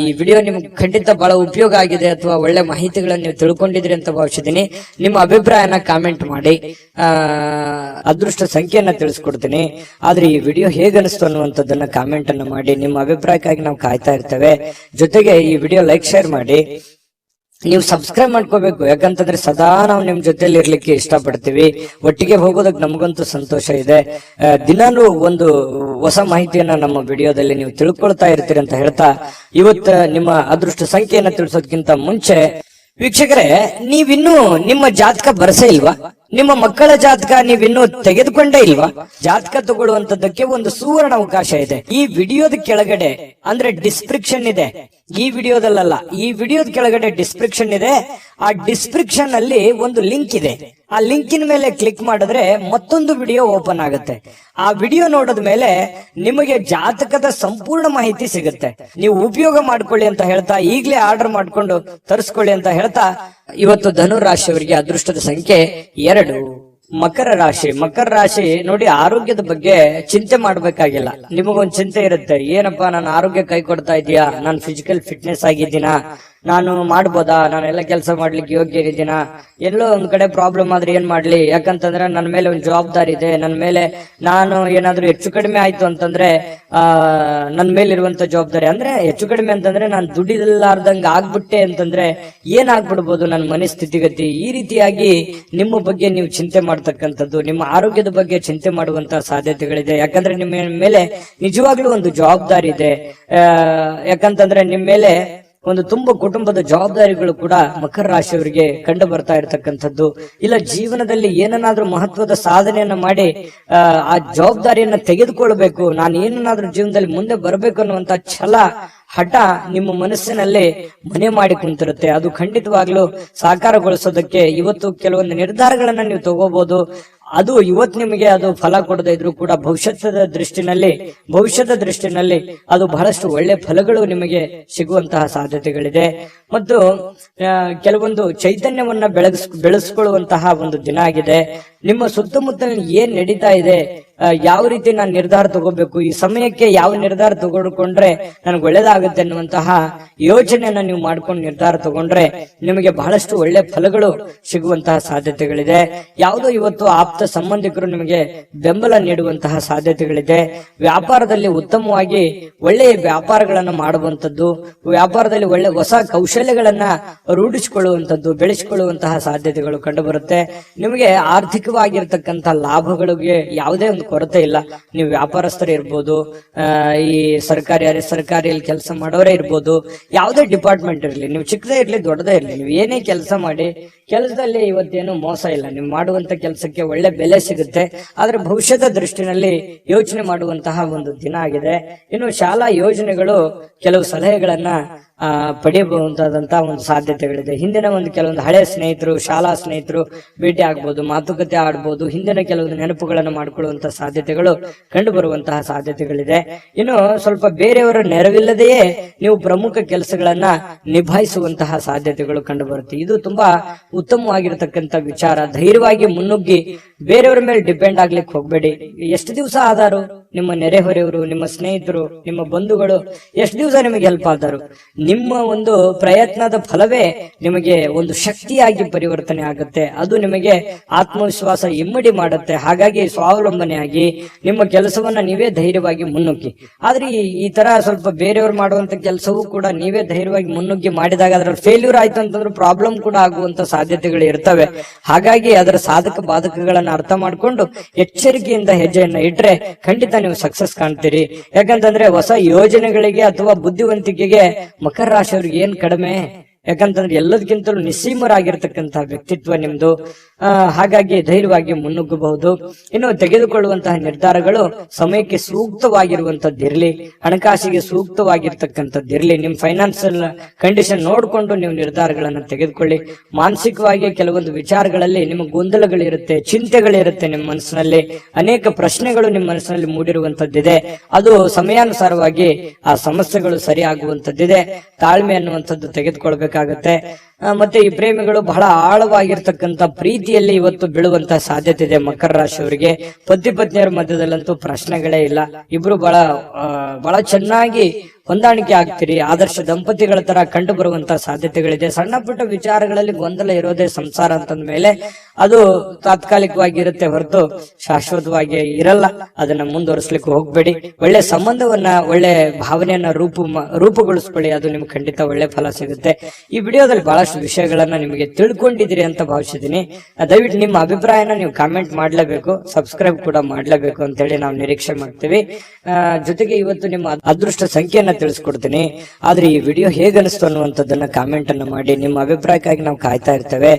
ಈ ವಿಡಿಯೋ ನಿಮ್ಗೆ ಖಂಡಿತ ಬಹಳ ಉಪಯೋಗ ಆಗಿದೆ ಅಥವಾ ಒಳ್ಳೆ ಮಾಹಿತಿಗಳನ್ನ ನೀವು ತಿಳ್ಕೊಂಡಿದ್ರಿ ಅಂತ ಭಾವಿಸಿದೀನಿ. ನಿಮ್ಮ ಅಭಿಪ್ರಾಯನ ಕಾಮೆಂಟ್ ಮಾಡಿ, ಅದೃಷ್ಟ ಸಂಖ್ಯೆಯನ್ನ ತಿಳಿಸ್ಕೊಡ್ತೀನಿ. ಆದ್ರೆ ಈ ವಿಡಿಯೋ ಹೇಗನಿಸ್ತು ಅನ್ನುವಂಥದ್ದನ್ನ ಕಾಮೆಂಟ್ ಅನ್ನ ಮಾಡಿ. ನಿಮ್ಮ ಅಭಿಪ್ರಾಯಕ್ಕಾಗಿ ನಾವು ಕಾಯ್ತಾ ಇರ್ತೇವೆ. ಜೊತೆಗೆ ಈ ವಿಡಿಯೋ ಲೈಕ್ ಶೇರ್ ಮಾಡಿ. ನೀವು ಸಬ್ಸ್ಕ್ರೈಬ್ ಮಾಡ್ಕೋಬೇಕು, ಯಾಕಂತಂದ್ರೆ ಸದಾ ನಾವು ನಿಮ್ ಜೊತೆಲಿ ಇರ್ಲಿಕ್ಕೆ ಇಷ್ಟಪಡ್ತೀವಿ. ಒಟ್ಟಿಗೆ ಹೋಗೋದಕ್ಕೆ ನಮಗಂತೂ ಸಂತೋಷ ಇದೆ. ದಿನಾನು ಒಂದು ಹೊಸ ಮಾಹಿತಿಯನ್ನ ನಮ್ಮ ವಿಡಿಯೋದಲ್ಲಿ ನೀವು ತಿಳ್ಕೊಳ್ತಾ ಇರ್ತೀರಿ ಅಂತ ಹೇಳ್ತಾ, ಇವತ್ತು ನಿಮ್ಮ ಅದೃಷ್ಟ ಸಂಖ್ಯೆಯನ್ನ ತಿಳಿಸೋದಕ್ಕಿಂತ ಮುಂಚೆ ವೀಕ್ಷಕರೇ, ನೀವಿನ್ನೂ ನಿಮ್ಮ ಜಾತಕ ಬರಸೇ ಇಲ್ವಾ? ನಿಮ್ಮ ಮಕ್ಕಳ ಜಾತಕ ನೀವಿನ್ನೂ ತೆಗೆದುಕೊಂಡೇ ಇಲ್ವಾ? ಜಾತಕ ತಗೊಳ್ಳುವಂತದ್ದಕ್ಕೆ ಒಂದು ಸುವರ್ಣ ಅವಕಾಶ ಇದೆ. ಈ ವಿಡಿಯೋದ ಕೆಳಗಡೆ ಅಂದ್ರೆ ಡಿಸ್ಕ್ರಿಪ್ಷನ್ ಇದೆ, ಈ ವಿಡಿಯೋದಲ್ಲ, ಈ ವಿಡಿಯೋದ ಕೆಳಗಡೆ ಡಿಸ್ಕ್ರಿಪ್ಷನ್ ಇದೆ. ಆ ಡಿಸ್ಕ್ರಿಪ್ಷನ್ ಅಲ್ಲಿ ಒಂದು ಲಿಂಕ್ ಇದೆ. ಆ ಲಿಂಕಿನ ಮೇಲೆ ಕ್ಲಿಕ್ ಮಾಡಿದ್ರೆ ಮತ್ತೊಂದು ವಿಡಿಯೋ ಓಪನ್ ಆಗುತ್ತೆ. ಆ ವಿಡಿಯೋ ನೋಡಿದ ಮೇಲೆ ನಿಮಗೆ ಜಾತಕದ ಸಂಪೂರ್ಣ ಮಾಹಿತಿ ಸಿಗುತ್ತೆ. ನೀವು ಉಪಯೋಗ ಮಾಡ್ಕೊಳ್ಳಿ ಅಂತ ಹೇಳ್ತಾ, ಈಗಲೇ ಆರ್ಡರ್ ಮಾಡ್ಕೊಂಡು ತರಿಸ್ಕೊಳ್ಳಿ ಅಂತ ಹೇಳ್ತಾ, ಇವತ್ತು ಧನು ರಾಶಿಯವರಿಗೆ ಅದೃಷ್ಟದ ಸಂಖ್ಯೆ 2. ಮಕರ ರಾಶಿ. ಮಕರ ರಾಶಿ ನೋಡಿ, ಆರೋಗ್ಯದ ಬಗ್ಗೆ ಚಿಂತೆ ಮಾಡ್ಬೇಕಾಗಿಲ್ಲ. ನಿಮಗೊಂದು ಚಿಂತೆ ಇರುತ್ತೆ, ಏನಪ್ಪಾ ನನ್ನ ಆರೋಗ್ಯ ಕೈ ಕೊಡ್ತಾ ಇದೆಯಾ, ನಾನು ಫಿಸಿಕಲ್ ಫಿಟ್ನೆಸ್ ಆಗಿದ್ದೀನಾ, ನಾನು ಮಾಡ್ಬೋದಾ, ನಾನೆಲ್ಲ ಕೆಲಸ ಮಾಡ್ಲಿಕ್ಕೆ ಯೋಗ್ಯ ಇದ್ದೀನಾ, ಎಲ್ಲೋ ಒಂದ್ ಕಡೆ ಪ್ರಾಬ್ಲಮ್ ಆದ್ರೆ ಏನ್ ಮಾಡ್ಲಿ, ಯಾಕಂತಂದ್ರೆ ನನ್ನ ಮೇಲೆ ಒಂದು ಜವಾಬ್ದಾರಿ ಇದೆ, ನನ್ನ ಮೇಲೆ ನಾನು ಏನಾದ್ರೂ ಹೆಚ್ಚು ಕಡಿಮೆ ಆಯ್ತು ಅಂತಂದ್ರೆ ನನ್ನ ಮೇಲೆ ಇರುವಂತ ಜವಾಬ್ದಾರಿ, ಅಂದ್ರೆ ಹೆಚ್ಚು ಕಡಿಮೆ ಅಂತಂದ್ರೆ ನಾನು ದುಡಿಲಾರ್ದಂಗ ಆಗ್ಬಿಟ್ಟೆ ಅಂತಂದ್ರೆ ಏನಾಗ್ಬಿಡ್ಬೋದು ನನ್ನ ಮನೆ ಸ್ಥಿತಿಗತಿ. ಈ ರೀತಿಯಾಗಿ ನಿಮ್ಮ ಬಗ್ಗೆ ನೀವು ಚಿಂತೆ ಮಾಡ್ತಕ್ಕಂಥದ್ದು, ನಿಮ್ಮ ಆರೋಗ್ಯದ ಬಗ್ಗೆ ಚಿಂತೆ ಮಾಡುವಂತಹ ಸಾಧ್ಯತೆಗಳಿದೆ. ಯಾಕಂದ್ರೆ ನಿಮ್ಮ ಮೇಲೆ ನಿಜವಾಗ್ಲೂ ಒಂದು ಜವಾಬ್ದಾರಿ ಇದೆ. ಯಾಕಂತಂದ್ರೆ ನಿಮ್ಮ ಮೇಲೆ ಒಂದು ತುಂಬ ಕುಟುಂಬದ ಜವಾಬ್ದಾರಿಗಳು ಕೂಡ ಮಕರ ರಾಶಿಯವರಿಗೆ ಕಂಡು ಬರ್ತಾ ಇರತಕ್ಕಂಥದ್ದು. ಇಲ್ಲ ಜೀವನದಲ್ಲಿ ಏನನ್ನಾದ್ರೂ ಮಹತ್ವದ ಸಾಧನೆಯನ್ನ ಮಾಡಿ ಆ ಜವಾಬ್ದಾರಿಯನ್ನ ತೆಗೆದುಕೊಳ್ಬೇಕು, ನಾನು ಏನನ್ನಾದ್ರೂ ಜೀವನದಲ್ಲಿ ಮುಂದೆ ಬರಬೇಕು ಅನ್ನುವಂತ ಛಲ, ಹಠ ನಿಮ್ಮ ಮನಸ್ಸಿನಲ್ಲಿ ಮನೆ ಮಾಡಿ ಕುಂತಿರುತ್ತೆ. ಅದು ಖಂಡಿತವಾಗ್ಲೂ ಸಾಕಾರಗೊಳಿಸೋದಕ್ಕೆ ಇವತ್ತು ಕೆಲವೊಂದು ನಿರ್ಧಾರಗಳನ್ನ ನೀವು ತಗೋಬಹುದು. ಅದು ಇವತ್ತು ನಿಮಗೆ ಅದು ಫಲ ಕೊಡದೇ ಇದ್ರು ಕೂಡ ಭವಿಷ್ಯದ ದೃಷ್ಟಿನಲ್ಲಿ ಅದು ಬಹಳಷ್ಟು ಒಳ್ಳೆ ಫಲಗಳು ನಿಮಗೆ ಸಿಗುವಂತಹ ಸಾಧ್ಯತೆಗಳಿದೆ. ಮತ್ತು ಕೆಲವೊಂದು ಚೈತನ್ಯವನ್ನ ಬೆಳೆಸ್ಕೊಳ್ಳುವಂತಹ ಒಂದು ದಿನ ಆಗಿದೆ. ನಿಮ್ಮ ಸುತ್ತಮುತ್ತ ಏನ್ ನಡೀತಾ ಇದೆ, ಯಾವ ರೀತಿ ನಾನು ನಿರ್ಧಾರ ತಗೋಬೇಕು, ಈ ಸಮಯಕ್ಕೆ ಯಾವ ನಿರ್ಧಾರ ತಗೊಂಡ್ರೆ ನನಗೆ ಒಳ್ಳೇದಾಗುತ್ತೆ ಅನ್ನುವಂತಹ ಯೋಚನೆಯನ್ನ ನೀವು ಮಾಡ್ಕೊಂಡು ನಿರ್ಧಾರ ತಗೊಂಡ್ರೆ ನಿಮಗೆ ಬಹಳಷ್ಟು ಒಳ್ಳೆ ಫಲಗಳು ಸಿಗುವಂತಹ ಸಾಧ್ಯತೆಗಳಿದೆ. ಯಾವುದೋ ಇವತ್ತು ಆಪ್ತ ಸಂಬಂಧಿಕರು ನಿಮಗೆ ಬೆಂಬಲ ನೀಡುವಂತಹ ಸಾಧ್ಯತೆಗಳಿದೆ. ವ್ಯಾಪಾರದಲ್ಲಿ ಉತ್ತಮವಾಗಿ ಒಳ್ಳೆಯ ವ್ಯಾಪಾರಗಳನ್ನ ಮಾಡುವಂತದ್ದು, ವ್ಯಾಪಾರದಲ್ಲಿ ಒಳ್ಳೆ ಹೊಸ ಕೌಶಲ್ಯಗಳನ್ನ ರೂಢಿಸಿಕೊಳ್ಳುವಂತದ್ದು, ಬೆಳೆಸಿಕೊಳ್ಳುವಂತಹ ಸಾಧ್ಯತೆಗಳು ಕಂಡು ಬರುತ್ತೆ. ನಿಮಗೆ ಆರ್ಥಿಕವಾಗಿರ್ತಕ್ಕಂಥ ಲಾಭಗಳಿಗೆ ಯಾವುದೇ ಒಂದು ಕೊರತೆ ಇಲ್ಲ. ನೀವು ವ್ಯಾಪಾರಸ್ಥರೇ ಇರ್ಬೋದು, ಈ ಸರ್ಕಾರಿಯಲ್ಲಿ ಕೆಲಸ ಮಾಡೋರೇ ಇರ್ಬೋದು, ಯಾವುದೇ ಡಿಪಾರ್ಟ್ಮೆಂಟ್ ಇರಲಿ, ನೀವು ಚಿಕ್ಕದೇ ಇರ್ಲಿ ದೊಡ್ಡದೇ ಇರ್ಲಿ, ನೀವು ಏನೇ ಕೆಲಸ ಮಾಡಿ, ಕೆಲಸದಲ್ಲಿ ಇವತ್ತೇನು ಮೋಸ ಇಲ್ಲ. ನೀವು ಮಾಡುವಂತ ಕೆಲಸಕ್ಕೆ ಒಳ್ಳೆ ಬೆಲೆ ಸಿಗುತ್ತೆ. ಆದ್ರೆ ಭವಿಷ್ಯದ ದೃಷ್ಟಿನಲ್ಲಿ ಯೋಚನೆ ಮಾಡುವಂತಹ ಒಂದು ದಿನ ಆಗಿದೆ. ಇನ್ನು ಶಾಲಾ ಯೋಜನೆಗಳು ಕೆಲವು ಸಲಹೆಗಳನ್ನ ಪಡೆಯಬಹುದಾದಂತಹ ಒಂದು ಸಾಧ್ಯತೆಗಳಿದೆ. ಹಿಂದಿನ ಒಂದು ಕೆಲವೊಂದು ಹಳೆ ಸ್ನೇಹಿತರು, ಶಾಲಾ ಸ್ನೇಹಿತರು ಭೇಟಿ ಆಗ್ಬೋದು, ಮಾತುಕತೆ ಆಡ್ಬೋದು, ಹಿಂದಿನ ಕೆಲವೊಂದು ನೆನಪುಗಳನ್ನು ಮಾಡಿಕೊಳ್ಳುವಂತಹ ಸಾಧ್ಯತೆಗಳು ಕಂಡು ಬರುವಂತಹ ಸಾಧ್ಯತೆಗಳಿದೆ. ಇನ್ನು ಸ್ವಲ್ಪ ಬೇರೆಯವರ ನೆರವಿಲ್ಲದೆಯೇ ನೀವು ಪ್ರಮುಖ ಕೆಲಸಗಳನ್ನ ನಿಭಾಯಿಸುವಂತಹ ಸಾಧ್ಯತೆಗಳು ಕಂಡು ಬರುತ್ತೆ. ಇದು ತುಂಬಾ ಉತ್ತಮವಾಗಿರತಕ್ಕಂತ ವಿಚಾರ. ಧೈರ್ಯವಾಗಿ ಮುನ್ನುಗ್ಗಿ ಬೇರೆಯವರ ಮೇಲೆ ಡಿಪೆಂಡ್ ಆಗ್ಲಿಕ್ಕೆ ಹೋಗ್ಬೇಡಿ. ಎಷ್ಟು ದಿವಸ ಆದಾರು ನಿಮ್ಮ ನೆರೆಹೊರೆಯವರು, ನಿಮ್ಮ ಸ್ನೇಹಿತರು, ನಿಮ್ಮ ಬಂಧುಗಳು ಎಷ್ಟು ದಿವಸ ನಿಮಗೆ ಹೆಲ್ಪ್ ಆದರು? ನಿಮ್ಮ ಒಂದು ಪ್ರಯತ್ನದ ಫಲವೇ ನಿಮಗೆ ಒಂದು ಶಕ್ತಿಯಾಗಿ ಪರಿವರ್ತನೆ ಆಗುತ್ತೆ. ಅದು ನಿಮಗೆ ಆತ್ಮವಿಶ್ವಾಸ ಇಮ್ಮಡಿ ಮಾಡುತ್ತೆ. ಹಾಗಾಗಿ ಸ್ವಾವಲಂಬನೆಯಾಗಿ ನಿಮ್ಮ ಕೆಲಸವನ್ನ ನೀವೇ ಧೈರ್ಯವಾಗಿ ಮುನ್ನುಗ್ಗಿ. ಆದ್ರೆ ಈ ತರ ಸ್ವಲ್ಪ ಬೇರೆಯವರು ಮಾಡುವಂತ ಕೆಲಸವೂ ಕೂಡ ನೀವೇ ಧೈರ್ಯವಾಗಿ ಮುನ್ನುಗ್ಗಿ ಮಾಡಿದಾಗ ಅದ್ರಲ್ಲಿ ಫೇಲ್ಯೂರ್ ಆಯ್ತು ಅಂತಂದ್ರೆ ಪ್ರಾಬ್ಲಮ್ ಕೂಡ ಆಗುವಂತ ಸಾಧ್ಯತೆಗಳು ಇರ್ತವೆ. ಹಾಗಾಗಿ ಅದರ ಸಾಧಕ ಬಾಧಕಗಳನ್ನ ಅರ್ಥ ಮಾಡ್ಕೊಂಡು ಎಚ್ಚರಿಕೆಯಿಂದ ಹೆಜ್ಜೆಯನ್ನ ಇಟ್ರೆ ಖಂಡಿತ ನೀವು ಸಕ್ಸಸ್ ಕಾಣ್ತೀರಿ. ಯಾಕಂತಂದ್ರೆ ಹೊಸ ಯೋಜನೆಗಳಿಗೆ ಅಥವಾ ಬುದ್ಧಿವಂತಿಕೆಗೆ ಮಕರ ಮಕರ ರಾಶಿಯವ್ರಿಗೆ ಏನ್ ಕಡಿಮೆ, ಯಾಕಂತಂದ್ರೆ ಎಲ್ಲದಕ್ಕಿಂತಲೂ ನಿಸ್ಸೀಮರಾಗಿರ್ತಕ್ಕಂತಹ ವ್ಯಕ್ತಿತ್ವ ನಿಮ್ದು. ಹಾಗಾಗಿ ಧೈರ್ಯವಾಗಿ ಮುನ್ನುಗ್ಗಬಹುದು. ಇನ್ನು ತೆಗೆದುಕೊಳ್ಳುವಂತಹ ನಿರ್ಧಾರಗಳು ಸಮಯಕ್ಕೆ ಸೂಕ್ತವಾಗಿರುವಂತದ್ದಿರ್ಲಿ, ಹಣಕಾಸಿಗೆ ಸೂಕ್ತವಾಗಿರ್ತಕ್ಕಂಥದ್ದಿರ್ಲಿ. ನಿಮ್ ಫೈನಾನ್ಸಿಯಲ್ ಕಂಡೀಷನ್ ನೋಡ್ಕೊಂಡು ನೀವು ನಿರ್ಧಾರಗಳನ್ನ ತೆಗೆದುಕೊಳ್ಳಿ. ಮಾನಸಿಕವಾಗಿ ಕೆಲವೊಂದು ವಿಚಾರಗಳಲ್ಲಿ ನಿಮಗೆ ಗೊಂದಲಗಳಿರುತ್ತೆ, ಚಿಂತೆಗಳಿರುತ್ತೆ. ನಿಮ್ಮ ಮನಸ್ಸಿನಲ್ಲಿ ಅನೇಕ ಪ್ರಶ್ನೆಗಳು ನಿಮ್ಮ ಮನಸ್ಸಿನಲ್ಲಿ ಮೂಡಿರುವಂತದ್ದಿದೆ. ಅದು ಸಮಯಾನುಸಾರವಾಗಿ ಆ ಸಮಸ್ಯೆಗಳು ಸರಿಯಾಗುವಂತದ್ದಿದೆ. ತಾಳ್ಮೆ ಅನ್ನುವಂಥದ್ದು ತೆಗೆದುಕೊಳ್ಬೇಕಾಗತ್ತೆ. ಮತ್ತೆ ಈ ಪ್ರೇಮಿಗಳು ಬಹಳ ಆಳವಾಗಿರ್ತಕ್ಕಂಥ ಪ್ರೀತಿಯಲ್ಲಿ ಇವತ್ತು ಬೀಳುವಂತಹ ಸಾಧ್ಯತೆ ಇದೆ ಮಕರ ರಾಶಿಯವರಿಗೆ. ಪತಿ ಪತ್ನಿಯರ ಮಧ್ಯದಲ್ಲಂತೂ ಪ್ರಶ್ನೆಗಳೇ ಇಲ್ಲ. ಇಬ್ರು ಬಹಳ ಚೆನ್ನಾಗಿ ಹೊಂದಾಣಿಕೆ ಆಗ್ತೀರಿ. ಆದರ್ಶ ದಂಪತಿಗಳ ತರ ಕಂಡು ಬರುವಂತಹ ಸಾಧ್ಯತೆಗಳಿದೆ. ಸಣ್ಣ ಪುಟ್ಟ ವಿಚಾರಗಳಲ್ಲಿ ಗೊಂದಲ ಇರೋದೇ ಸಂಸಾರ ಅಂತಂದ ಮೇಲೆ ಅದು ತಾತ್ಕಾಲಿಕವಾಗಿ ಇರುತ್ತೆ ಹೊರತು ಶಾಶ್ವತವಾಗಿ ಇರಲ್ಲ. ಅದನ್ನ ಮುಂದುವರಿಸಲಿಕ್ಕೆ ಹೋಗ್ಬೇಡಿ. ಒಳ್ಳೆ ಸಂಬಂಧವನ್ನ, ಒಳ್ಳೆ ಭಾವನೆಯನ್ನ ರೂಪುಗೊಳಿಸ್ಕೊಳ್ಳಿ. ಅದು ನಿಮ್ಗೆ ಖಂಡಿತ ಒಳ್ಳೆ ಫಲ ಸಿಗುತ್ತೆ. ಈ ವಿಡಿಯೋದಲ್ಲಿ ಬಹಳಷ್ಟು ವಿಷಯಗಳನ್ನ ನಿಮಗೆ ತಿಳ್ಕೊಂಡಿದ್ದೀರಿ ಅಂತ ಭಾವಿಸಿದೀನಿ. ದಯವಿಟ್ಟು ನಿಮ್ಮ ಅಭಿಪ್ರಾಯನ ನೀವು ಕಾಮೆಂಟ್ ಮಾಡ್ಲೇಬೇಕು, ಸಬ್ಸ್ಕ್ರೈಬ್ ಕೂಡ ಮಾಡ್ಲೇಬೇಕು ಅಂತ ಹೇಳಿ ನಾವು ನಿರೀಕ್ಷೆ ಮಾಡ್ತೀವಿ. ಜೊತೆಗೆ ಇವತ್ತು ನಿಮ್ಮ ಅದೃಷ್ಟ ಸಂಖ್ಯೆಯನ್ನ ತಿಳಿಸ್ಕೊಡ್ತೀನಿ. ಆದ್ರೆ ಈ ವಿಡಿಯೋ ಹೇಗನಿಸ್ತು ಅನ್ನುವಂಥದ್ದನ್ನ ಕಾಮೆಂಟ್ ಅನ್ನ ಮಾಡಿ. ನಿಮ್ಮ ಅಭಿಪ್ರಾಯಕ್ಕಾಗಿ ನಾವು ಕಾಯ್ತಾ ಇರ್ತೇವೆ.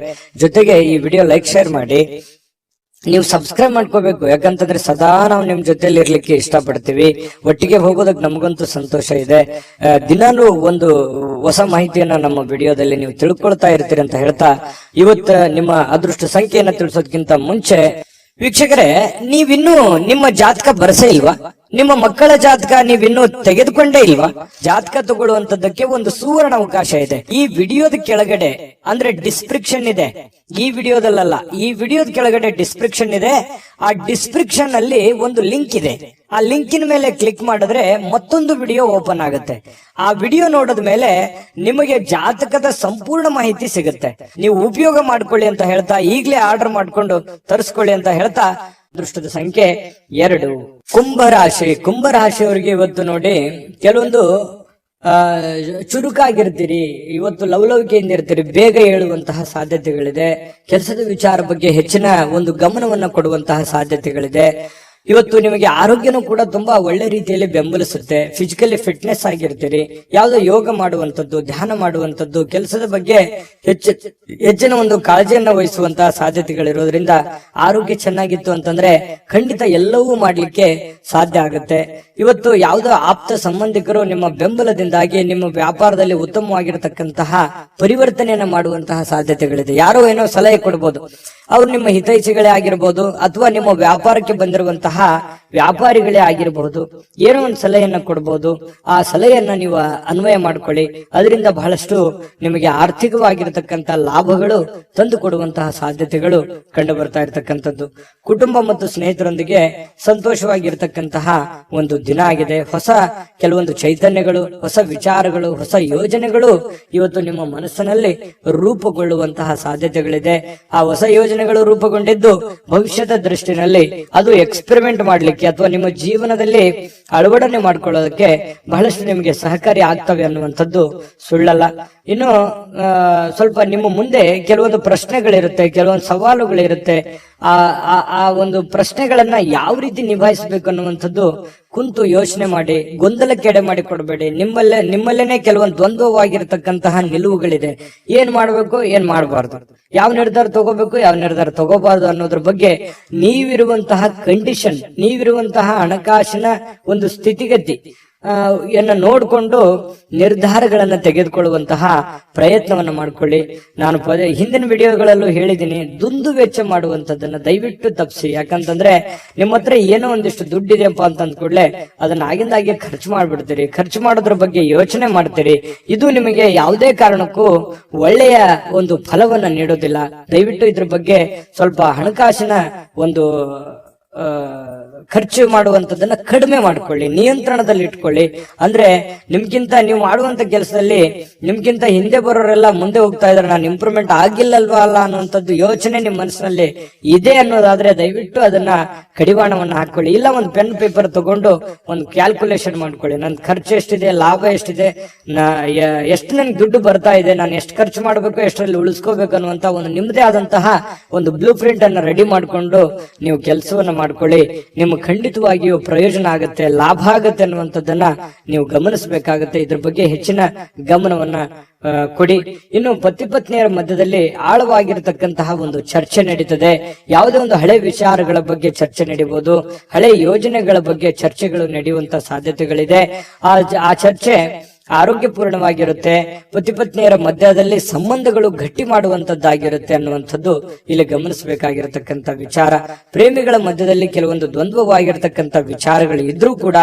ಜೊತೆಗೆ ಈ ವಿಡಿಯೋ ಲೈಕ್, ಶೇರ್ ಮಾಡಿ. ನೀವು ಸಬ್ಸ್ಕ್ರೈಬ್ ಮಾಡ್ಕೋಬೇಕು, ಯಾಕಂತಂದ್ರೆ ಸದಾ ನಾವು ನಿಮ್ ಜೊತೆಲಿ ಇರ್ಲಿಕ್ಕೆ ಇಷ್ಟಪಡ್ತೀವಿ. ಒಟ್ಟಿಗೆ ಹೋಗೋದಕ್ಕೆ ನಮಗಂತೂ ಸಂತೋಷ ಇದೆ. ದಿನಾನು ಒಂದು ಹೊಸ ಮಾಹಿತಿಯನ್ನ ನಮ್ಮ ವಿಡಿಯೋದಲ್ಲಿ ನೀವು ತಿಳ್ಕೊಳ್ತಾ ಇರ್ತೀರಿ ಅಂತ ಹೇಳ್ತಾ, ಇವತ್ತು ನಿಮ್ಮ ಅದೃಷ್ಟ ಸಂಖ್ಯೆಯನ್ನ ತಿಳಿಸೋದಕ್ಕಿಂತ ಮುಂಚೆ ವೀಕ್ಷಕರೇ, ನೀವಿನ್ನೂ ನಿಮ್ಮ ಜಾತಕ ಬರಸೇ ಇಲ್ವಾ? ನಿಮ್ಮ ಮಕ್ಕಳ ಜಾತಕ ನೀವಿನ್ನೂ ತೆಗೆದುಕೊಂಡೇ ಇಲ್ವಾ? ಜಾತಕ ತಗೊಳ್ಳುವಂತದ್ದಕ್ಕೆ ಒಂದು ಸುವರ್ಣ ಅವಕಾಶ ಇದೆ. ಈ ವಿಡಿಯೋದ ಕೆಳಗಡೆ ಅಂದ್ರೆ ಡಿಸ್ಕ್ರಿಪ್ಷನ್ ಇದೆ. ಈ ವಿಡಿಯೋದಲ್ಲ, ಈ ವಿಡಿಯೋದ ಕೆಳಗಡೆ ಡಿಸ್ಕ್ರಿಪ್ಷನ್ ಇದೆ. ಆ ಡಿಸ್ಕ್ರಿಪ್ಷನ್ ಅಲ್ಲಿ ಒಂದು ಲಿಂಕ್ ಇದೆ. ಆ ಲಿಂಕಿನ ಮೇಲೆ ಕ್ಲಿಕ್ ಮಾಡಿದ್ರೆ ಮತ್ತೊಂದು ವಿಡಿಯೋ ಓಪನ್ ಆಗುತ್ತೆ. ಆ ವಿಡಿಯೋ ನೋಡಿದ ಮೇಲೆ ನಿಮಗೆ ಜಾತಕದ ಸಂಪೂರ್ಣ ಮಾಹಿತಿ ಸಿಗುತ್ತೆ. ನೀವು ಉಪಯೋಗ ಮಾಡ್ಕೊಳ್ಳಿ ಅಂತ ಹೇಳ್ತಾ, ಈಗಲೇ ಆರ್ಡರ್ ಮಾಡ್ಕೊಂಡು ತರಿಸ್ಕೊಳ್ಳಿ ಅಂತ ಹೇಳ್ತಾ, ಅದೃಷ್ಟದ ಸಂಖ್ಯೆ 2. ಕುಂಭರಾಶಿ. ಕುಂಭರಾಶಿಯವರಿಗೆ ಇವತ್ತು ನೋಡಿ, ಕೆಲವೊಂದು ಚುರುಕಾಗಿರ್ತೀರಿ. ಇವತ್ತು ಲವಲವಿಕೆಯಿಂದ ಇರ್ತೀರಿ. ಬೇಗ ಹೇಳುವಂತಹ ಸಾಧ್ಯತೆಗಳಿದೆ. ಕೆಲಸದ ವಿಚಾರ ಬಗ್ಗೆ ಹೆಚ್ಚಿನ ಒಂದು ಗಮನವನ್ನ ಕೊಡುವಂತಹ ಸಾಧ್ಯತೆಗಳಿದೆ. ಇವತ್ತು ನಿಮಗೆ ಆರೋಗ್ಯನೂ ಕೂಡ ತುಂಬಾ ಒಳ್ಳೆ ರೀತಿಯಲ್ಲಿ ಬೆಂಬಲಿಸುತ್ತೆ. ಫಿಸಿಕಲಿ ಆಗಿರ್ತೀರಿ. ಯಾವುದೋ ಯೋಗ ಮಾಡುವಂತದ್ದು, ಧ್ಯಾನ ಮಾಡುವಂತದ್ದು, ಕೆಲಸದ ಬಗ್ಗೆ ಹೆಚ್ಚಿನ ಒಂದು ಕಾಳಜಿಯನ್ನ ವಹಿಸುವಂತಹ ಸಾಧ್ಯತೆಗಳಿರೋದ್ರಿಂದ ಆರೋಗ್ಯ ಚೆನ್ನಾಗಿತ್ತು ಅಂತಂದ್ರೆ ಖಂಡಿತ ಎಲ್ಲವೂ ಮಾಡ್ಲಿಕ್ಕೆ ಸಾಧ್ಯ ಆಗುತ್ತೆ. ಇವತ್ತು ಯಾವುದೋ ಆಪ್ತ ಸಂಬಂಧಿಕರು ನಿಮ್ಮ ಬೆಂಬಲದಿಂದಾಗಿ ನಿಮ್ಮ ವ್ಯಾಪಾರದಲ್ಲಿ ಉತ್ತಮವಾಗಿರತಕ್ಕಂತಹ ಪರಿವರ್ತನೆಯನ್ನ ಮಾಡುವಂತಹ ಸಾಧ್ಯತೆಗಳಿದೆ. ಯಾರೋ ಏನೋ ಸಲಹೆ ಕೊಡ್ಬೋದು, ಅವ್ರು ನಿಮ್ಮ ಹಿತೈಷಿಗಳೇ ಆಗಿರ್ಬೋದು, ಅಥವಾ ನಿಮ್ಮ ವ್ಯಾಪಾರಕ್ಕೆ ಬಂದಿರುವಂತಹ ವ್ಯಾಪಾರಿಗಳೇ ಆಗಿರಬಹುದು. ಏನೋ ಒಂದು ಸಲಹೆಯನ್ನ ಕೊಡಬಹುದು. ಆ ಸಲಹೆಯನ್ನ ನೀವು ಅನ್ವಯ ಮಾಡ್ಕೊಳ್ಳಿ. ಅದರಿಂದ ಬಹಳಷ್ಟು ನಿಮಗೆ ಆರ್ಥಿಕವಾಗಿರತಕ್ಕಂತ ಲಾಭಗಳು ತಂದು ಕೊಡುವಂತಹ ಸಾಧ್ಯತೆಗಳು ಕಂಡು ಬರ್ತಾ ಇರತಕ್ಕಂಥದ್ದು. ಕುಟುಂಬ ಮತ್ತು ಸ್ನೇಹಿತರೊಂದಿಗೆ ಸಂತೋಷವಾಗಿರ್ತಕ್ಕಂತಹ ಒಂದು ದಿನ ಆಗಿದೆ. ಹೊಸ ಕೆಲವೊಂದು ಚೈತನ್ಯಗಳು, ಹೊಸ ವಿಚಾರಗಳು, ಹೊಸ ಯೋಜನೆಗಳು ಇವತ್ತು ನಿಮ್ಮ ಮನಸ್ಸಿನಲ್ಲಿ ರೂಪುಗೊಳ್ಳುವಂತಹ ಸಾಧ್ಯತೆಗಳಿದೆ. ಆ ಹೊಸ ಯೋಜನೆಗಳು ರೂಪುಗೊಂಡಿದ್ದು ಭವಿಷ್ಯದ ದೃಷ್ಟಿನಲ್ಲಿ ಅದು ಎಕ್ಸ್ಪೆರಿಮೆಂಟ್ ಮಾಡ್ಲಿಕ್ಕೆ ಅಥವಾ ನಿಮ್ಮ ಜೀವನದಲ್ಲಿ ಅಳವಡನೆ ಮಾಡ್ಕೊಳ್ಳೋದಕ್ಕೆ ಬಹಳಷ್ಟು ನಿಮಗೆ ಸಹಕಾರಿ ಆಗ್ತವೆ ಅನ್ನುವಂಥದ್ದು ಸುಳ್ಳಲ್ಲ. ಇನ್ನು ಸ್ವಲ್ಪ ನಿಮ್ಮ ಮುಂದೆ ಕೆಲವೊಂದು ಪ್ರಶ್ನೆಗಳಿರುತ್ತೆ, ಕೆಲವೊಂದು ಸವಾಲುಗಳಿರುತ್ತೆ. ಆ ಒಂದು ಪ್ರಶ್ನೆಗಳನ್ನ ಯಾವ ರೀತಿ ನಿಭಾಯಿಸಬೇಕು ಅನ್ನುವಂಥದ್ದು ಕುಂತು ಯೋಚನೆ ಮಾಡಿ, ಗೊಂದಲಕ್ಕೆ ಎಡೆ ಮಾಡಿ ಕೊಡಬೇಡಿ. ನಿಮ್ಮಲ್ಲೇನೆ ಕೆಲವೊಂದು ದ್ವಂದ್ವವಾಗಿರ್ತಕ್ಕಂತಹ ನಿಲುವುಗಳಿದೆ. ಏನ್ ಮಾಡ್ಬೇಕು, ಏನ್ ಮಾಡಬಾರ್ದು, ಯಾವ ನಿರ್ಧಾರ ತಗೋಬೇಕು, ಯಾವ ನಿರ್ಧಾರ ತಗೋಬಾರ್ದು ಅನ್ನೋದ್ರ ಬಗ್ಗೆ ನೀವಿರುವಂತಹ ಕಂಡೀಷನ್, ನೀವಿರುವಂತಹ ಹಣಕಾಸಿನ ಒಂದು ಸ್ಥಿತಿಗತಿ ನೋಡಿಕೊಂಡು ನಿರ್ಧಾರಗಳನ್ನ ತೆಗೆದುಕೊಳ್ಳುವಂತಹ ಪ್ರಯತ್ನವನ್ನ ಮಾಡ್ಕೊಳ್ಳಿ. ನಾನು ಹಿಂದಿನ ವಿಡಿಯೋಗಳಲ್ಲೂ ಹೇಳಿದ್ದೀನಿ, ದುಂದು ವೆಚ್ಚ ಮಾಡುವಂತದ್ದನ್ನ ದಯವಿಟ್ಟು ತಪ್ಪಿಸಿ. ಯಾಕಂತಂದ್ರೆ ನಿಮ್ಮ ಹತ್ರ ಏನೋ ಒಂದಿಷ್ಟು ದುಡ್ಡಿದೆಯಪ್ಪ ಅಂತ ಅಂದ್ಕೂಡ್ಲೆ ಅದನ್ನ ಆಗಿಂದಾಗೆ ಖರ್ಚು ಮಾಡ್ಬಿಡ್ತೀರಿ. ಖರ್ಚು ಮಾಡೋದ್ರ ಬಗ್ಗೆ ಯೋಚನೆ ಮಾಡ್ತೀರಿ. ಇದು ನಿಮಗೆ ಯಾವುದೇ ಕಾರಣಕ್ಕೂ ಒಳ್ಳೆಯ ಒಂದು ಫಲವನ್ನ ನೀಡೋದಿಲ್ಲ. ದಯವಿಟ್ಟು ಇದ್ರ ಬಗ್ಗೆ ಸ್ವಲ್ಪ ಹಣಕಾಸಿನ ಒಂದು ಖರ್ಚು ಮಾಡುವಂತದನ್ನ ಕಡಿಮೆ ಮಾಡ್ಕೊಳ್ಳಿ, ನಿಯಂತ್ರಣದಲ್ಲಿ ಇಟ್ಕೊಳ್ಳಿ. ಅಂದ್ರೆ ನಿಮ್ಗಿಂತ ನೀವು ಮಾಡುವಂತ ಕೆಲಸದಲ್ಲಿ ನಿಮ್ಗಿಂತ ಹಿಂದೆ ಬರೋರೆಲ್ಲ ಮುಂದೆ ಹೋಗ್ತಾ ಇದಾರೆ, ನಾನು ಇಂಪ್ರೂವ್ಮೆಂಟ್ ಆಗಿಲ್ಲಲ್ವಾ ಅಲ್ಲ ಅನ್ನುವಂಥದ್ದು ಯೋಚನೆ ನಿಮ್ ಮನಸ್ಸಿನಲ್ಲಿ ಇದೆ ಅನ್ನೋದಾದ್ರೆ ದಯವಿಟ್ಟು ಅದನ್ನ ಕಡಿವಾಣವನ್ನ ಹಾಕೊಳ್ಳಿ. ಇಲ್ಲ ಒಂದು ಪೆನ್ ಪೇಪರ್ ತಗೊಂಡು ಒಂದು ಕ್ಯಾಲ್ಕುಲೇಷನ್ ಮಾಡ್ಕೊಳ್ಳಿ. ನನ್ ಖರ್ಚು ಎಷ್ಟಿದೆ, ಲಾಭ ಎಷ್ಟಿದೆ, ಎಷ್ಟು ನನ್ಗೆ ದುಡ್ಡು ಬರ್ತಾ ಇದೆ, ನಾನು ಎಷ್ಟು ಖರ್ಚು ಮಾಡ್ಬೇಕು, ಎಷ್ಟರಲ್ಲಿ ಉಳಿಸ್ಕೋಬೇಕು ಅನ್ನುವಂತ ಒಂದು ನಿಮ್ಮದೇ ಆದಂತಹ ಒಂದು ಬ್ಲೂ ಪ್ರಿಂಟ್ ಅನ್ನ ರೆಡಿ ಮಾಡ್ಕೊಂಡು ನೀವು ಕೆಲಸವನ್ನ ಮಾಡ್ಕೊಳ್ಳಿ. ನಿಮ್ಮ ನಿಮ್ಗೆ ಖಂಡಿತವಾಗಿಯೂ ಪ್ರಯೋಜನ ಆಗುತ್ತೆ, ಲಾಭ ಆಗುತ್ತೆ ಅನ್ನುವಂಥದ್ದನ್ನ ನೀವು ಗಮನಿಸಬೇಕಾಗುತ್ತೆ. ಇದ್ರ ಬಗ್ಗೆ ಹೆಚ್ಚಿನ ಗಮನವನ್ನ ಕೊಡಿ. ಇನ್ನು ಪತಿ ಪತ್ನಿಯರ ಮಧ್ಯದಲ್ಲಿ ಆಳವಾಗಿರತಕ್ಕಂತಹ ಒಂದು ಚರ್ಚೆ ನಡೀತದೆ. ಯಾವುದೇ ಒಂದು ಹಳೆ ವಿಚಾರಗಳ ಬಗ್ಗೆ ಚರ್ಚೆ ನಡೀಬಹುದು, ಹಳೆ ಯೋಜನೆಗಳ ಬಗ್ಗೆ ಚರ್ಚೆಗಳು ನಡೆಯುವಂತ ಸಾಧ್ಯತೆಗಳಿದೆ. ಆ ಚರ್ಚೆ ಆರೋಗ್ಯಪೂರ್ಣವಾಗಿರುತ್ತೆ. ಪತಿ ಪತ್ನಿಯರ ಮಧ್ಯದಲ್ಲಿ ಸಂಬಂಧಗಳು ಗಟ್ಟಿ ಮಾಡುವಂತದ್ದಾಗಿರುತ್ತೆ ಅನ್ನುವಂಥದ್ದು ಇಲ್ಲಿ ಗಮನಿಸಬೇಕಾಗಿರತಕ್ಕಂತ ವಿಚಾರ. ಪ್ರೇಮಿಗಳ ಮಧ್ಯದಲ್ಲಿ ಕೆಲವೊಂದು ದ್ವಂದ್ವವಾಗಿರತಕ್ಕಂತ ವಿಚಾರಗಳು ಇದ್ರೂ ಕೂಡ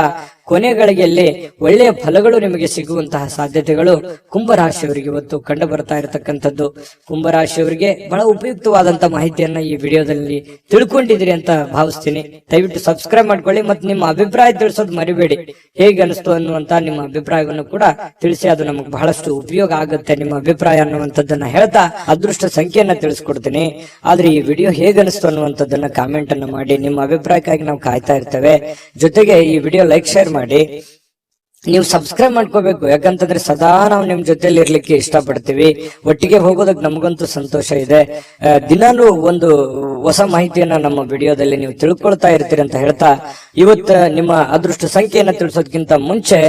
ಕೊನೆಗಳಿಗೆ ಒಳ್ಳೆಯ ಫಲಗಳು ನಿಮಗೆ ಸಿಗುವಂತಹ ಸಾಧ್ಯತೆಗಳು ಕುಂಭರಾಶಿಯವರಿಗೆ ಇವತ್ತು ಕಂಡು ಬರ್ತಾ ಇರತಕ್ಕಂಥದ್ದು. ಕುಂಭರಾಶಿಯವರಿಗೆ ಬಹಳ ಉಪಯುಕ್ತವಾದಂತ ಮಾಹಿತಿಯನ್ನ ಈ ವಿಡಿಯೋದಲ್ಲಿ ತಿಳ್ಕೊಂಡಿದ್ರಿ ಅಂತ ಭಾವಿಸ್ತೀನಿ. ದಯವಿಟ್ಟು ಸಬ್ಸ್ಕ್ರೈಬ್ ಮಾಡ್ಕೊಳ್ಳಿ ಮತ್ತು ನಿಮ್ಮ ಅಭಿಪ್ರಾಯ ತಿಳಿಸೋದು ಮರಿಬೇಡಿ. ಹೇಗೆ ಅನಿಸ್ತು ಅನ್ನುವಂತ ನಿಮ್ಮ ಅಭಿಪ್ರಾಯವನ್ನು ಕೂಡ ತಿಳಿಸಿ, ಅದು ನಮಗೆ ಬಹಳಷ್ಟು ಉಪಯೋಗ ಆಗುತ್ತೆ ನಿಮ್ಮ ಅಭಿಪ್ರಾಯ ಅನ್ನುವಂಥದ್ದನ್ನ ಹೇಳ್ತಾ ಅದೃಷ್ಟ ಸಂಖ್ಯೆಯನ್ನ ತಿಳಿಸ್ಕೊಡ್ತೀನಿ. ಆದ್ರೆ ಈ ವಿಡಿಯೋ ಹೇಗೆ ಅನಿಸ್ತು ಅನ್ನುವಂಥದ್ದನ್ನ ಕಾಮೆಂಟ್ ಅನ್ನ ಮಾಡಿ. ನಿಮ್ಮ ಅಭಿಪ್ರಾಯಕ್ಕಾಗಿ ನಾವು ಕಾಯ್ತಾ ಇರ್ತೇವೆ. ಜೊತೆಗೆ ಈ ವಿಡಿಯೋ ಲೈಕ್ ಶೇರ್ ಮಾಡಿ. ನೀವು ಸಬ್ಸ್ಕ್ರೈಬ್ ಮಾಡ್ಕೋಬೇಕು, ಯಾಕಂತಂದ್ರೆ ಸದಾ ನಾವು ನಿಮ್ ಜೊತೆಲಿ ಇರ್ಲಿಕ್ಕೆ ಇಷ್ಟಪಡ್ತೀವಿ. ಒಟ್ಟಿಗೆ ಹೋಗೋದಕ್ಕೆ ನಮಗಂತೂ ಸಂತೋಷ ಇದೆ. ದಿನಾಲೂ ಒಂದು ಹೊಸ ಮಾಹಿತಿಯನ್ನ ನಮ್ಮ ವಿಡಿಯೋದಲ್ಲಿ ನೀವು ತಿಳ್ಕೊಳ್ತಾ ಇರ್ತೀರಿ ಅಂತ ಹೇಳ್ತಾ, ಇವತ್ತು ನಿಮ್ಮ ಅದೃಷ್ಟ ಸಂಖ್ಯೆಯನ್ನ ತಿಳಿಸೋದಕ್ಕಿಂತ ಮುಂಚೆ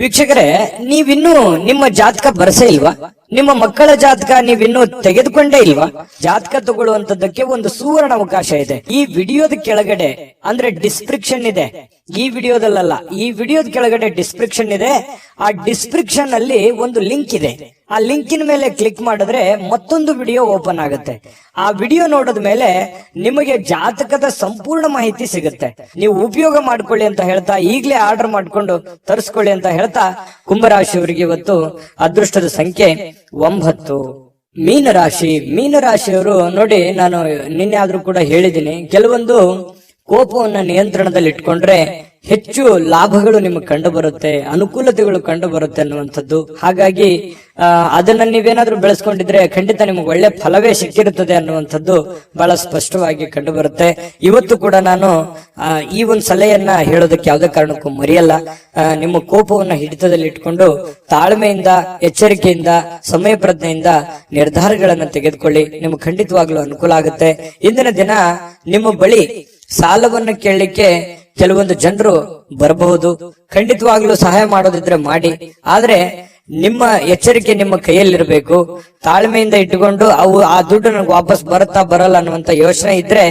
ವೀಕ್ಷಕರೇ, ನೀವಿನ್ನೂ ನಿಮ್ಮ ಜಾತಕ ಬರಸೇ ಇಲ್ವಾ? ನಿಮ್ಮ ಮಕ್ಕಳ ಜಾತಕ ನೀವಿನ್ನೂ ತೆಗೆದುಕೊಂಡೇ ಇಲ್ವಾ? ಜಾತಕ ತಗೊಳ್ಳುವಂತದ್ದಕ್ಕೆ ಒಂದು ಸುವರ್ಣ ಅವಕಾಶ ಇದೆ. ಈ ವಿಡಿಯೋದ ಕೆಳಗಡೆ ಅಂದ್ರೆ ಡಿಸ್ಕ್ರಿಪ್ಷನ್ ಇದೆ. ಈ ವಿಡಿಯೋದಲ್ಲ, ಈ ವಿಡಿಯೋದ ಕೆಳಗಡೆ ಡಿಸ್ಕ್ರಿಪ್ಷನ್ ಇದೆ. ಆ ಡಿಸ್ಕ್ರಿಪ್ಷನ್ ಅಲ್ಲಿ ಒಂದು ಲಿಂಕ್ ಇದೆ. ಆ ಲಿಂಕಿನ ಮೇಲೆ ಕ್ಲಿಕ್ ಮಾಡಿದ್ರೆ ಮತ್ತೊಂದು ವಿಡಿಯೋ ಓಪನ್ ಆಗುತ್ತೆ. ಆ ವಿಡಿಯೋ ನೋಡಿದ ಮೇಲೆ ನಿಮಗೆ ಜಾತಕದ ಸಂಪೂರ್ಣ ಮಾಹಿತಿ ಸಿಗುತ್ತೆ. ನೀವು ಉಪಯೋಗ ಮಾಡ್ಕೊಳ್ಳಿ ಅಂತ ಹೇಳ್ತಾ, ಈಗಲೇ ಆರ್ಡರ್ ಮಾಡ್ಕೊಂಡು ತರಿಸ್ಕೊಳ್ಳಿ ಅಂತ ಹೇಳ್ತಾ, ಕುಂಭರಾಶಿಯವರಿಗೆ ಇವತ್ತು ಅದೃಷ್ಟದ ಸಂಖ್ಯೆ 9. ಮೀನರಾಶಿಯವರು ನೋಡಿ, ನಾನು ನಿನ್ನೆ ಆದ್ರೂ ಕೂಡ ಹೇಳಿದ್ದೀನಿ, ಕೆಲವೊಂದು ಕೋಪವನ್ನ ನಿಯಂತ್ರಣದಲ್ಲಿ ಇಟ್ಕೊಂಡ್ರೆ ಹೆಚ್ಚು ಲಾಭಗಳು ನಿಮಗೆ ಕಂಡು ಬರುತ್ತೆ, ಅನುಕೂಲತೆಗಳು ಕಂಡು ಬರುತ್ತೆ ಅನ್ನುವಂಥದ್ದು. ಹಾಗಾಗಿ ಅದನ್ನ ನೀವೇನಾದ್ರೂ ಬೆಳೆಸ್ಕೊಂಡಿದ್ರೆ ಖಂಡಿತ ನಿಮಗೆ ಒಳ್ಳೆ ಫಲವೇ ಸಿಕ್ಕಿರುತ್ತದೆ ಅನ್ನುವಂಥದ್ದು ಬಹಳ ಸ್ಪಷ್ಟವಾಗಿ ಕಂಡು ಬರುತ್ತೆ. ಇವತ್ತು ಕೂಡ ನಾನು ಈ ಒಂದು ಸಲಹೆಯನ್ನ ಹೇಳೋದಕ್ಕೆ ಯಾವುದೇ ಕಾರಣಕ್ಕೂ ಮರೆಯಲ್ಲ. ನಿಮ್ಮ ಕೋಪವನ್ನ ಹಿಡಿತದಲ್ಲಿ ಇಟ್ಕೊಂಡು ತಾಳ್ಮೆಯಿಂದ, ಎಚ್ಚರಿಕೆಯಿಂದ, ಸಮಯ ಪ್ರಜ್ಞೆಯಿಂದ ನಿರ್ಧಾರಗಳನ್ನ ತೆಗೆದುಕೊಳ್ಳಿ. ನಿಮ್ಗೆ ಖಂಡಿತವಾಗ್ಲೂ ಅನುಕೂಲ ಆಗುತ್ತೆ. ಇಂದಿನ ದಿನ ನಿಮ್ಮ ಬಳಿ ಸಾಲವನ್ನು ಕೇಳಲಿಕ್ಕೆ ಕೆಲವೊಂದು ಜನರು ಬರಬಹುದು. ಖಂಡಿತವಾಗ್ಲೂ ಸಹಾಯ ಮಾಡೋದಿದ್ರೆ ಮಾಡಿ. ಆದ್ರೆ ನಿಮ್ಮ ಎಚ್ಚರಿಕೆ ನಿಮ್ಮ ಕೈಯಲ್ಲಿರ್ಬೇಕು. ತಾಳ್ಮೆಯಿಂದ ಇಟ್ಟುಕೊಂಡು ಆ ದುಡ್ಡು ನನಗೆ ವಾಪಸ್ ಬರುತ್ತಾ ಬರಲ್ಲ ಅನ್ನುವಂತ ಯೋಚನೆ ಇದ್ರೆ,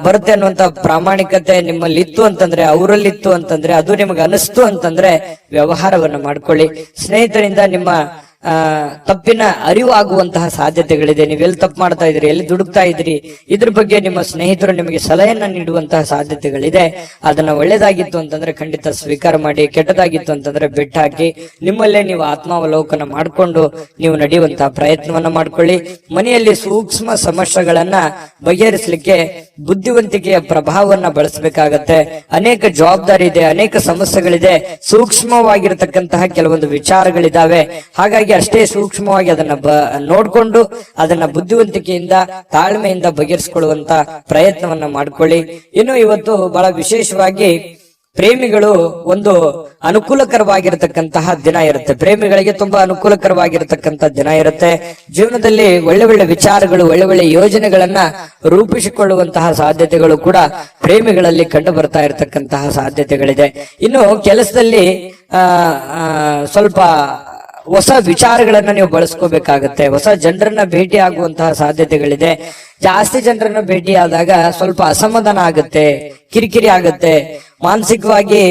ಬರುತ್ತೆ ಅನ್ನುವಂತ ಪ್ರಾಮಾಣಿಕತೆ ನಿಮ್ಮಲ್ಲಿ ಇತ್ತು ಅಂತಂದ್ರೆ, ಅವರಲ್ಲಿತ್ತು ಅಂತಂದ್ರೆ, ಅದು ನಿಮಗೆ ಅನಿಸ್ತು ಅಂತಂದ್ರೆ ವ್ಯವಹಾರವನ್ನ ಮಾಡ್ಕೊಳ್ಳಿ. ಸ್ನೇಹಿತರಿಂದ ನಿಮ್ಮ ತಪ್ಪಿನ ಅರಿವು ಆಗುವಂತಹ ಸಾಧ್ಯತೆಗಳಿದೆ. ನೀವೆಲ್ಲಿ ತಪ್ಪು ಮಾಡ್ತಾ ಇದ್ರಿ, ಎಲ್ಲಿ ದುಡುಕ್ತಾ ಇದ್ರಿ, ಇದ್ರ ಬಗ್ಗೆ ನಿಮ್ಮ ಸ್ನೇಹಿತರು ನಿಮಗೆ ಸಲಹೆಯನ್ನ ನೀಡುವಂತಹ ಸಾಧ್ಯತೆಗಳಿದೆ. ಅದನ್ನ ಒಳ್ಳೇದಾಗಿತ್ತು ಅಂತಂದ್ರೆ ಖಂಡಿತ ಸ್ವೀಕಾರ ಮಾಡಿ, ಕೆಟ್ಟದಾಗಿತ್ತು ಅಂತಂದ್ರೆ ಬಿಟ್ಟು ಹಾಕಿ. ನಿಮ್ಮಲ್ಲೇ ನೀವು ಆತ್ಮಾವಲೋಕನ ಮಾಡಿಕೊಂಡು ನೀವು ನಡೆಯುವಂತಹ ಪ್ರಯತ್ನವನ್ನ ಮಾಡ್ಕೊಳ್ಳಿ. ಮನೆಯಲ್ಲಿ ಸೂಕ್ಷ್ಮ ಸಮಸ್ಯೆಗಳನ್ನ ಬಗೆಹರಿಸಲಿಕ್ಕೆ ಬುದ್ಧಿವಂತಿಕೆಯ ಪ್ರಭಾವವನ್ನ ಬಳಸಬೇಕಾಗತ್ತೆ. ಅನೇಕ ಜವಾಬ್ದಾರಿ ಇದೆ, ಅನೇಕ ಸಮಸ್ಯೆಗಳಿದೆ, ಸೂಕ್ಷ್ಮವಾಗಿರತಕ್ಕಂತಹ ಕೆಲವೊಂದು ವಿಚಾರಗಳಿದಾವೆ. ಹಾಗಾಗಿ ಅಷ್ಟೇ ಸೂಕ್ಷ್ಮವಾಗಿ ಅದನ್ನ ನೋಡ್ಕೊಂಡು ಅದನ್ನ ಬುದ್ಧಿವಂತಿಕೆಯಿಂದ, ತಾಳ್ಮೆಯಿಂದ ಬಗೆಹರಿಸಿಕೊಳ್ಳುವಂತ ಪ್ರಯತ್ನವನ್ನ ಮಾಡ್ಕೊಳ್ಳಿ. ಇನ್ನು ಇವತ್ತು ಬಹಳ ವಿಶೇಷವಾಗಿ ಪ್ರೇಮಿಗಳು ಒಂದು ಅನುಕೂಲಕರವಾಗಿರತಕ್ಕಂತಹ ದಿನ ಇರುತ್ತೆ. ಪ್ರೇಮಿಗಳಿಗೆ ತುಂಬಾ ಅನುಕೂಲಕರವಾಗಿರತಕ್ಕಂತ ದಿನ ಇರುತ್ತೆ. ಜೀವನದಲ್ಲಿ ಒಳ್ಳೆ ಒಳ್ಳೆ ವಿಚಾರಗಳು, ಒಳ್ಳೆ ಒಳ್ಳೆ ಯೋಜನೆಗಳನ್ನ ರೂಪಿಸಿಕೊಳ್ಳುವಂತಹ ಸಾಧ್ಯತೆಗಳು ಕೂಡ ಪ್ರೇಮಿಗಳಲ್ಲಿ ಕಂಡು ಬರ್ತಾ ಇರತಕ್ಕಂತಹ ಸಾಧ್ಯತೆಗಳಿದೆ. ಇನ್ನು ಕೆಲಸದಲ್ಲಿ ಸ್ವಲ್ಪ ಹೊಸ ವಿಚಾರಗಳನ್ನ ನೀವು ಬಳಸ್ಕೋಬೇಕಾಗತ್ತೆ. ಹೊಸ ಜನರನ್ನ ಭೇಟಿ ಆಗುವಂತಹ ಸಾಧ್ಯತೆಗಳಿದೆ. ಜಾಸ್ತಿ ಜನರನ್ನ ಭೇಟಿ ಆದಾಗ ಸ್ವಲ್ಪ ಅಸಮಾಧಾನ ಆಗುತ್ತೆ, ಕಿರಿಕಿರಿ ಆಗುತ್ತೆ, ಮಾನಸಿಕವಾಗಿ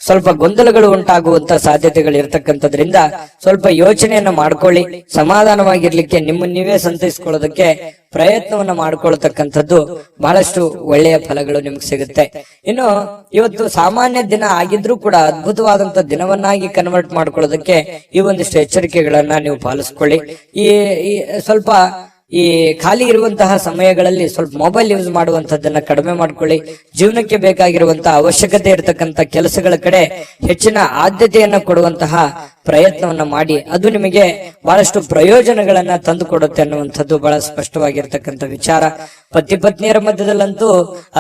ಸ್ವಲ್ಪ ಗೊಂದಲಗಳು ಉಂಟಾಗುವಂತ ಸಾಧ್ಯತೆಗಳು ಇರತಕ್ಕಂಥದ್ರಿಂದ ಸ್ವಲ್ಪ ಯೋಚನೆಯನ್ನ ಮಾಡ್ಕೊಳ್ಳಿ. ಸಮಾಧಾನವಾಗಿರ್ಲಿಕ್ಕೆ ನಿಮ್ಮನ್ನ ನೀವೇ ಸಂತೈಸ್ಕೊಳ್ಳೋದಕ್ಕೆ ಪ್ರಯತ್ನವನ್ನ ಮಾಡ್ಕೊಳ್ತಕ್ಕಂಥದ್ದು ಬಹಳಷ್ಟು ಒಳ್ಳೆಯ ಫಲಗಳು ನಿಮ್ಗೆ ಸಿಗುತ್ತೆ. ಇನ್ನು ಇವತ್ತು ಸಾಮಾನ್ಯ ದಿನ ಆಗಿದ್ರೂ ಕೂಡ ಅದ್ಭುತವಾದಂತ ದಿನವನ್ನಾಗಿ ಕನ್ವರ್ಟ್ ಮಾಡ್ಕೊಳ್ಳೋದಕ್ಕೆ ಈ ಒಂದಿಷ್ಟು ಎಚ್ಚರಿಕೆಗಳನ್ನ ನೀವು ಪಾಲಿಸ್ಕೊಳ್ಳಿ. ಸ್ವಲ್ಪ ಈ ಖಾಲಿ ಇರುವಂತಹ ಸಮಯಗಳಲ್ಲಿ ಸ್ವಲ್ಪ ಮೊಬೈಲ್ ಯೂಸ್ ಮಾಡುವಂತದ್ದನ್ನ ಕಡಿಮೆ ಮಾಡ್ಕೊಳ್ಳಿ. ಜೀವನಕ್ಕೆ ಬೇಕಾಗಿರುವಂತಹ ಅವಶ್ಯಕತೆ ಇರತಕ್ಕಂತ ಕೆಲಸಗಳ ಕಡೆ ಹೆಚ್ಚಿನ ಆದ್ಯತೆಯನ್ನ ಕೊಡುವಂತಹ ಪ್ರಯತ್ನವನ್ನ ಮಾಡಿ, ಅದು ನಿಮಗೆ ಬಹಳಷ್ಟು ಪ್ರಯೋಜನಗಳನ್ನ ತಂದು ಕೊಡುತ್ತೆ ಅನ್ನುವಂಥದ್ದು ಬಹಳ ಸ್ಪಷ್ಟವಾಗಿರ್ತಕ್ಕಂಥ ವಿಚಾರ. ಪತಿ ಪತ್ನಿಯರ ಮಧ್ಯದಲ್ಲಂತೂ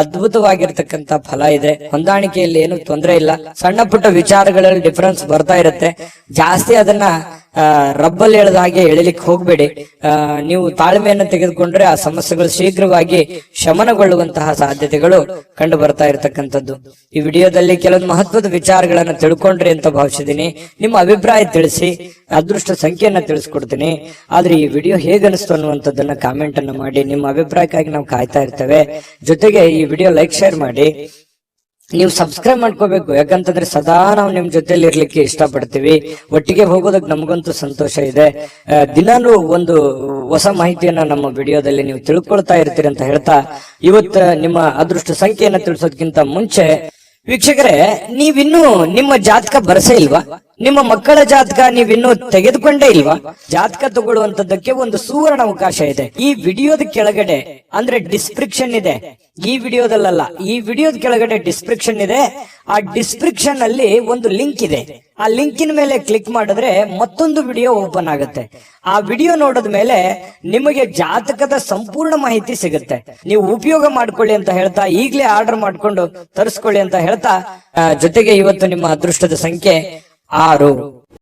ಅದ್ಭುತವಾಗಿರ್ತಕ್ಕಂಥ ಫಲ ಇದೆ. ಹೊಂದಾಣಿಕೆಯಲ್ಲಿ ಏನು ತೊಂದರೆ ಇಲ್ಲ. ಸಣ್ಣ ಪುಟ್ಟ ವಿಚಾರಗಳಲ್ಲಿ ಡಿಫರೆನ್ಸ್ ಬರ್ತಾ ಇರುತ್ತೆ. ಜಾಸ್ತಿ ಅದನ್ನ ರಬ್ಬಲ್ಲಿ ಎಳೆದ ಹಾಗೆ ಎಳಿಲಿಕ್ಕೆ ಹೋಗ್ಬೇಡಿ. ನೀವು ತಾಳ್ಮೆಯನ್ನು ತೆಗೆದುಕೊಂಡ್ರೆ ಆ ಸಮಸ್ಯೆಗಳು ಶೀಘ್ರವಾಗಿ ಶಮನಗೊಳ್ಳುವಂತಹ ಸಾಧ್ಯತೆಗಳು ಕಂಡು ಬರ್ತಾ ಇರತಕ್ಕಂಥದ್ದು. ಈ ವಿಡಿಯೋದಲ್ಲಿ ಕೆಲವೊಂದು ಮಹತ್ವದ ವಿಚಾರಗಳನ್ನ ತಿಳ್ಕೊಂಡ್ರಿ ಅಂತ ಭಾವಿಸಿದೀನಿ. ನಿಮ್ಮ ಅಭಿಪ್ರಾಯ ತಿಳಿಸಿ, ಅದೃಷ್ಟ ಸಂಖ್ಯೆಯನ್ನ ತಿಳಿಸ್ಕೊಡ್ತೀನಿ. ಆದ್ರೆ ಈ ವಿಡಿಯೋ ಹೇಗನಿಸ್ತು ಅನ್ನುವಂಥದ್ದನ್ನ ಕಾಮೆಂಟ್ ಅನ್ನ ಮಾಡಿ. ನಿಮ್ಮ ಅಭಿಪ್ರಾಯಕ್ಕಾಗಿ ನಾವು ಕಾಯ್ತಾ ಇರ್ತೇವೆ. ಜೊತೆಗೆ ಈ ವಿಡಿಯೋ ಲೈಕ್ ಶೇರ್ ಮಾಡಿ. ನೀವು ಸಬ್ಸ್ಕ್ರೈಬ್ ಮಾಡ್ಕೋಬೇಕು, ಯಾಕಂತಂದ್ರೆ ಸದಾ ನಾವು ನಿಮ್ ಜೊತೆಲಿ ಇರ್ಲಿಕ್ಕೆ ಇಷ್ಟಪಡ್ತೀವಿ. ಒಟ್ಟಿಗೆ ಹೋಗೋದಕ್ಕೆ ನಮಗಂತೂ ಸಂತೋಷ ಇದೆ. ದಿನಾನು ಒಂದು ಹೊಸ ಮಾಹಿತಿಯನ್ನ ನಮ್ಮ ವಿಡಿಯೋದಲ್ಲಿ ನೀವು ತಿಳ್ಕೊಳ್ತಾ ಇರ್ತೀರಿ ಅಂತ ಹೇಳ್ತಾ, ಇವತ್ತು ನಿಮ್ಮ ಅದೃಷ್ಟ ಸಂಖ್ಯೆಯನ್ನ ತಿಳಿಸೋದಕ್ಕಿಂತ ಮುಂಚೆ ವೀಕ್ಷಕರೇ, ನೀವಿನ್ನೂ ನಿಮ್ಮ ಜಾತಕ ಬರಸೇ ಇಲ್ವಾ? ನಿಮ್ಮ ಮಕ್ಕಳ ಜಾತಕ ನೀವಿನ್ನೂ ತೆಗೆದುಕೊಂಡೇ ಇಲ್ವಾ? ಜಾತಕ ತಗೊಳ್ಳುವಂತದ್ದಕ್ಕೆ ಒಂದು ಸುವರ್ಣ ಅವಕಾಶ ಇದೆ. ಈ ವಿಡಿಯೋದ ಕೆಳಗಡೆ ಅಂದ್ರೆ ಡಿಸ್ಕ್ರಿಪ್ಷನ್ ಇದೆ. ಈ ವಿಡಿಯೋದಲ್ಲ, ಈ ವಿಡಿಯೋದ ಕೆಳಗಡೆ ಡಿಸ್ಕ್ರಿಪ್ಷನ್ ಇದೆ. ಆ ಡಿಸ್ಕ್ರಿಪ್ಷನ್ ಅಲ್ಲಿ ಒಂದು ಲಿಂಕ್ ಇದೆ. ಆ ಲಿಂಕಿನ ಮೇಲೆ ಕ್ಲಿಕ್ ಮಾಡಿದ್ರೆ ಮತ್ತೊಂದು ವಿಡಿಯೋ ಓಪನ್ ಆಗುತ್ತೆ. ಆ ವಿಡಿಯೋ ನೋಡಿದ ಮೇಲೆ ನಿಮಗೆ ಜಾತಕದ ಸಂಪೂರ್ಣ ಮಾಹಿತಿ ಸಿಗುತ್ತೆ. ನೀವು ಉಪಯೋಗ ಮಾಡ್ಕೊಳ್ಳಿ ಅಂತ ಹೇಳ್ತಾ, ಈಗಲೇ ಆರ್ಡರ್ ಮಾಡ್ಕೊಂಡು ತರಿಸ್ಕೊಳ್ಳಿ ಅಂತ ಹೇಳ್ತಾ, ಜೊತೆಗೆ ಇವತ್ತು ನಿಮ್ಮ ಅದೃಷ್ಟದ ಸಂಖ್ಯೆ 6.